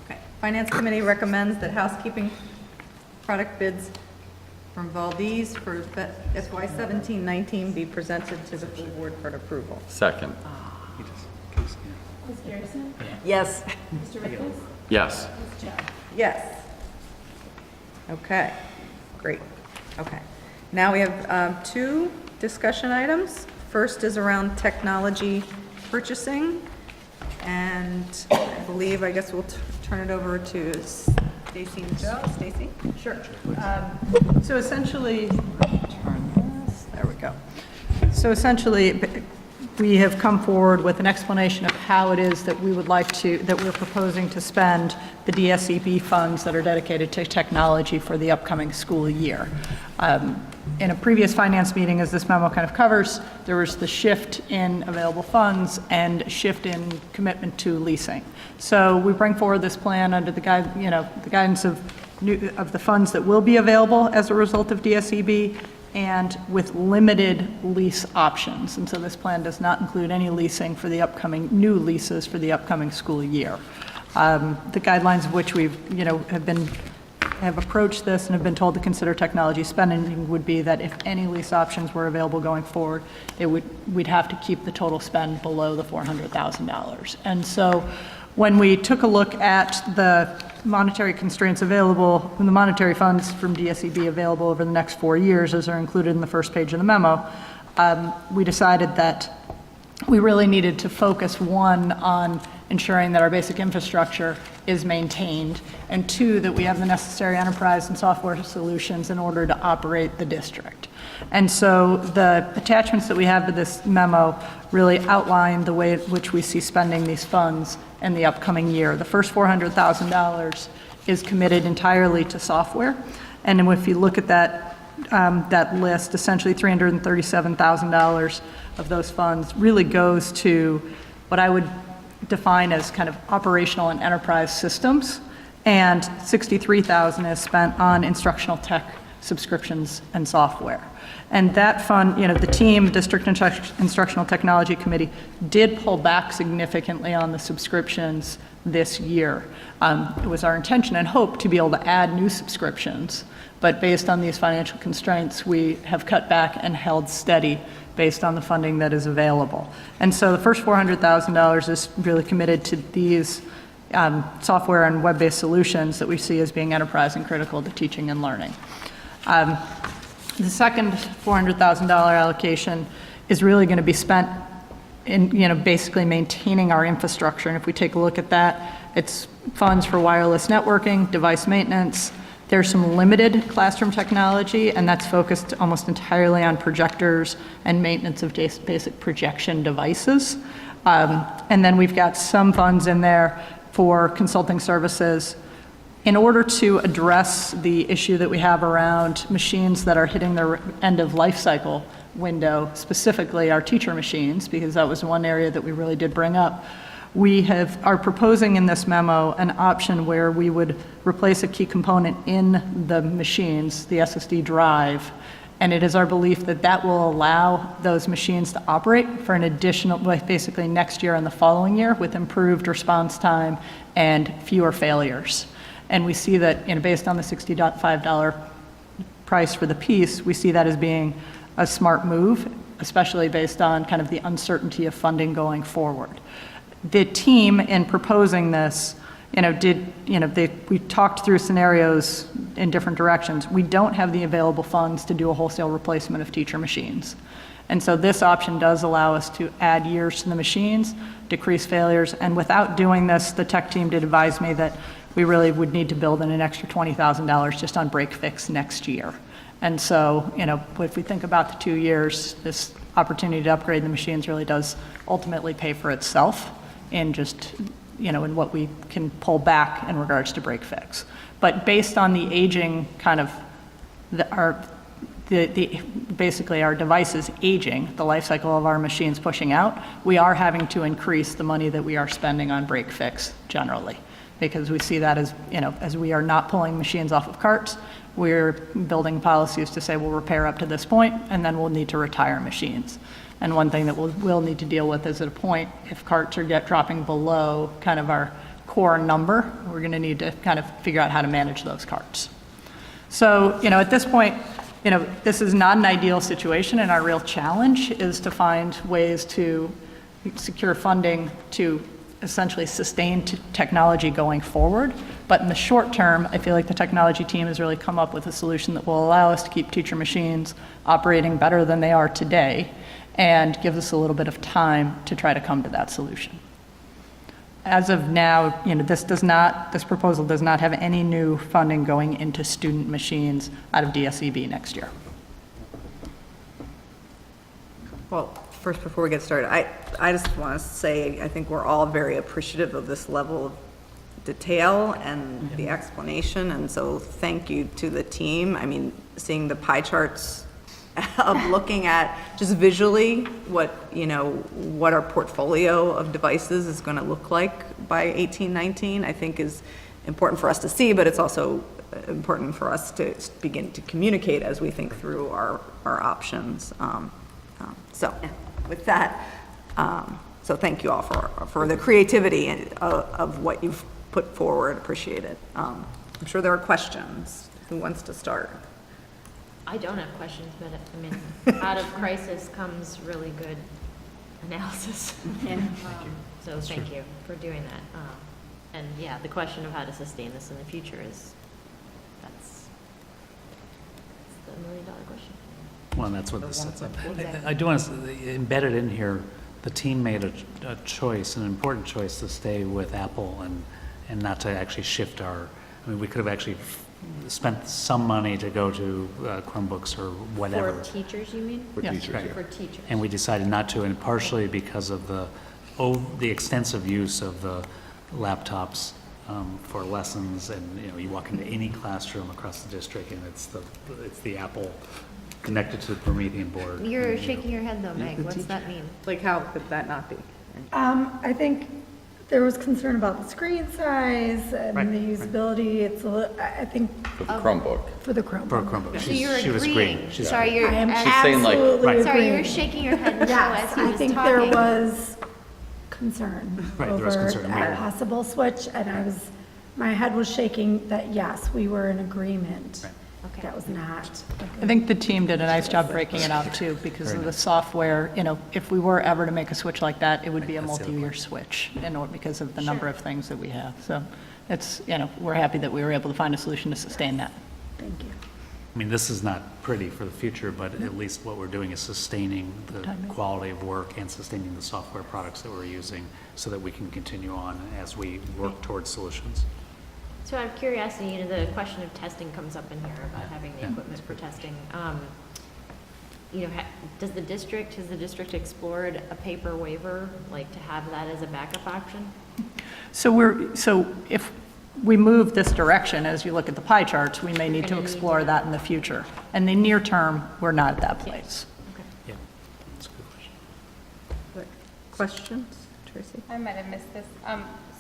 Okay. Finance Committee recommends that housekeeping product bids from Valdez for FY 17-19 be presented to the full board for approval. Second. Ms. Garrison? Yes. Mr. Rickes? Yes. Ms. Chow? Yes. Okay, great. Okay. Now we have 2 discussion items. First is around technology purchasing. And I believe, I guess we'll turn it over to Stacy and Joe. Stacy? Sure. So essentially, turn this, there we go. So essentially, we have come forward with an explanation of how it is that we would like to, that we're proposing to spend the DSEB funds that are dedicated to technology for the upcoming school year. In a previous finance meeting, as this memo kind of covers, there was the shift in available funds and shift in commitment to leasing. So we bring forward this plan under the the guidance of the funds that will be available as a result of DSEB and with limited lease options. And so this plan does not include any leasing for the upcoming, new leases for the upcoming school year. The guidelines of which we've, have approached this and have been told to consider technology spending would be that if any lease options were available going forward, we'd have to keep the total spend below the $400,000. And so when we took a look at the monetary constraints available, and the monetary funds from DSEB available over the next 4 years, as are included in the first page of the memo, we decided that we really needed to focus, 1, on ensuring that our basic infrastructure is maintained, and 2, that we have the necessary enterprise and software solutions in order to operate the district. And so the attachments that we have to this memo really outline the way in which we see spending these funds in the upcoming year. The first $400,000 is committed entirely to software, and if you look at that list, essentially $337,000 of those funds really goes to what I would define as kind of operational and enterprise systems, and $63,000 is spent on instructional tech subscriptions and software. And that fund, the team, District Instructional Technology Committee, did pull back significantly on the subscriptions this year. It was our intention and hope to be able to add new subscriptions, but based on these financial constraints, we have cut back and held steady based on the funding that is available. And so the first $400,000 is really committed to these software and web-based solutions that we see as being enterprise and critical to teaching and learning. The second $400,000 allocation is really going to be spent in, basically maintaining our infrastructure. And if we take a look at that, it's funds for wireless networking, device maintenance. There's some limited classroom technology, and that's focused almost entirely on projectors and maintenance of basic projection devices. And then we've got some funds in there for consulting services in order to address the issue that we have around machines that are hitting their end of life cycle window, specifically our teacher machines, because that was one area that we really did bring up. We are proposing in this memo an option where we would replace a key component in the machines, the SSD drive, and it is our belief that that will allow those machines to operate for an additional, basically next year and the following year, with improved response time and fewer failures. And we see that, based on the $60.5 price for the piece, we see that as being a smart move, especially based on kind of the uncertainty of funding going forward. The team, in proposing this, we talked through scenarios in different directions. We don't have the available funds to do a wholesale replacement of teacher machines. And so this option does allow us to add years to the machines, decrease failures, and without doing this, the tech team did advise me that we really would need to build in an extra $20,000 just on break fix next year. And so, if we think about the 2 years, this opportunity to upgrade the machines really does ultimately pay for itself in just, in what we can pull back in regards to break fix. But based on the aging kind of, basically our devices aging, the life cycle of our machines pushing out, we are having to increase the money that we are spending on break fix generally, because we see that as, as we are not pulling machines off of carts, we're building policies to say we'll repair up to this point, and then we'll need to retire machines. And one thing that we'll need to deal with is at a point, if carts are dropping below kind of our core number, we're going to need to kind of figure out how to manage those carts. So, at this point, this is not an ideal situation, and our real challenge is to find ways to secure funding to essentially sustain technology going forward. But in the short term, I feel like the technology team has really come up with a solution that will allow us to keep teacher machines operating better than they are today, and gives us a little bit of time to try to come to that solution. As of now, this proposal does not have any new funding going into student machines out of DSEB next year. Well, first, before we get started, I just want to say I think we're all very appreciative of this level of detail and the explanation, and so thank you to the team. I mean, seeing the pie charts of looking at just visually what our portfolio of devices is going to look like by 18-19, I think is important for us to see, but it's also important for us to begin to communicate as we think through our options. So with that, so thank you all for the creativity of what you've put forward. Appreciate it. I'm sure there are questions. Who wants to start? I don't have questions, but out of crisis comes really good analysis. So thank you for doing that. And yeah, the question of how to sustain this in the future that's the $1 million question. Well, and that's what this, I do want to, embedded in here, the team made a choice, an important choice, to stay with Apple and not to actually shift we could have actually spent some money to go to Chromebooks or whatever. For teachers, you mean? For teachers, right. For teachers. And we decided not to, and partially because of the extensive use of the laptops for lessons, and you walk into any classroom across the district, and it's the Apple connected to the Promethean board. You're shaking your head though, Meg. What's that mean? Like, how could that not be? I think there was concern about the screen size and Right, the usability. It's, I think, For the Chromebook. for the Chromebook. Chromebook. So you're She was agreeing. agreeing. She's- Sorry, you're I am saying, like- absolutely Sorry, you're agreeing. shaking your head no Yes, as he I was think there talking. was concern Right, there was over concern, a yeah. possible switch, and my head was shaking that, yes, we were in agreement. Okay. That was not. I think the team did a nice job breaking it out too, because of the software. You know, if we were ever to make a switch like that, it would be a multi-year switch, because of the number of things that we have. So it's, we're happy that we were able to find a solution to sustain that. Thank you. I mean, this is not pretty for the future, but at least what we're doing is sustaining the quality of work and sustaining the software products that we're using so that we can continue on as we work towards solutions. So out of curiosity, the question of testing comes up in here about having the equipment for testing. Has the district explored a paper waiver, like to have that as a backup option? So if we move this direction, as you look at the pie charts, we may need to explore that in the future. In the near term, we're not at that place. Yeah, that's a good question. Questions? Tracy? I might have missed this.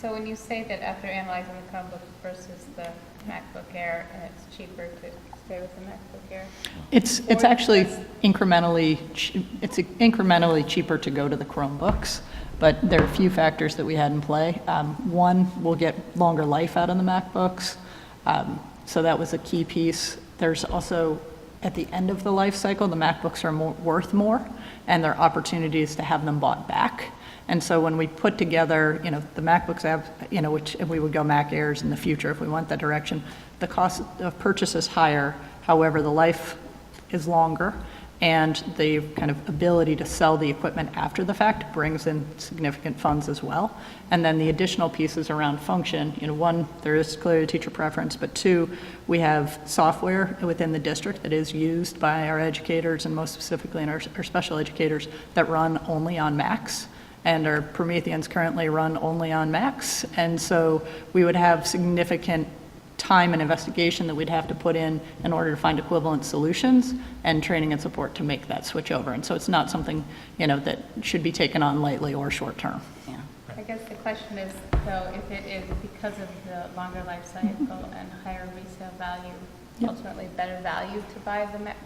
So when you say that after analyzing the Chromebook versus the MacBook Air, and it's cheaper to stay with the MacBook Air? It's actually incrementally cheaper to go to the Chromebooks, but there are a few factors that we had in play. One, we'll get longer life out of the MacBooks, so that was a key piece. There's also, at the end of the life cycle, the MacBooks are worth more, and there are opportunities to have them bought back. And so when we put together, the MacBooks have, which we would go Mac Airs in the future if we went that direction, the cost of purchase is higher. However, the life is longer, and the kind of ability to sell the equipment after the fact brings in significant funds as well. And then the additional pieces around function, one, there is clearly a teacher preference, but two, we have software within the district that is used by our educators, and most specifically in our special educators, that run only on Macs. And our Prometheans currently run only on Macs. And so we would have significant time and investigation that we'd have to put in order to find equivalent solutions and training and support to make that switch over. And so it's not something, that should be taken on lightly or short term. I guess the question is, though, if it is because of the longer life cycle and higher resale value, ultimately better value to buy the Mac,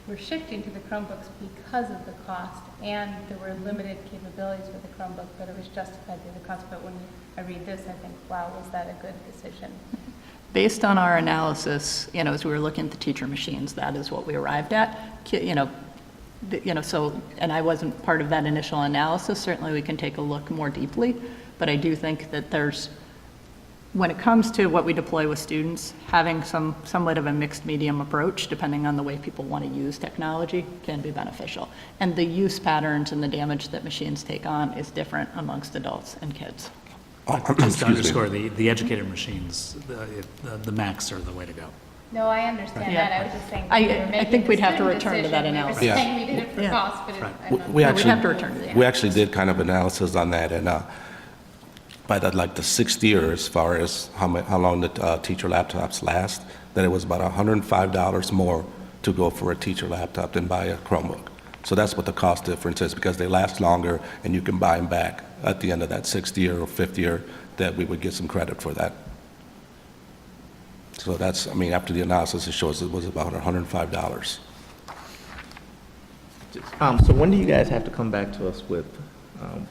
we're shifting to the Chromebooks because of the cost, and there were limited capabilities with the Chromebook, but it was justified by the cost. But when I read this, I think, wow, was that a good decision? Based on our analysis, as we were looking at the teacher machines, that is what we arrived at. So, and I wasn't part of that initial analysis. Certainly we can take a look more deeply, but I do think that when it comes to what we deploy with students, having somewhat of a mixed medium approach, depending on the way people want to use technology, can be beneficial. And the use patterns and the damage that machines take on is different amongst adults and kids. Just to underscore, the educated machines, the Macs are the way to go. No, I understand Yeah. that. I was just saying. I think we'd have to return to that analysis. We were saying we did it for cost, but We'd have to return to that. We actually did kind of analysis on that, and by the 6th year, as far as how long the teacher laptops last, that it was about $105 more to go for a teacher laptop than buy a Chromebook. So that's what the cost difference is, because they last longer and you can buy them back at the end of that 6th year or 5th year, that we would get some credit for that. So that's, after the analysis, it shows it was about $105. So when do you guys have to come back to us with,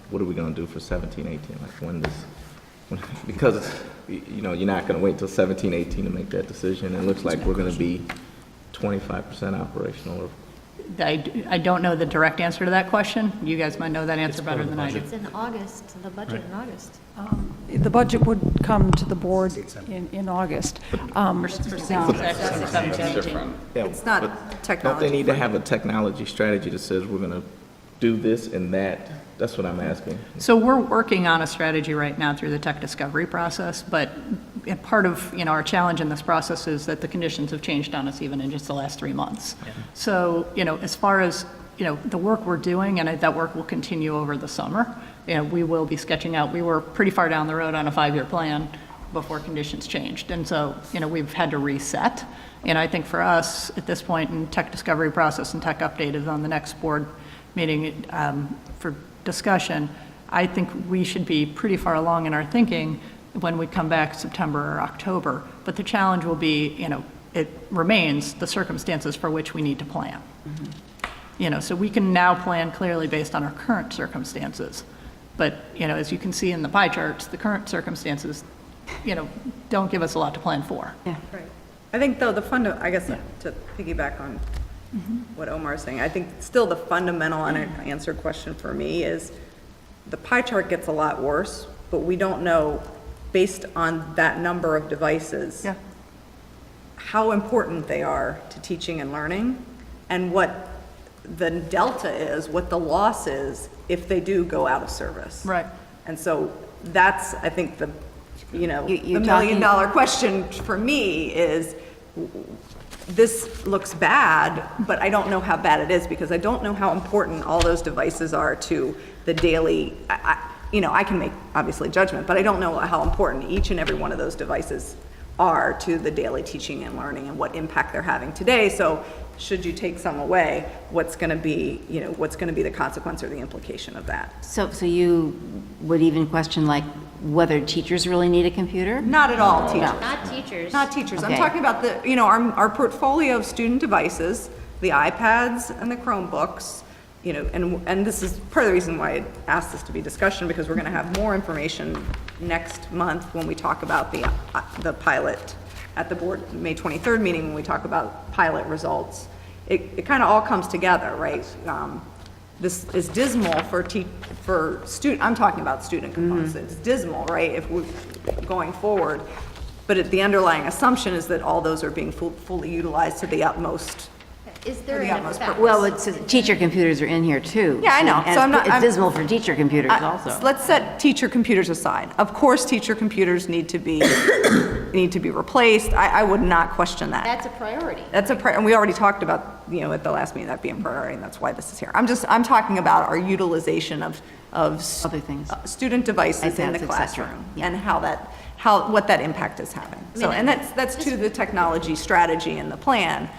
what are we going to do for 17, 18? Because, you're not going to wait till 17, 18 to make that decision. It looks like we're going to be 25% operational. I don't know the direct answer to that question. You guys might know that answer better than I do. It's in August, the budget in August. The budget would come to the board in August. It's not Don't technology. they need to have a technology strategy that says we're going to do this and that? That's what I'm asking. So we're working on a strategy right now through the tech discovery process, but part of, our challenge in this process is that the conditions have changed on us even in just the last 3 months. Yeah. So, as far as, the work we're doing, and that work will continue over the summer, we will be sketching out. We were pretty far down the road on a 5-year plan before conditions changed. And so, we've had to reset. And I think for us, at this point in tech discovery process and tech update is on the next board meeting for discussion. I think we should be pretty far along in our thinking when we come back September or October. But the challenge will be, it remains the circumstances for which we need to plan. So we can now plan clearly based on our current circumstances. But, as you can see in the pie charts, the current circumstances, don't give us a lot to plan for. Yeah. Right. I think though I guess to piggyback on what Omar is saying, I think still the fundamental unanswered question for me is the pie chart gets a lot worse, but we don't know, based on that number of devices, how important they are to teaching and learning, and what the delta is, what the loss is if they do go out of service. Right. And so that's, I think, the you're $1 million question for me is, this looks bad, but I don't know how bad it is, because I don't know how important all those devices are to the daily, I can make, obviously, judgment, but I don't know how important each and every one of those devices are to the daily teaching and learning and what impact they're having today. So should you take some away, what's going to be the consequence or the implication of that? So you would even question like whether teachers really need a computer? Not at all, teachers. Not teachers. Not teachers. I'm Okay. talking about our portfolio of student devices, the iPads and the Chromebooks, and this is part of the reason why I asked this to be discussion, because we're going to have more information next month when we talk about the pilot at the board May 23rd meeting, when we talk about pilot results. It kind of all comes together, right? This is dismal for student, I'm talking about student components. It's dismal, right, if we're going forward. But the underlying assumption is that all those are being fully utilized to the utmost. Is there the an utmost effect? Well, teacher computers are in here too. Yeah, I know. And So I'm not- it's dismal for teacher computers also. Let's set teacher computers aside. Of course, teacher computers need to be replaced. I would not question that. That's a priority. That's and we already talked about, at the last meeting, that being priority, and that's why this is here. I'm talking about our utilization of Other things. student devices in the iPads, et cetera. classroom, and what that impact is having. So, mean, and that's to the technology strategy and the plan.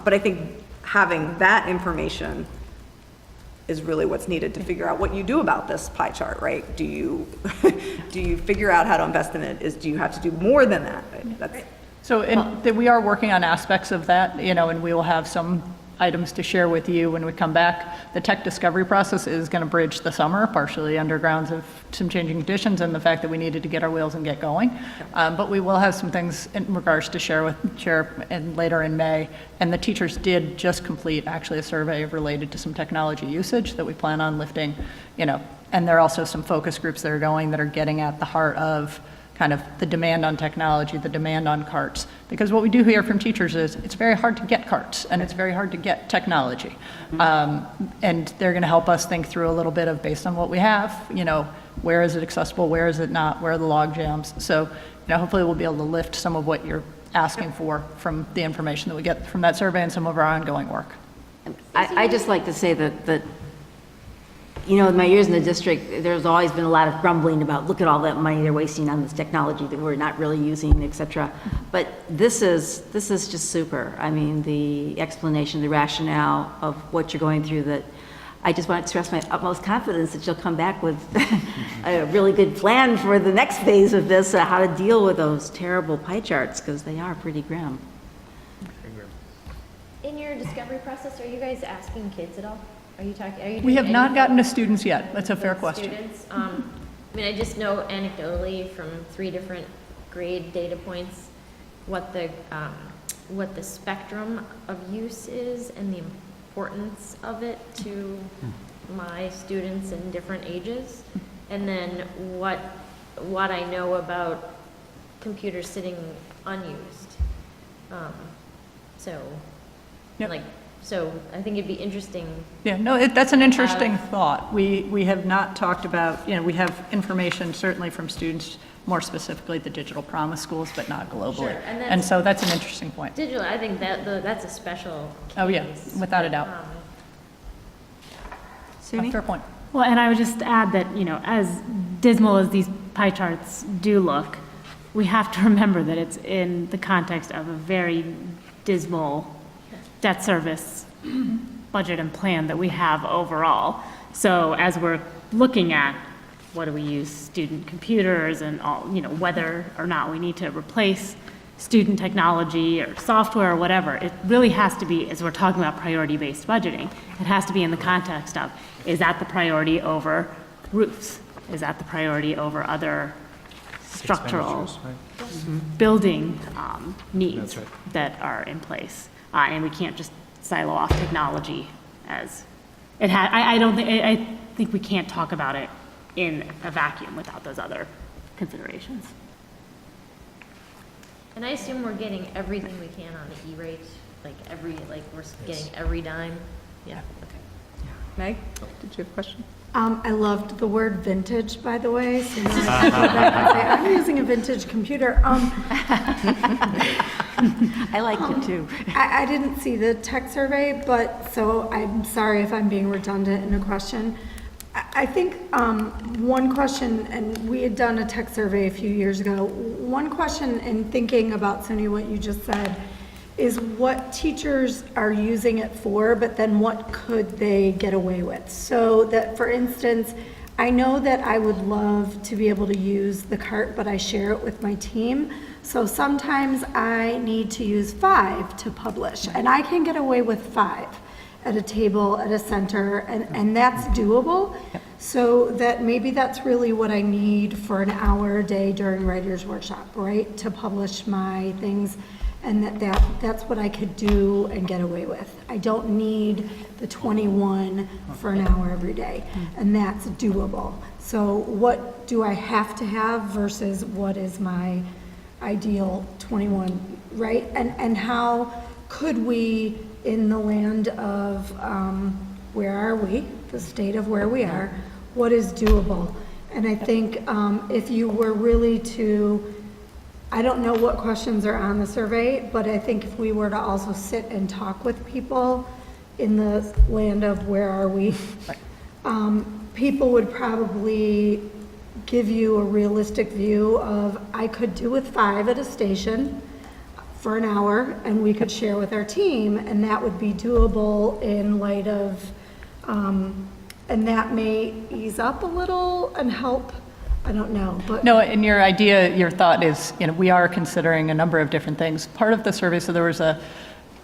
But I think having that information is really what's needed to figure out what you do about this pie chart, right? Do you figure out how to invest in it? Do you have to do more than that? That's, So, we are working on aspects of that, and we will have some items to share with you when we come back. The tech discovery process is going to bridge the summer, partially under grounds of some changing conditions and the fact that we needed to get our wheels and get going. But we will have some things in regards to share and later in May. And the teachers did just complete actually a survey related to some technology usage that we plan on lifting, and there are also some focus groups that are getting at the heart of kind of the demand on technology, the demand on carts. Because what we do hear from teachers is it's very hard to get carts and it's very hard to get technology. And they're going to help us think through a little bit of, based on what we have, where is it accessible, where is it not, where are the log jams. So, hopefully we'll be able to lift some of what you're asking for from the information that we get from that survey and some of our ongoing work. I just like to say that in my years in the district, there's always been a lot of grumbling about, look at all that money they're wasting on this technology that we're not really using, et cetera. But this is just super. I mean, the explanation, the rationale of what you're going through, that I just want to express my utmost confidence that you'll come back with a really good plan for the next phase of this, how to deal with those terrible pie charts, because they are pretty grim. In your discovery process, are you guys asking kids at all? Are you We doing have not any gotten to students yet. That's a fair with question. Students? I just know anecdotally from 3 different grade data points what the spectrum of use is and the importance of it to my students in different ages, and then what I know about computers sitting unused. So I think it'd be interesting. Yeah, no, that's an interesting thought. We have not talked about, we have information certainly from students, more specifically the Digital Promise schools, but not globally. Sure, and so that's an interesting point. Digital, I think that's a special case. Oh, yeah, without a doubt. Suni? Fair point. Well, and I would just add that, as dismal as these pie charts do look, we have to remember that it's in the context of a very dismal debt service budget and plan that we have overall. So as we're looking at what do we use student computers and all, you know, whether or not we need to replace student technology or software or whatever, it really has to be, as we're talking about priority-based budgeting, it has to be in the context of, is that the priority over roofs? Is that the priority over other structural Expenditures, building needs That's right. that are in place? And we can't just silo off technology as, it had, I think we can't talk about it in a vacuum without those other considerations. And I assume we're getting everything we can on the E-rates, like we're getting every dime? Yeah, okay. Meg, did you have a question? I loved the word vintage, by the way, so now I can go back and say, I'm using a vintage computer. I liked it too. I didn't see the tech survey, but, so I'm sorry if I'm being redundant in a question. I think one question, and we had done a tech survey a few years ago, one question in thinking about, Sonia, what you just said, is what teachers are using it for, but then what could they get away with? So that, for instance, I know that I would love to be able to use the cart, but I share it with my team. So sometimes I need to use 5 to publish, and I can get away with 5 at a table, at a center, and that's doable. So that maybe that's really what I need for an hour a day during writer's workshop, right? To publish my things, and that's what I could do and get away with. I don't need the 21 for an hour every day, and that's doable. So what do I have to have versus what is my ideal 21, right? And how could we, in the land of, where are we, the state of where we are, what is doable? And I think if you were really to, I don't know what questions are on the survey, but I think if we were to also sit and talk with people in the land of where are we, people would probably give you a realistic view of, I could do with 5 at a station for an hour, and we could share with our team, and that would be doable in light of, and that may ease up a little and help, I don't know, but. No, and your idea, your thought is, you know, we are considering a number of different things. Part of the survey, so there was a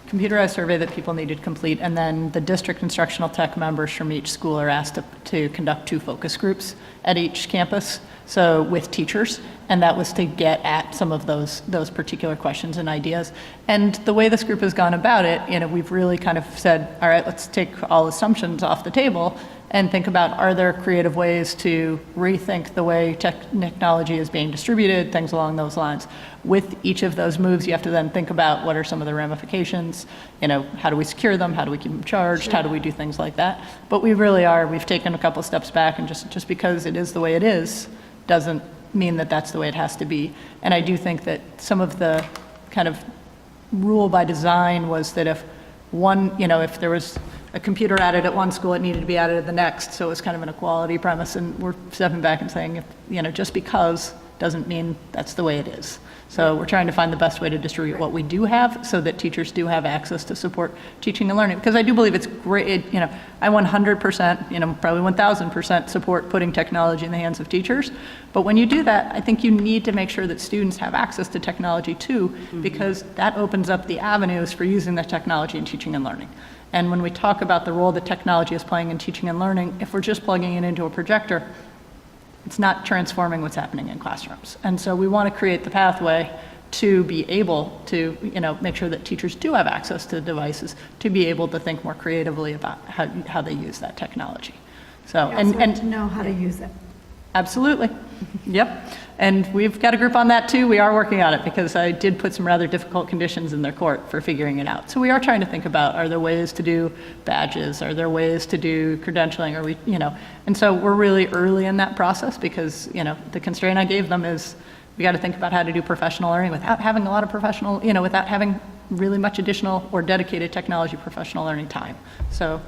computerized survey that people needed to complete, and then the district instructional tech members from each school are asked to conduct 2 focus groups at each campus, so with teachers, and that was to get at some of those particular questions and ideas. And the way this group has gone about it, you know, we've really kind of said, all right, let's take all assumptions off the table and think about, are there creative ways to rethink the way technology is being distributed, things along those lines. With each of those moves, you have to then think about what are some of the ramifications, you know, how do we secure them, how do we keep them charged, how do we do things like that. But we really are, we've taken a couple steps back, and just because it is the way it is, doesn't mean that that's the way it has to be. And I do think that some of the kind of rule by design was that if one, you know, if there was a computer added at one school, it needed to be added at the next. So it was kind of an equality premise, and we're stepping back and saying, if, you know, just because doesn't mean that's the way it is. So we're trying to find the best way to distribute what we do have so that teachers do have access to support teaching and learning. Because I do believe it's great, you know, I 100%, you know, probably 1,000% support putting technology in the hands of teachers. But when you do that, I think you need to make sure that students have access to technology too, because that opens up the avenues for using the technology in teaching and learning. And when we talk about the role that technology is playing in teaching and learning, if we're just plugging it into a projector, it's not transforming what's happening in classrooms. And so we want to create the pathway to be able to, you know, make sure that teachers do have access to the devices to be able to think more creatively about how they use that technology. So, and to know how to use it. Absolutely. Yep. And we've got a group on that too. We are working on it because I did put some rather difficult conditions in their court for figuring it out. So we are trying to think about, are there ways to do badges? Are there ways to do credentialing? Are we, you know, and so we're really early in that process because, you know, the constraint I gave them is we got to think about how to do professional learning without having a lot of professional, you know, without having really much additional or dedicated technology professional learning time. So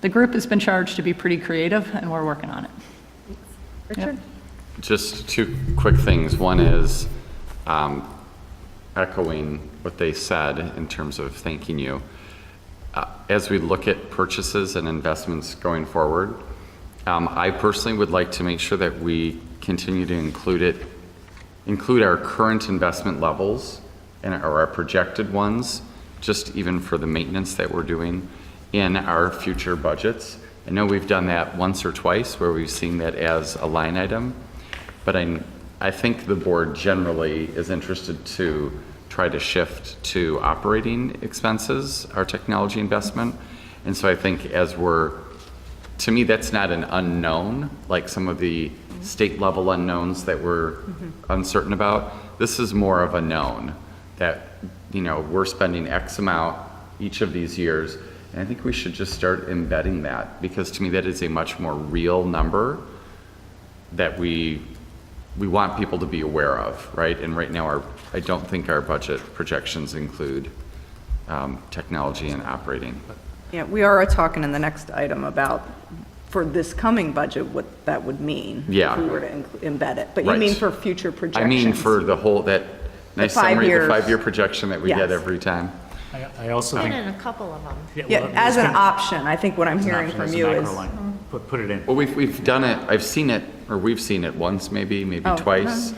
the group has been charged to be pretty creative, and we're working on it. Richard? Yep. Just 2 quick things. One is echoing what they said in terms of thanking you. As we look at purchases and investments going forward, I personally would like to make sure that we continue to include our current investment levels or our projected ones, just even for the maintenance that we're doing in our future budgets. I know we've done that once or twice where we've seen that as a line item, but I think the board generally is interested to try to shift to operating expenses, our technology investment. And so I think to me, that's not an unknown, like some of the state level unknowns that we're uncertain about. This is more of a known that, we're spending X amount each of these years. And I think we should just start embedding that, because to me, that is a much more real number that we want people to be aware of, right? And right now, I don't think our budget projections include technology and operating. Yeah, we are talking in the next item about, for this coming budget, what that would mean. Yeah. If we were to embed it. But you Right. mean for future projections? I mean for the whole, that nice 5 summary, the years. 5-year projection that we get Yes. every time. I also Put think. in a couple of them. Yeah, well, as it's an gonna- option, I think what I'm it's an hearing option from as a you macro is. line. Put it in. Well, we've done it, I've seen it, or we've seen it once, maybe Oh, twice,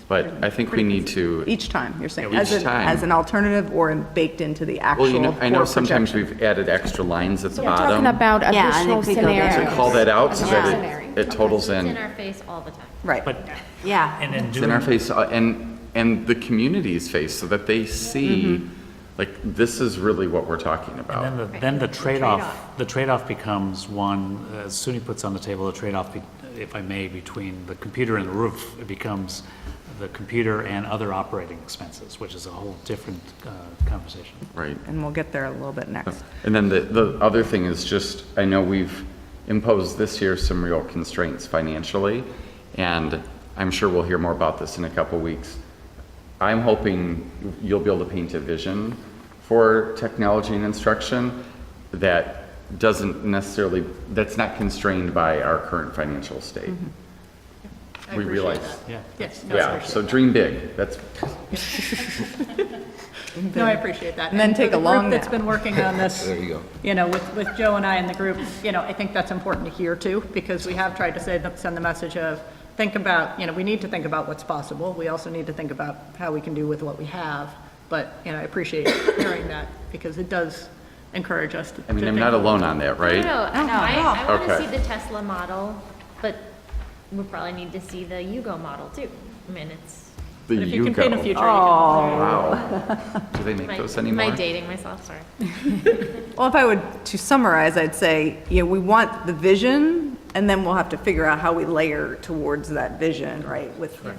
but I think we need to. Each time, you're saying, Yeah, as each an, time. as an alternative or baked into the actual Well, I know core sometimes projection? we've added extra lines at the We're talking bottom. about Yeah, and additional if we go there- To scenarios. call that out so Yeah. that it totals It's in in. our face all the time. Right. But, Yeah. and It's in our face, and the community's face, so that they see, like, this is really what we're talking about. And then the trade-off becomes one, as SUNY puts on the table, the trade-off, if I may, between the computer and the roof, it becomes the computer and other operating expenses, which is a whole different conversation. Right. And we'll get there a little bit next. And then the other thing is just, I know we've imposed this year some real constraints financially, and I'm sure we'll hear more about this in a couple weeks. I'm hoping you'll be able to paint a vision for technology and instruction that doesn't necessarily, that's not constrained by our current financial state. I We appreciate realize. that. Yeah. Yes, no, I Yeah, appreciate so dream big, that's, No, I appreciate that. And then take for a the long group that's nap. been working on this, There you you go. with Joe and I in the group, I think that's important to hear too, because we have tried to send the message of, think about, we need to think about what's possible. We also need to think about how we can do with what we have. But, I appreciate hearing that, because it does encourage us to. I mean, to I'm think not about- alone on that, right? No, I want to Okay. see the Tesla model, but we probably need to see the Yugo model too. I mean, it's. The But if you can paint a Yugo. future, Wow. Do they make those Am anymore? I dating myself? Sorry. Well, if I would, to summarize, I'd say, we want the vision, and then we'll have to figure out how we layer towards that vision, right, with the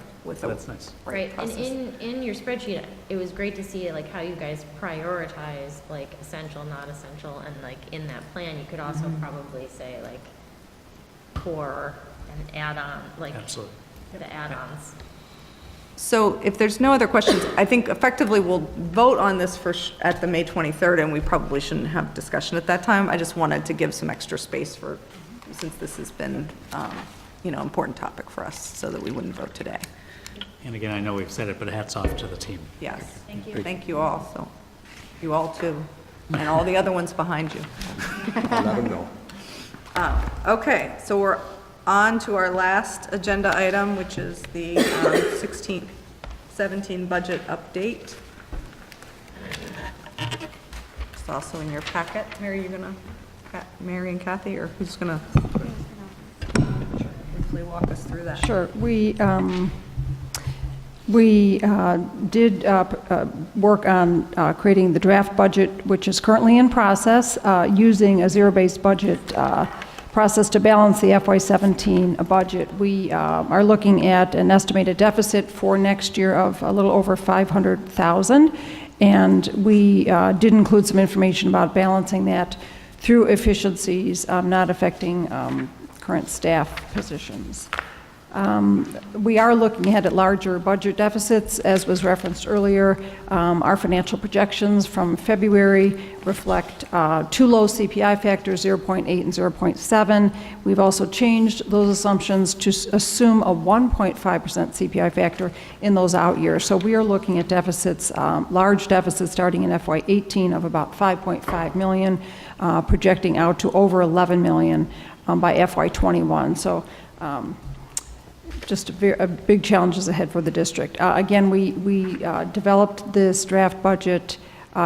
That's nice. Right, and process. in your spreadsheet, it was great to see like how you guys prioritize like essential, not essential, and like in that plan, you could also probably say like core and add-on, like Absolutely. the add-ons. So if there's no other questions, I think effectively we'll vote on this at the May 23rd, and we probably shouldn't have discussion at that time. I just wanted to give some extra space since this has been, important topic for us, so that we wouldn't vote today. And again, I know we've said it, but hats off to the team. Yes. Thank you. Thank you all, so, you all too, and all the other ones behind you. I'll let them know. Okay, so we're on to our last agenda item, which is the 16-17 budget update. It's also in your packet. Mary, Mary and Kathy, or who's gonna briefly walk us through that? Sure. We did work on creating the draft budget, which is currently in process, using a zero-based budget process to balance the FY17 budget. We are looking at an estimated deficit for next year of a little over $500,000, and we did include some information about balancing that through efficiencies, not affecting current staff positions. We are looking ahead at larger budget deficits, as was referenced earlier. Our financial projections from February reflect two low CPI factors, 0.8 and 0.7. We've also changed those assumptions to assume a 1.5% CPI factor in those out years. So we are looking at deficits, large deficits starting in FY18 of about $5.5 million, projecting out to over $11 million by FY '21. So just a big challenges ahead for the district. Again, we developed this draft budget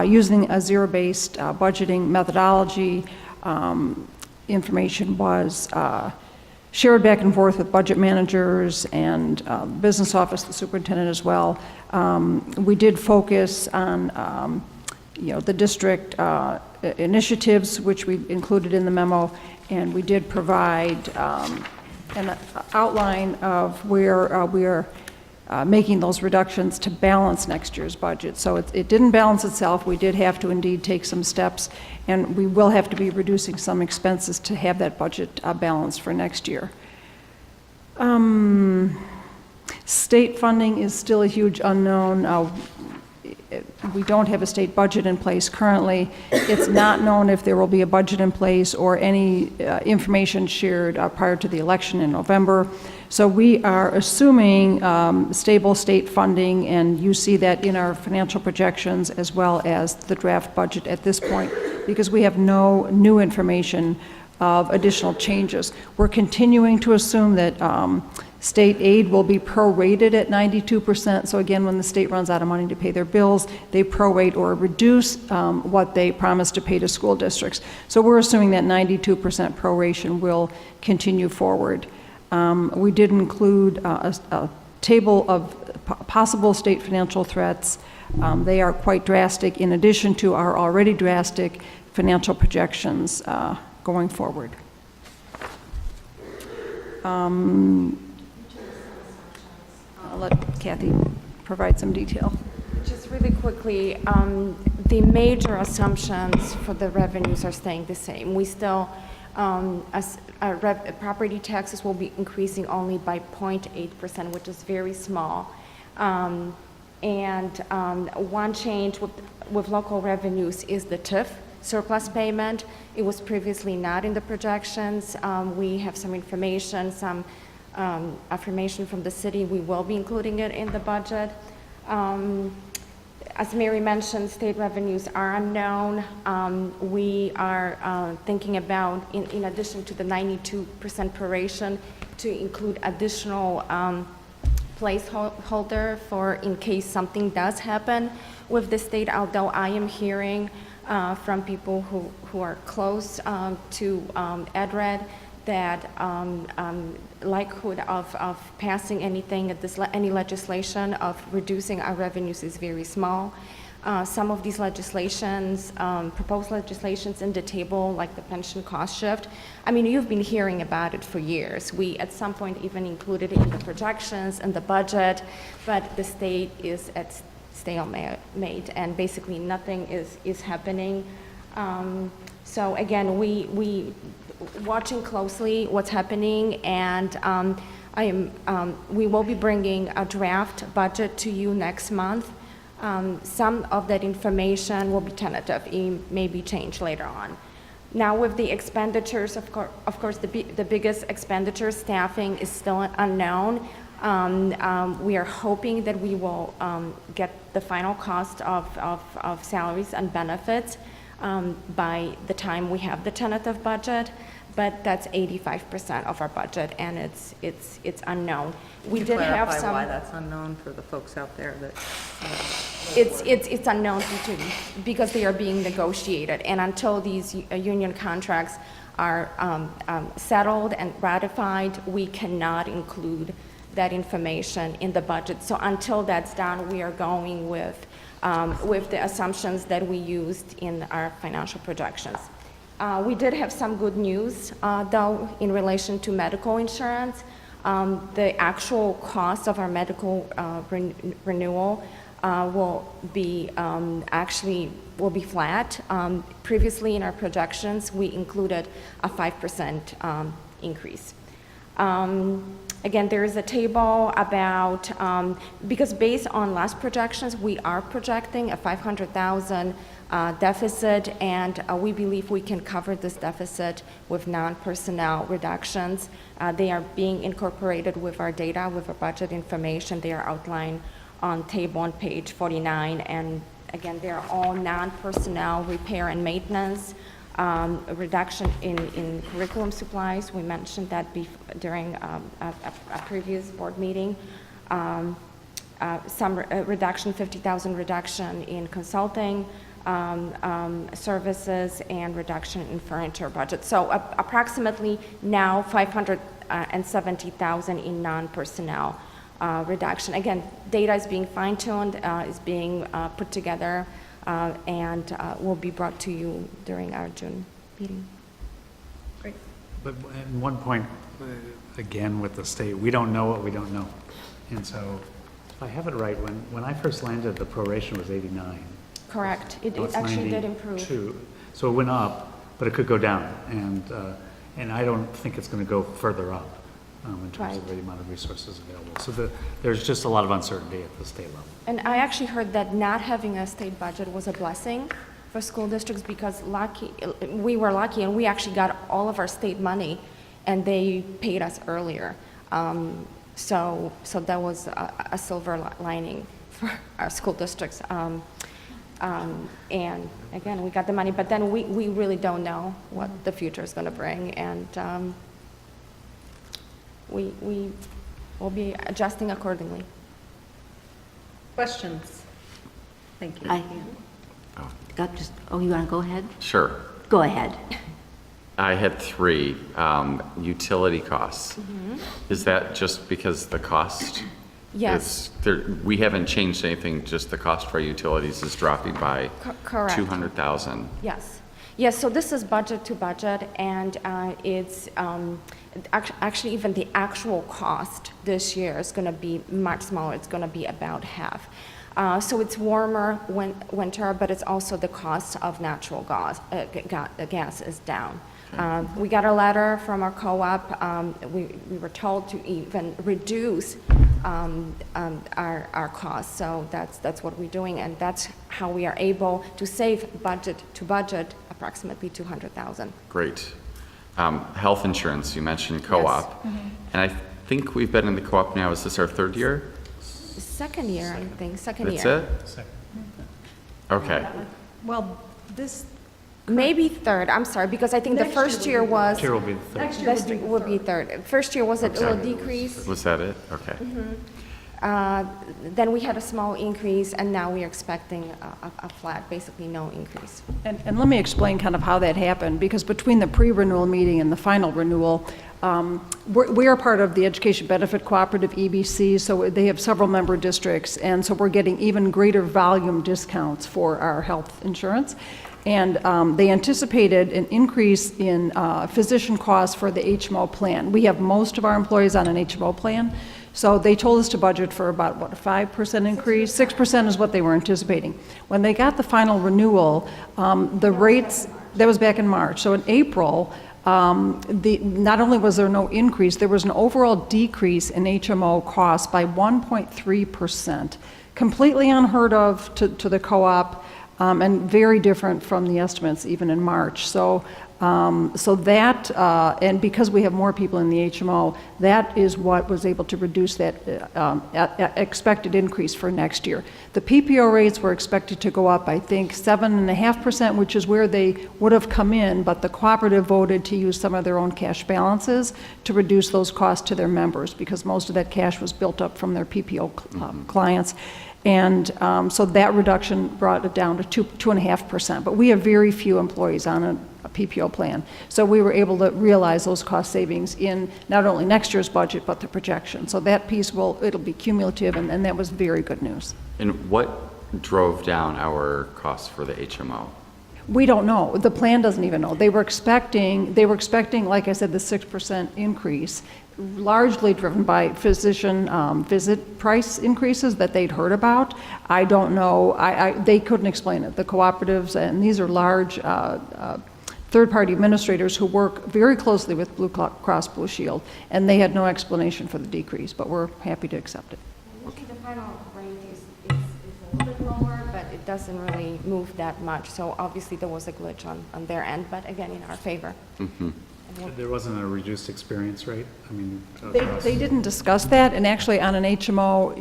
using a zero-based budgeting methodology. Information was shared back and forth with budget managers and business office, the superintendent as well. We did focus on the district initiatives, which we included in the memo, and we did provide an outline of where we are making those reductions to balance next year's budget. So it didn't balance itself. We did have to indeed take some steps, and we will have to be reducing some expenses to have that budget balanced for next year. State funding is still a huge unknown. We don't have a state budget in place currently. It's not known if there will be a budget in place or any information shared prior to the election in November. So we are assuming stable state funding, and you see that in our financial projections as well as the draft budget at this point, because we have no new information of additional changes. We're continuing to assume that state aid will be prorated at 92%. So again, when the state runs out of money to pay their bills, they prorate or reduce what they promise to pay to school districts. So we're assuming that 92% proration will continue forward. We did include a table of possible state financial threats. They are quite drastic in addition to our already drastic financial projections going forward. I'll let Kathy provide some detail. Just really quickly, the major assumptions for the revenues are staying the same. We still, property taxes will be increasing only by 0.8%, which is very small. And one change with local revenues is the TIF surplus payment. It was previously not in the projections. We have some information, some affirmation from the city. We will be including it in the budget. As Mary mentioned, state revenues are unknown. We are thinking about, in addition to the 92% proration, to include additional placeholder for in case something does happen with the state, although I am hearing from people who are close to EdRed that likelihood of passing anything, any legislation of reducing our revenues is very small. Some of these legislations, proposed legislations in the table, like the pension cost shift, I mean, you've been hearing about it for years. We, at some point, even included it in the projections and the budget, but the state is at stalemate, and basically nothing is happening. So again, we watching closely what's happening, and we will be bringing a draft budget to you next month. Some of that information will be tentative. It may be changed later on. Now with the expenditures, of course, the biggest expenditure, staffing, is still unknown. We are hoping that we will get the final cost of salaries and benefits by the time we have the tentative budget, but that's 85% of our budget, and it's unknown. We did have some. Why that's unknown for the folks out there that. It's unknown because they are being negotiated, and until these union contracts are settled and ratified, we cannot include that information in the budget. So until that's done, we are going with the assumptions that we used in our financial projections. We did have some good news, though, in relation to medical insurance. The actual cost of our medical renewal will be flat. Previously in our projections, we included a 5% increase. Again, there is a table about, because based on last projections, we are projecting a 500,000 deficit, and we believe we can cover this deficit with non-personnel reductions. They are being incorporated with our data, with our budget information. They are outlined on table on page 49, and again, they are all non-personnel repair and maintenance A reduction in curriculum supplies, we mentioned that during a previous board meeting. Some reduction, 50,000 reduction in consulting services, and reduction in furniture budget. So approximately now 570,000 in non-personnel reduction. Again, data is being fine-tuned, is being put together, and will be brought to you during our June meeting. But at one point, again, with the state, we don't know what we don't know. And so, if I have it right, when I first landed, the proration was 89. Correct. It Now it's actually did 92. improve. So it went up, but it could go down. And I don't think it's going to go further up in terms of the amount of resources available. So there's just a lot of uncertainty at the state level. And I actually heard that not having a state budget was a blessing for school districts, because we were lucky and we actually got all of our state money and they paid us earlier. So that was a silver lining for our school districts. And again, we got the money, but then we really don't know what the future is going to bring. And we will be adjusting accordingly. Questions? Thank you. You want to go ahead? Sure. Go ahead. I had 3. Utility costs. Is that just because the cost? Yes. We haven't changed anything, just the cost for our utilities is dropping by Correct. 200,000. Yes. Yes, so this is budget to budget, and it's actually even the actual cost this year is going to be much smaller. It's going to be about half. So it's warmer winter, but it's also the cost of natural gas is down. We got a letter from our co-op. We were told to even reduce our costs. So that's what we're doing, and that's how we are able to save budget to budget approximately 200,000. Great. Health insurance, you mentioned co-op. And I think we've been in the co-op now, is this our 3rd year? Second year, I think. Second That's year. it? Okay. Well, this, Maybe third, I'm sorry, because I think the first year was. Next year will be the 3rd. Next year will be third. First year was a little decrease. Was that it? Okay. Then we had a small increase, and now we are expecting a flat, basically no increase. and let me explain kind of how that happened, because between the pre-renewal meeting and the final renewal, we are part of the Education Benefit Cooperative, EBC, so they have several member districts, and so we're getting even greater volume discounts for our health insurance. And they anticipated an increase in physician costs for the HMO plan. We have most of our employees on an HMO plan, so they told us to budget for about, what, a 5% increase? 6% is what they were anticipating. When they got the final renewal, the rates, that was back in March, so in April, not only was there no increase, there was an overall decrease in HMO costs by 1.3%, completely unheard of to the co-op, and very different from the estimates even in March. So that, and because we have more people in the HMO, that is what was able to reduce that expected increase for next year. The PPO rates were expected to go up, I think, 7.5%, which is where they would have come in, but the cooperative voted to use some of their own cash balances to reduce those costs to their members, because most of that cash was built up from their PPO clients. And so that reduction brought it down to 2.5%. But we have very few employees on a PPO plan. So we were able to realize those cost savings in not only next year's budget, but the projection. So that piece it'll be cumulative, and that was very good news. And what drove down our costs for the HMO? We don't know. The plan doesn't even know. They were expecting, like I said, the 6% increase, largely driven by physician visit price increases that they'd heard about. I don't know. They couldn't explain it. The cooperatives, and these are large third-party administrators who work very closely with Blue Cross Blue Shield, and they had no explanation for the decrease, but we're happy to accept it. The final rate is a little bit lower, but it doesn't really move that much. So obviously there was a glitch on their end, but again, in our favor. There wasn't a reduced experience rate? I mean, They didn't discuss that, and actually on an HMO,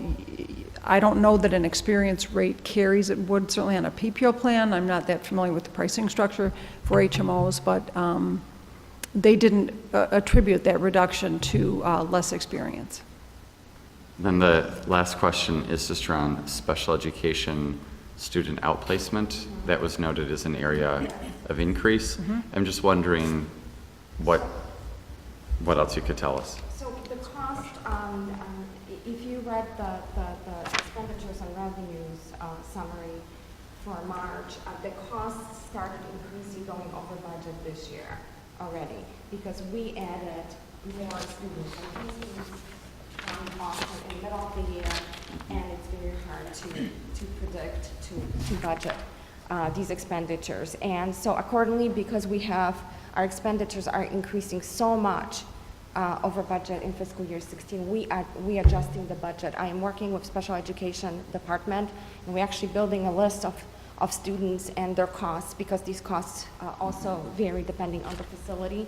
I don't know that an experience rate carries. It would certainly on a PPO plan. I'm not that familiar with the pricing structure for HMOs, but they didn't attribute that reduction to less experience. Then the last question is just around special education student outplacement. That was noted as an area of increase. I'm just wondering what else you could tell us. So the cost, if you read the expenditures and revenues summary for March, the costs started increasing going over budget this year already because we added more students. And these students come often in the middle of the year, and it's very hard to predict, to budget these expenditures. And so accordingly, because our expenditures are increasing so much over budget in fiscal year 16, we adjusting the budget. I am working with special education department, and we're actually building a list of students and their costs, because these costs also vary depending on the facility,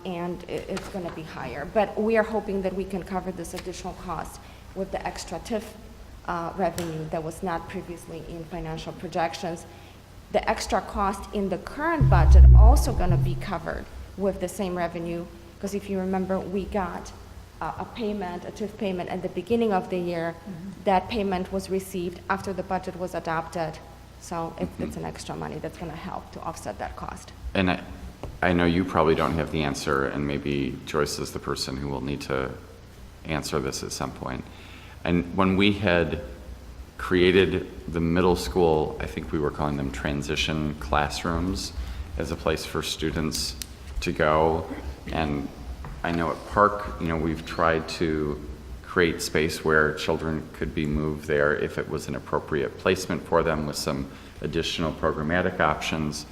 and it's going to be higher. But we are hoping that we can cover this additional cost with the extra TIF revenue that was not previously in financial projections. The extra cost in the current budget also going to be covered with the same revenue, because if you remember, we got a TIF payment at the beginning of the year. That payment was received after the budget was adopted. So it's an extra money that's going to help to offset that cost. And I know you probably don't have the answer, and maybe Joyce is the person who will need to answer this at some point. And when we had created the middle school, I think we were calling them transition classrooms as a place for students to go. And I know at Park, we've tried to create space where children could be moved there if it was an appropriate placement for them with some additional programmatic options.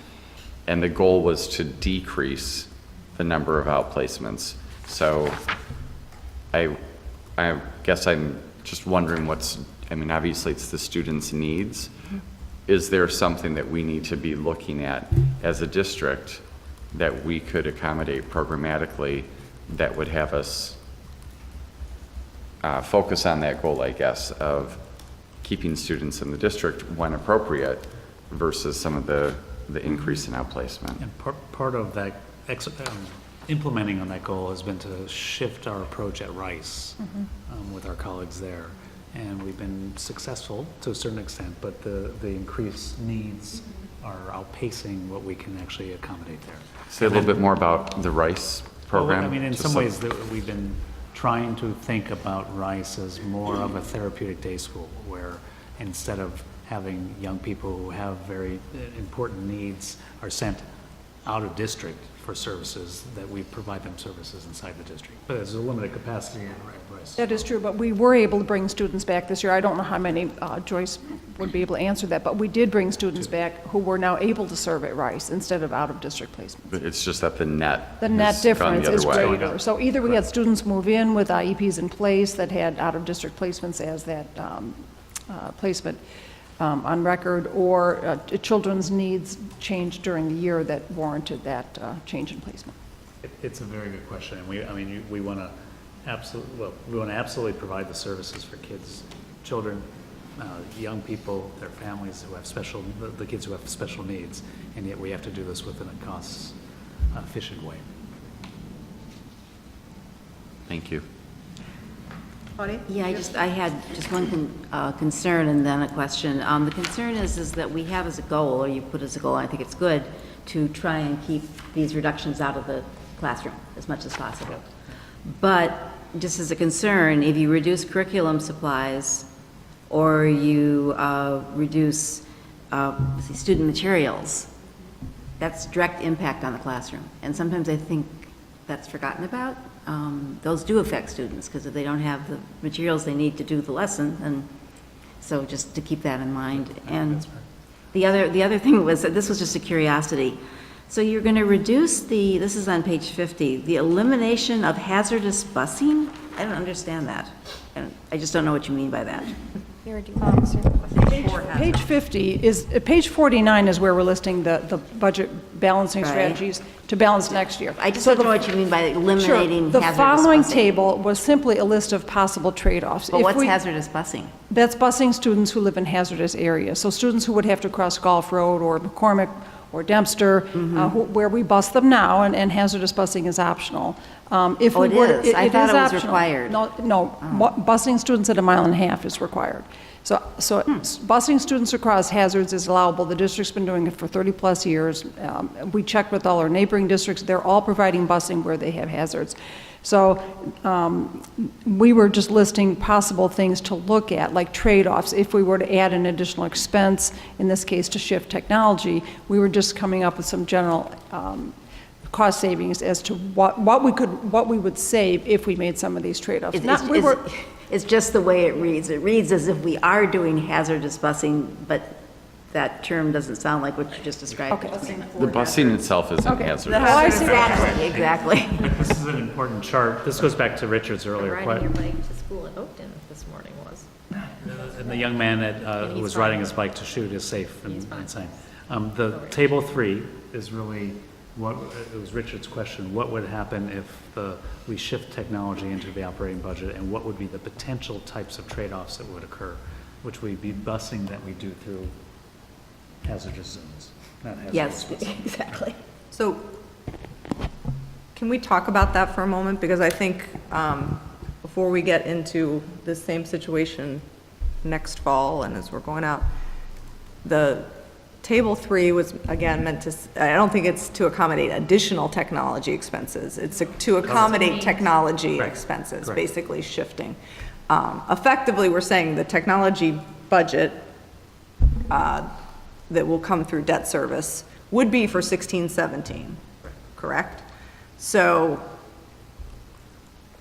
And the goal was to decrease the number of outplacements. So I guess I'm just wondering obviously it's the students' needs. Is there something that we need to be looking at as a district that we could accommodate programmatically that would have us focus on that goal, I guess, of keeping students in the district when appropriate versus some of the increase in outplacement? And part of that, implementing on that goal has been to shift our approach at Rice with our colleagues there. And we've been successful to a certain extent, but the increased needs are outpacing what we can actually accommodate there. Say a little bit more about the Rice program. Well, in some ways, we've been trying to think about Rice as more of a therapeutic day school, where instead of having young people who have very important needs are sent out of district for services, that we provide them services inside the district. But there's a limited capacity at Rice. That is true, but we were able to bring students back this year. I don't know how many, Joyce would be able to answer that, but we did bring students back who were now able to serve at Rice instead of out-of-district placements. But it's just that the net The net has gone difference the is other way. greater. So either we had students move in with IEPs in place that had out-of-district placements as that placement on record, or children's needs changed during the year that warranted that change in placement. It's a very good question, and we want to absolutely provide the services for kids, children, young people, their families who have the kids who have special needs, and yet we have to do this within a cost-efficient way. Thank you. Yeah, I had just one concern and then a question. The concern is that we have as a goal, or you put as a goal, and I think it's good, to try and keep these reductions out of the classroom as much as possible. But just as a concern, if you reduce curriculum supplies or you reduce student materials, that's direct impact on the classroom. And sometimes I think that's forgotten about. Those do affect students, because if they don't have the materials they need to do the lesson, and so just to keep that in mind. And the other thing was, this was just a curiosity. So you're going to reduce this is on page 50, the elimination of hazardous busing? I don't understand that. And I just don't know what you mean by that. Page 50 is, page 49 is where we're listing the budget balancing Right. strategies. to balance next year. I just So don't know the- what you mean by Sure. eliminating The hazardous following busing. table was simply a list of possible trade-offs. But If what's we- hazardous busing? That's busing students who live in hazardous areas. So students who would have to cross Gulf Road or McCormick or Dempster, where we bus them now, and hazardous busing is optional. If Oh, we it were- is? I thought is it was optional. required. No, busing students at 1.5 miles is required. So busing students across hazards is allowable. The district's been doing it for 30-plus years. We checked with all our neighboring districts. They're all providing busing where they have hazards. So we were just listing possible things to look at, like trade-offs. If we were to add an additional expense, in this case to shift technology, we were just coming up with some general cost savings as to what we would save if we made some of these trade-offs. It's just the way it reads. It reads as if we are doing hazardous busing, but that term doesn't sound like what you just described. The busing itself isn't Okay. hazardous. Exactly. This is an important chart. This goes back to Richard's earlier Riding your question. bike to school at Oakton this morning was. And the young man who was riding his bike to shoot is safe and sane. The table 3 is really what, it was Richard's question, what would happen if we shift technology into the operating budget, and what would be the potential types of trade-offs that would occur, which would be busing that we do through hazardous zones, not hazardous Yes, busing. exactly. So can we talk about that for a moment? Because I think before we get into this same situation next fall and as we're going out, the Table 3 was, again, meant to, I don't think it's to accommodate additional technology expenses. It's to accommodate technology expenses, Correct. basically shifting. Effectively, we're saying the technology budget that will come through debt service would be for 16-17, correct? So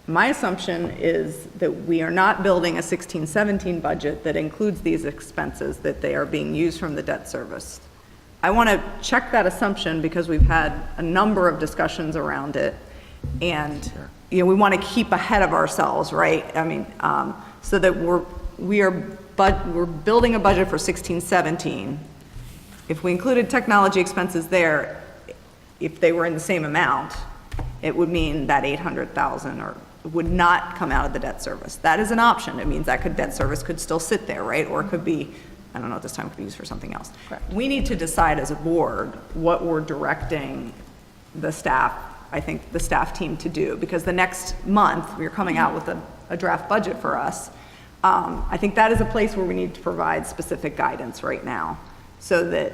my assumption is that we are not building a 16-17 budget that includes these expenses, that they are being used from the debt service. I want to check that assumption because we've had a number of discussions around it, and we want to keep ahead of ourselves, right? I mean, so that we're building a budget for 16-17. If we included technology expenses there, if they were in the same amount, it would mean that 800,000 or would not come out of the debt service. That is an option. It means that debt service could still sit there, right? Or it could be, I don't know, at this time it could be used for something else. We need to decide as a board what we're directing the staff, I think the staff team to do, because the next month we're coming out with a draft budget for us. I think that is a place where we need to provide specific guidance right now, so that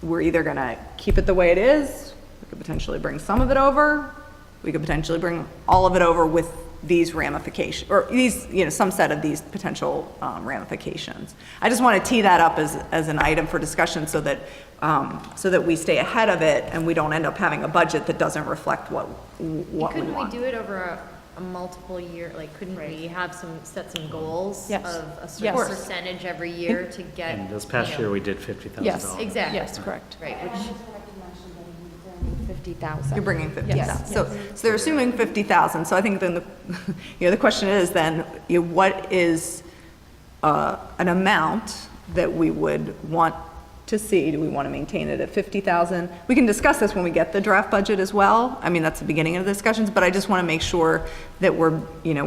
we're either going to keep it the way it is, we could potentially bring some of it over, we could potentially bring all of it over with these ramifications, or these, some set of these potential ramifications. I just want to tee that up as an item for discussion so that we stay ahead of it and we don't end up having a budget that doesn't reflect what we Couldn't we want. do it over a multiple year, like, couldn't we have set some goals Yes. of a certain Yes. percentage every year to get? And this past year, we did $50,000. Yes, Exactly. yes, correct. Right, which, 50,000. You're bringing 50,000. Yes. So they're assuming 50,000. So I think then the question is then, what is an amount that we would want to see? Do we want to maintain it at 50,000? We can discuss this when we get the draft budget as well. I mean, that's the beginning of the discussions, but I just want to make sure that we're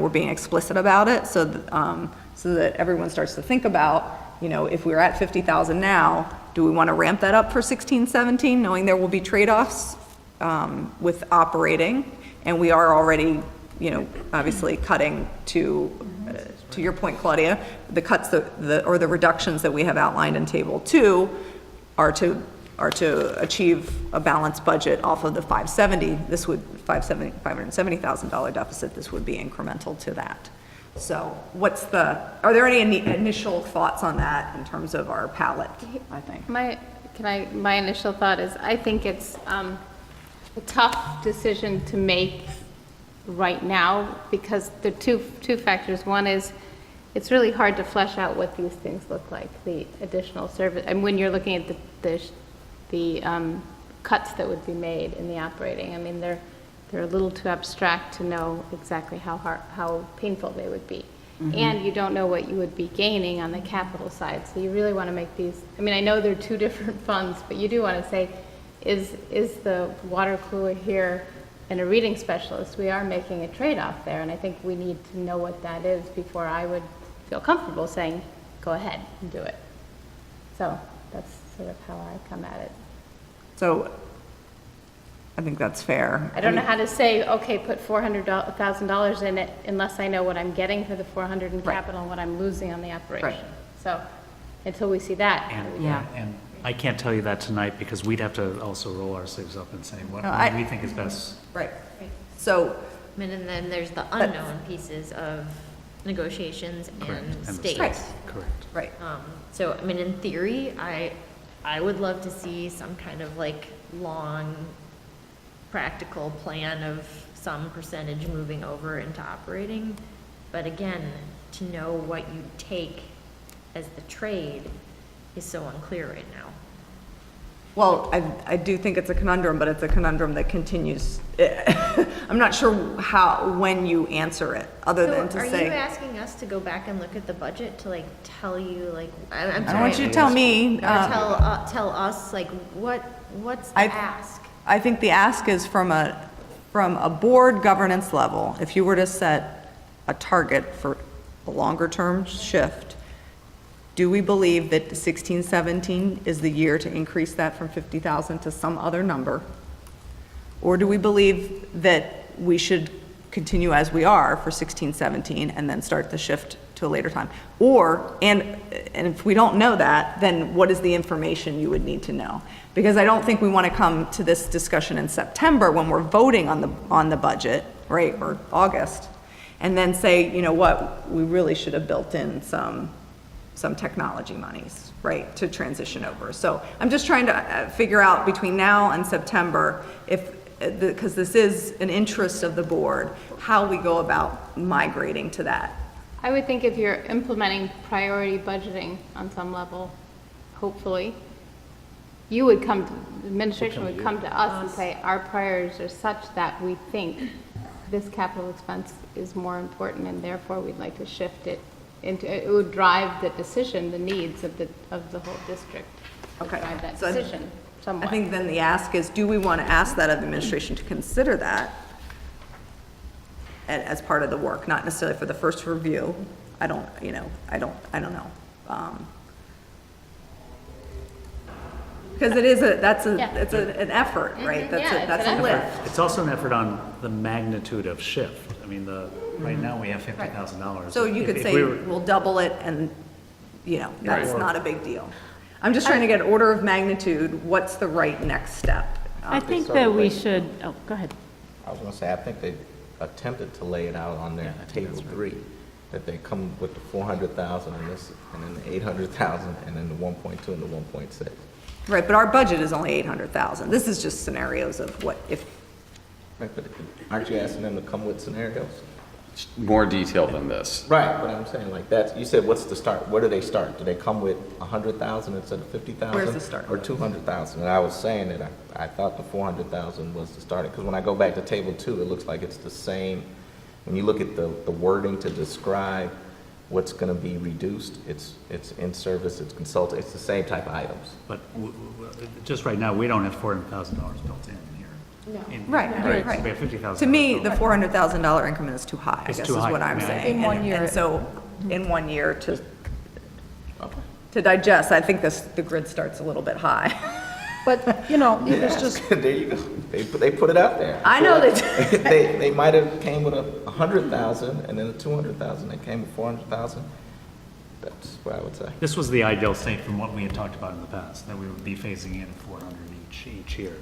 being explicit about it so that everyone starts to think about, if we're at 50,000 now, do we want to ramp that up for 16, 17, knowing there will be trade-offs with operating? And we are already, obviously cutting to your point, Claudia, the cuts, or the reductions that we have outlined in Table 2 are to achieve a balanced budget off of the 570. This would, $570,000 deficit, this would be incremental to that. So are there any initial thoughts on that in terms of our palette, I think? My initial thought is, I think it's a tough decision to make right now, because there are two factors. One is, it's really hard to flesh out what these things look like, the additional service, and when you're looking at the cuts that would be made in the operating, I mean, they're a little too abstract to know exactly how painful they would be. Mm-hmm. And you don't know what you would be gaining on the capital side, so you really want to make these, I mean, I know they're two different funds, but you do want to say, is the water cooler here and a reading specialist? We are making a trade-off there, and I think we need to know what that is before I would feel comfortable saying, go ahead and do it. So that's sort of how I come at it. So I think that's fair. I don't know how to say, okay, put $400,000 in it unless I know what I'm getting for the 400 in capital and what I'm losing on the operation. So until we see that, how do we do it? And I can't tell you that tonight because we'd have to also roll our sleeves up and say what we think is best. Right. So. I mean, and then there's the unknown pieces of negotiations and the states. Correct. Right. So, I mean, in theory, I would love to see some kind of like long, practical plan of some percentage moving over into operating. But again, to know what you take as the trade is so unclear right now. Well, I do think it's a conundrum, but it's a conundrum that continues. I'm not sure when you answer it, other than to say. Are you asking us to go back and look at the budget to like tell you like, I'm sorry. I don't want you to tell me. Or tell us like what's the ask? I think the ask is from a board governance level. If you were to set a target for a longer term shift, do we believe that 16-17 is the year to increase that from 50,000 to some other number? Or do we believe that we should continue as we are for 16-17 and then start the shift to a later time? Or, and if we don't know that, then what is the information you would need to know? Because I don't think we want to come to this discussion in September when we're voting on the budget, right, or August, and then say, you know what, we really should have built in some technology monies, right, to transition over. So I'm just trying to figure out between now and September, because this is an interest of the board, how we go about migrating to that. I would think if you're implementing priority budgeting on some level, hopefully, you would come, the administration would come to us and say, our priorities are such that we think this capital expense is more important and therefore we'd like to shift it into, it would drive the decision, the needs of the whole district. Okay. Drive that So decision somewhat. I think then the ask is, do we want to ask that of the administration to consider that as part of the work, not necessarily for the first review? I don't know. Because it is it's an effort, right? That's a lift. It's also an effort on the magnitude of shift. I mean, right now we have $50,000. So you could say, we'll double it and, that's not a big deal. I'm just trying to get order of magnitude, what's the right next step? I think that we should, go ahead. I was gonna say, I think they attempted to lay it out on their table 3, that they come with the 400,000 and this, and then the 800,000, and then the 1.2 and the 1.6. Right, but our budget is only 800,000. This is just scenarios of what if. Right, but aren't you asking them to come with scenarios? More detailed than this. Right, but I'm saying like that, you said what's the start? Where do they start? Do they come with 100,000 instead of 50,000? Where's the start? Or 200,000? And I was saying that I thought the 400,000 was the start, because when I go back to table 2, it looks like it's the same. When you look at the wording to describe what's going to be reduced, it's in service, it's consulting, it's the same type of items. But just right now, we don't have $400,000 built in here. No. Right. So we have $50,000. To me, the $400,000 increment is too high, I It's guess too is high. what I'm Yeah. saying. In 1 year. And so, in 1 year to digest, I think the grid starts a little bit high. But, it was just, There you go. They put it out there. I know they They might have came with 100,000 and then a 200,000. They came with 400,000. That's what I would say. This was the ideal state from what we had talked about in the past, that we would be phasing in 400 each year.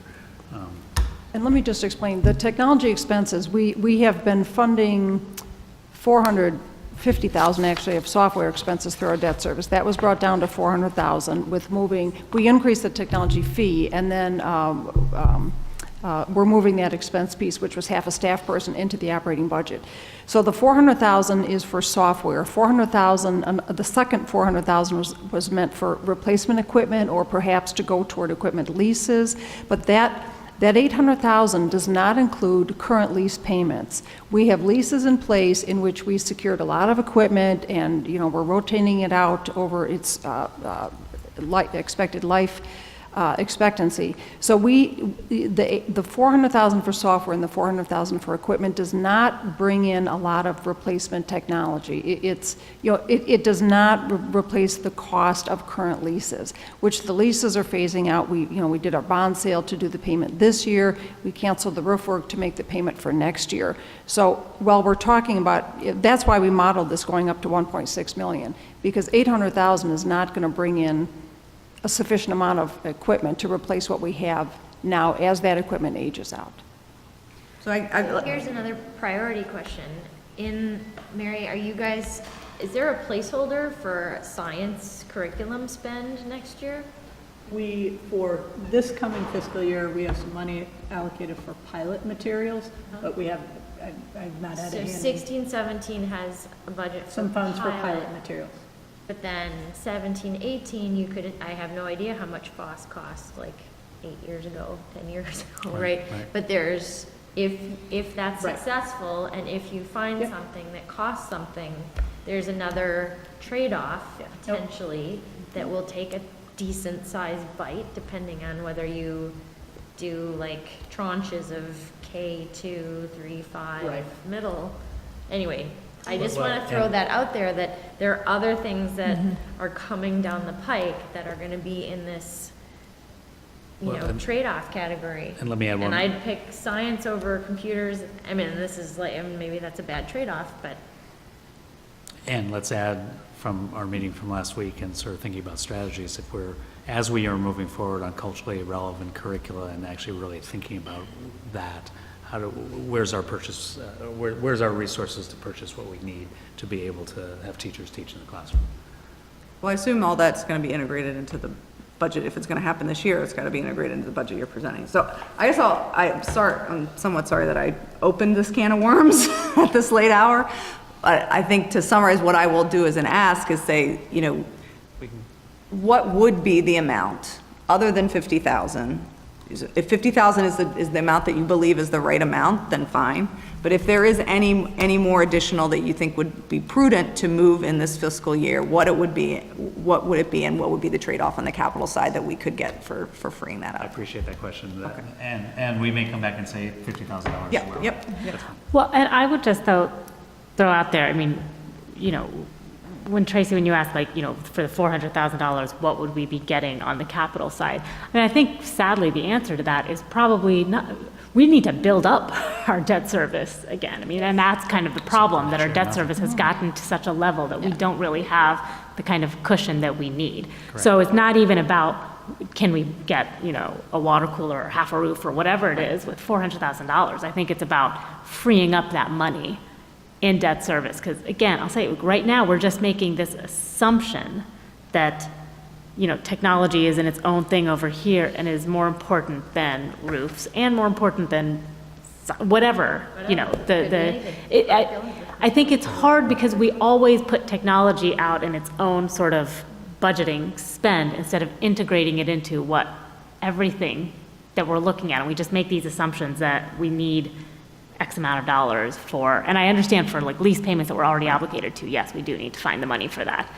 and let me just explain, the technology expenses, we have been funding 450,000 actually of software expenses through our debt service. That was brought down to 400,000 with moving, we increased the technology fee, and then we're moving that expense piece, which was half a staff person, into the operating budget. So the 400,000 is for software. 400,000, the second 400,000 was meant for replacement equipment or perhaps to go toward equipment leases, but that 800,000 does not include current lease payments. We have leases in place in which we secured a lot of equipment, and we're rotating it out over its expected life expectancy. So the 400,000 for software and the 400,000 for equipment does not bring in a lot of replacement technology. It does not replace the cost of current leases, which the leases are phasing out. We did our bond sale to do the payment this year. We canceled the roof work to make the payment for next year. So while we're talking about, that's why we modeled this going up to 1.6 million, because 800,000 is not going to bring in a sufficient amount of equipment to replace what we have now as that equipment ages out. So Here's another priority question. Mary, is there a placeholder for science curriculum spend next year? For this coming fiscal year, we have some money allocated for pilot materials, but we have, I've not had So a hand. 16, 17 has a budget for Some funds for pilot materials. But then 17, 18, I have no idea how much FOSS cost, like 8 years ago, 10 years ago, right? But if that's Right. successful, and if you find something that costs something, there's another trade-off potentially that will take a decent sized bite, depending on whether you do like tranches of K2, 3, 5, Right. middle. Anyway, I just want to throw that out there, that there are other things that are coming down the pike that are going to be in this, trade-off category. And let me add one. And I'd pick science over computers. I mean, this is like, maybe that's a bad trade-off, but. And let's add from our meeting from last week and sort of thinking about strategies, as we are moving forward on culturally relevant curricula and actually really thinking about that, where's our purchase, where's our resources to purchase what we need to be able to have teachers teach in the classroom? Well, I assume all that's going to be integrated into the budget. If it's going to happen this year, it's got to be integrated into the budget you're presenting. So I guess I'm somewhat sorry that I opened this can of worms at this late hour. But I think to summarize, what I will do as an ask is say, what would be the amount other than 50,000? If 50,000 is the amount that you believe is the right amount, then fine. But if there is any more additional that you think would be prudent to move in this fiscal year, what would it be, and what would be the trade-off on the capital side that we could get for freeing that up? I appreciate that question. And we may come back and say $50,000. Yep. Well, and I would just throw out there, I mean, when Tracy, when you asked, for the $400,000, what would we be getting on the capital side? I mean, I think sadly the answer to that is probably not. We need to build up our debt service again. I mean, and that's kind of the problem, that our debt service has gotten to such a level that we don't really have the kind of cushion that we need. Correct. So it's not even about, can we get, a water cooler or half a roof or whatever it is with $400,000. I think it's about freeing up that money in debt service, because again, I'll say right now we're just making this assumption that technology is in its own thing over here and is more important than roofs and more important than whatever. I think it's hard because we always put technology out in its own sort of budgeting spend instead of integrating it into everything that we're looking at, and we just make these assumptions that we need X amount of dollars for, and I understand for lease payments that we're already obligated to, yes, we do need to find the money for that.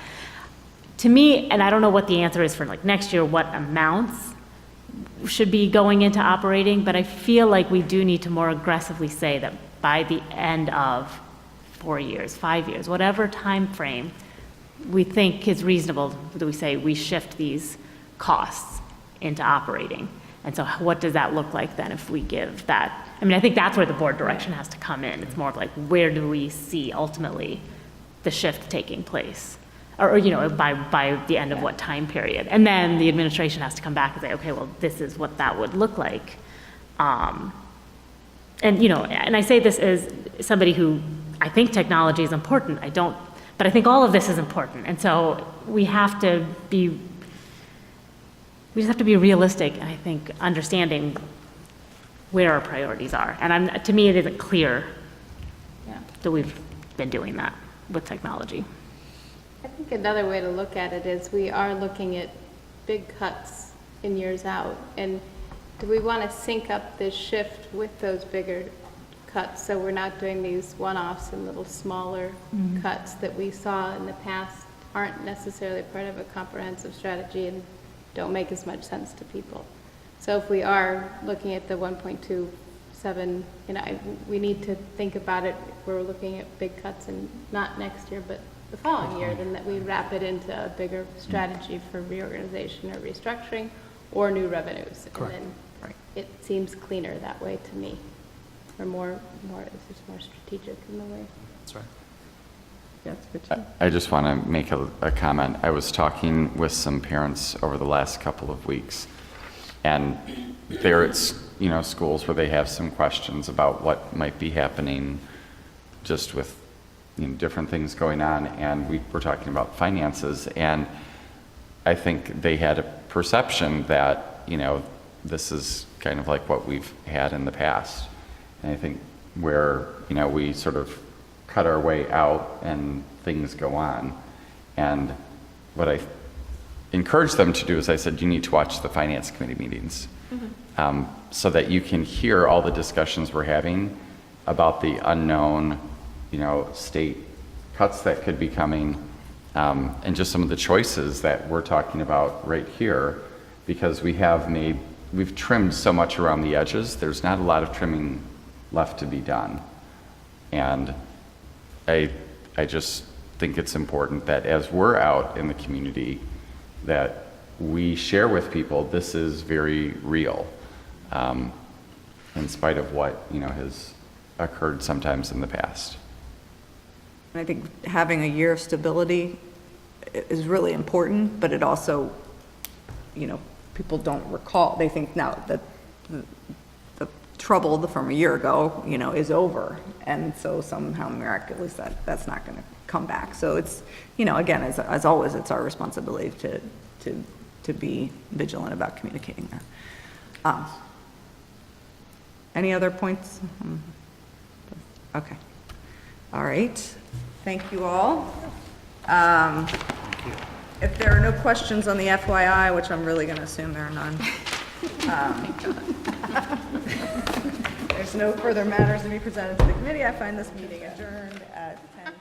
To me, and I don't know what the answer is for next year, what amounts should be going into operating, but I feel like we do need to more aggressively say that by the end of 4 years, 5 years, whatever time frame we think is reasonable, that we say we shift these costs into operating. And so what does that look like then if we give that? I mean, I think that's where the board direction has to come in. It's more of where do we see ultimately the shift taking place? Or by the end of what time period? And then the administration has to come back and say, okay, well, this is what that would look like. And I say this as somebody who, I think technology is important. But I think all of this is important. And so we just have to be realistic, and I think understanding where our priorities are. And to me, it isn't clear that we've been doing that with technology. I think another way to look at it is we are looking at big cuts in years out. And do we want to sync up this shift with those bigger cuts so we're not doing these one-offs and little smaller cuts that we saw in the past aren't necessarily part of a comprehensive strategy and don't make as much sense to people. So if we are looking at the 1.27, we need to think about it, if we're looking at big cuts and not next year, but the following year, then that we wrap it into a bigger strategy for reorganization or restructuring or new revenues. Correct. And then it seems cleaner that way to me, or it's just more strategic in the way. That's right. I just want to make a comment. I was talking with some parents over the last couple of weeks, and they're at schools where they have some questions about what might be happening just with different things going on, and we were talking about finances, and I think they had a perception that this is kind of like what we've had in the past, and I think where we sort of cut our way out and things go on. And what I encouraged them to do is I said, you need to watch the finance committee meetings so that you can hear all the discussions we're having about the unknown, state cuts that could be coming, and just some of the choices that we're talking about right here, because we've trimmed so much around the edges. There's not a lot of trimming left to be done. And I just think it's important that as we're out in the community, that we share with people this is very real, in spite of what has occurred sometimes in the past. And I think having a year of stability is really important, but it also, people don't recall. They think now that the trouble from a year ago, is over. And so somehow miraculously that's not going to come back. So it's, again, as always, it's our responsibility to be vigilant about communicating that. Any other points? Okay. All right. Thank you all. If there are no questions on the FYI, which I'm really going to assume there are none. There's no further matters to be presented to the committee. I find this meeting adjourned at 10:00.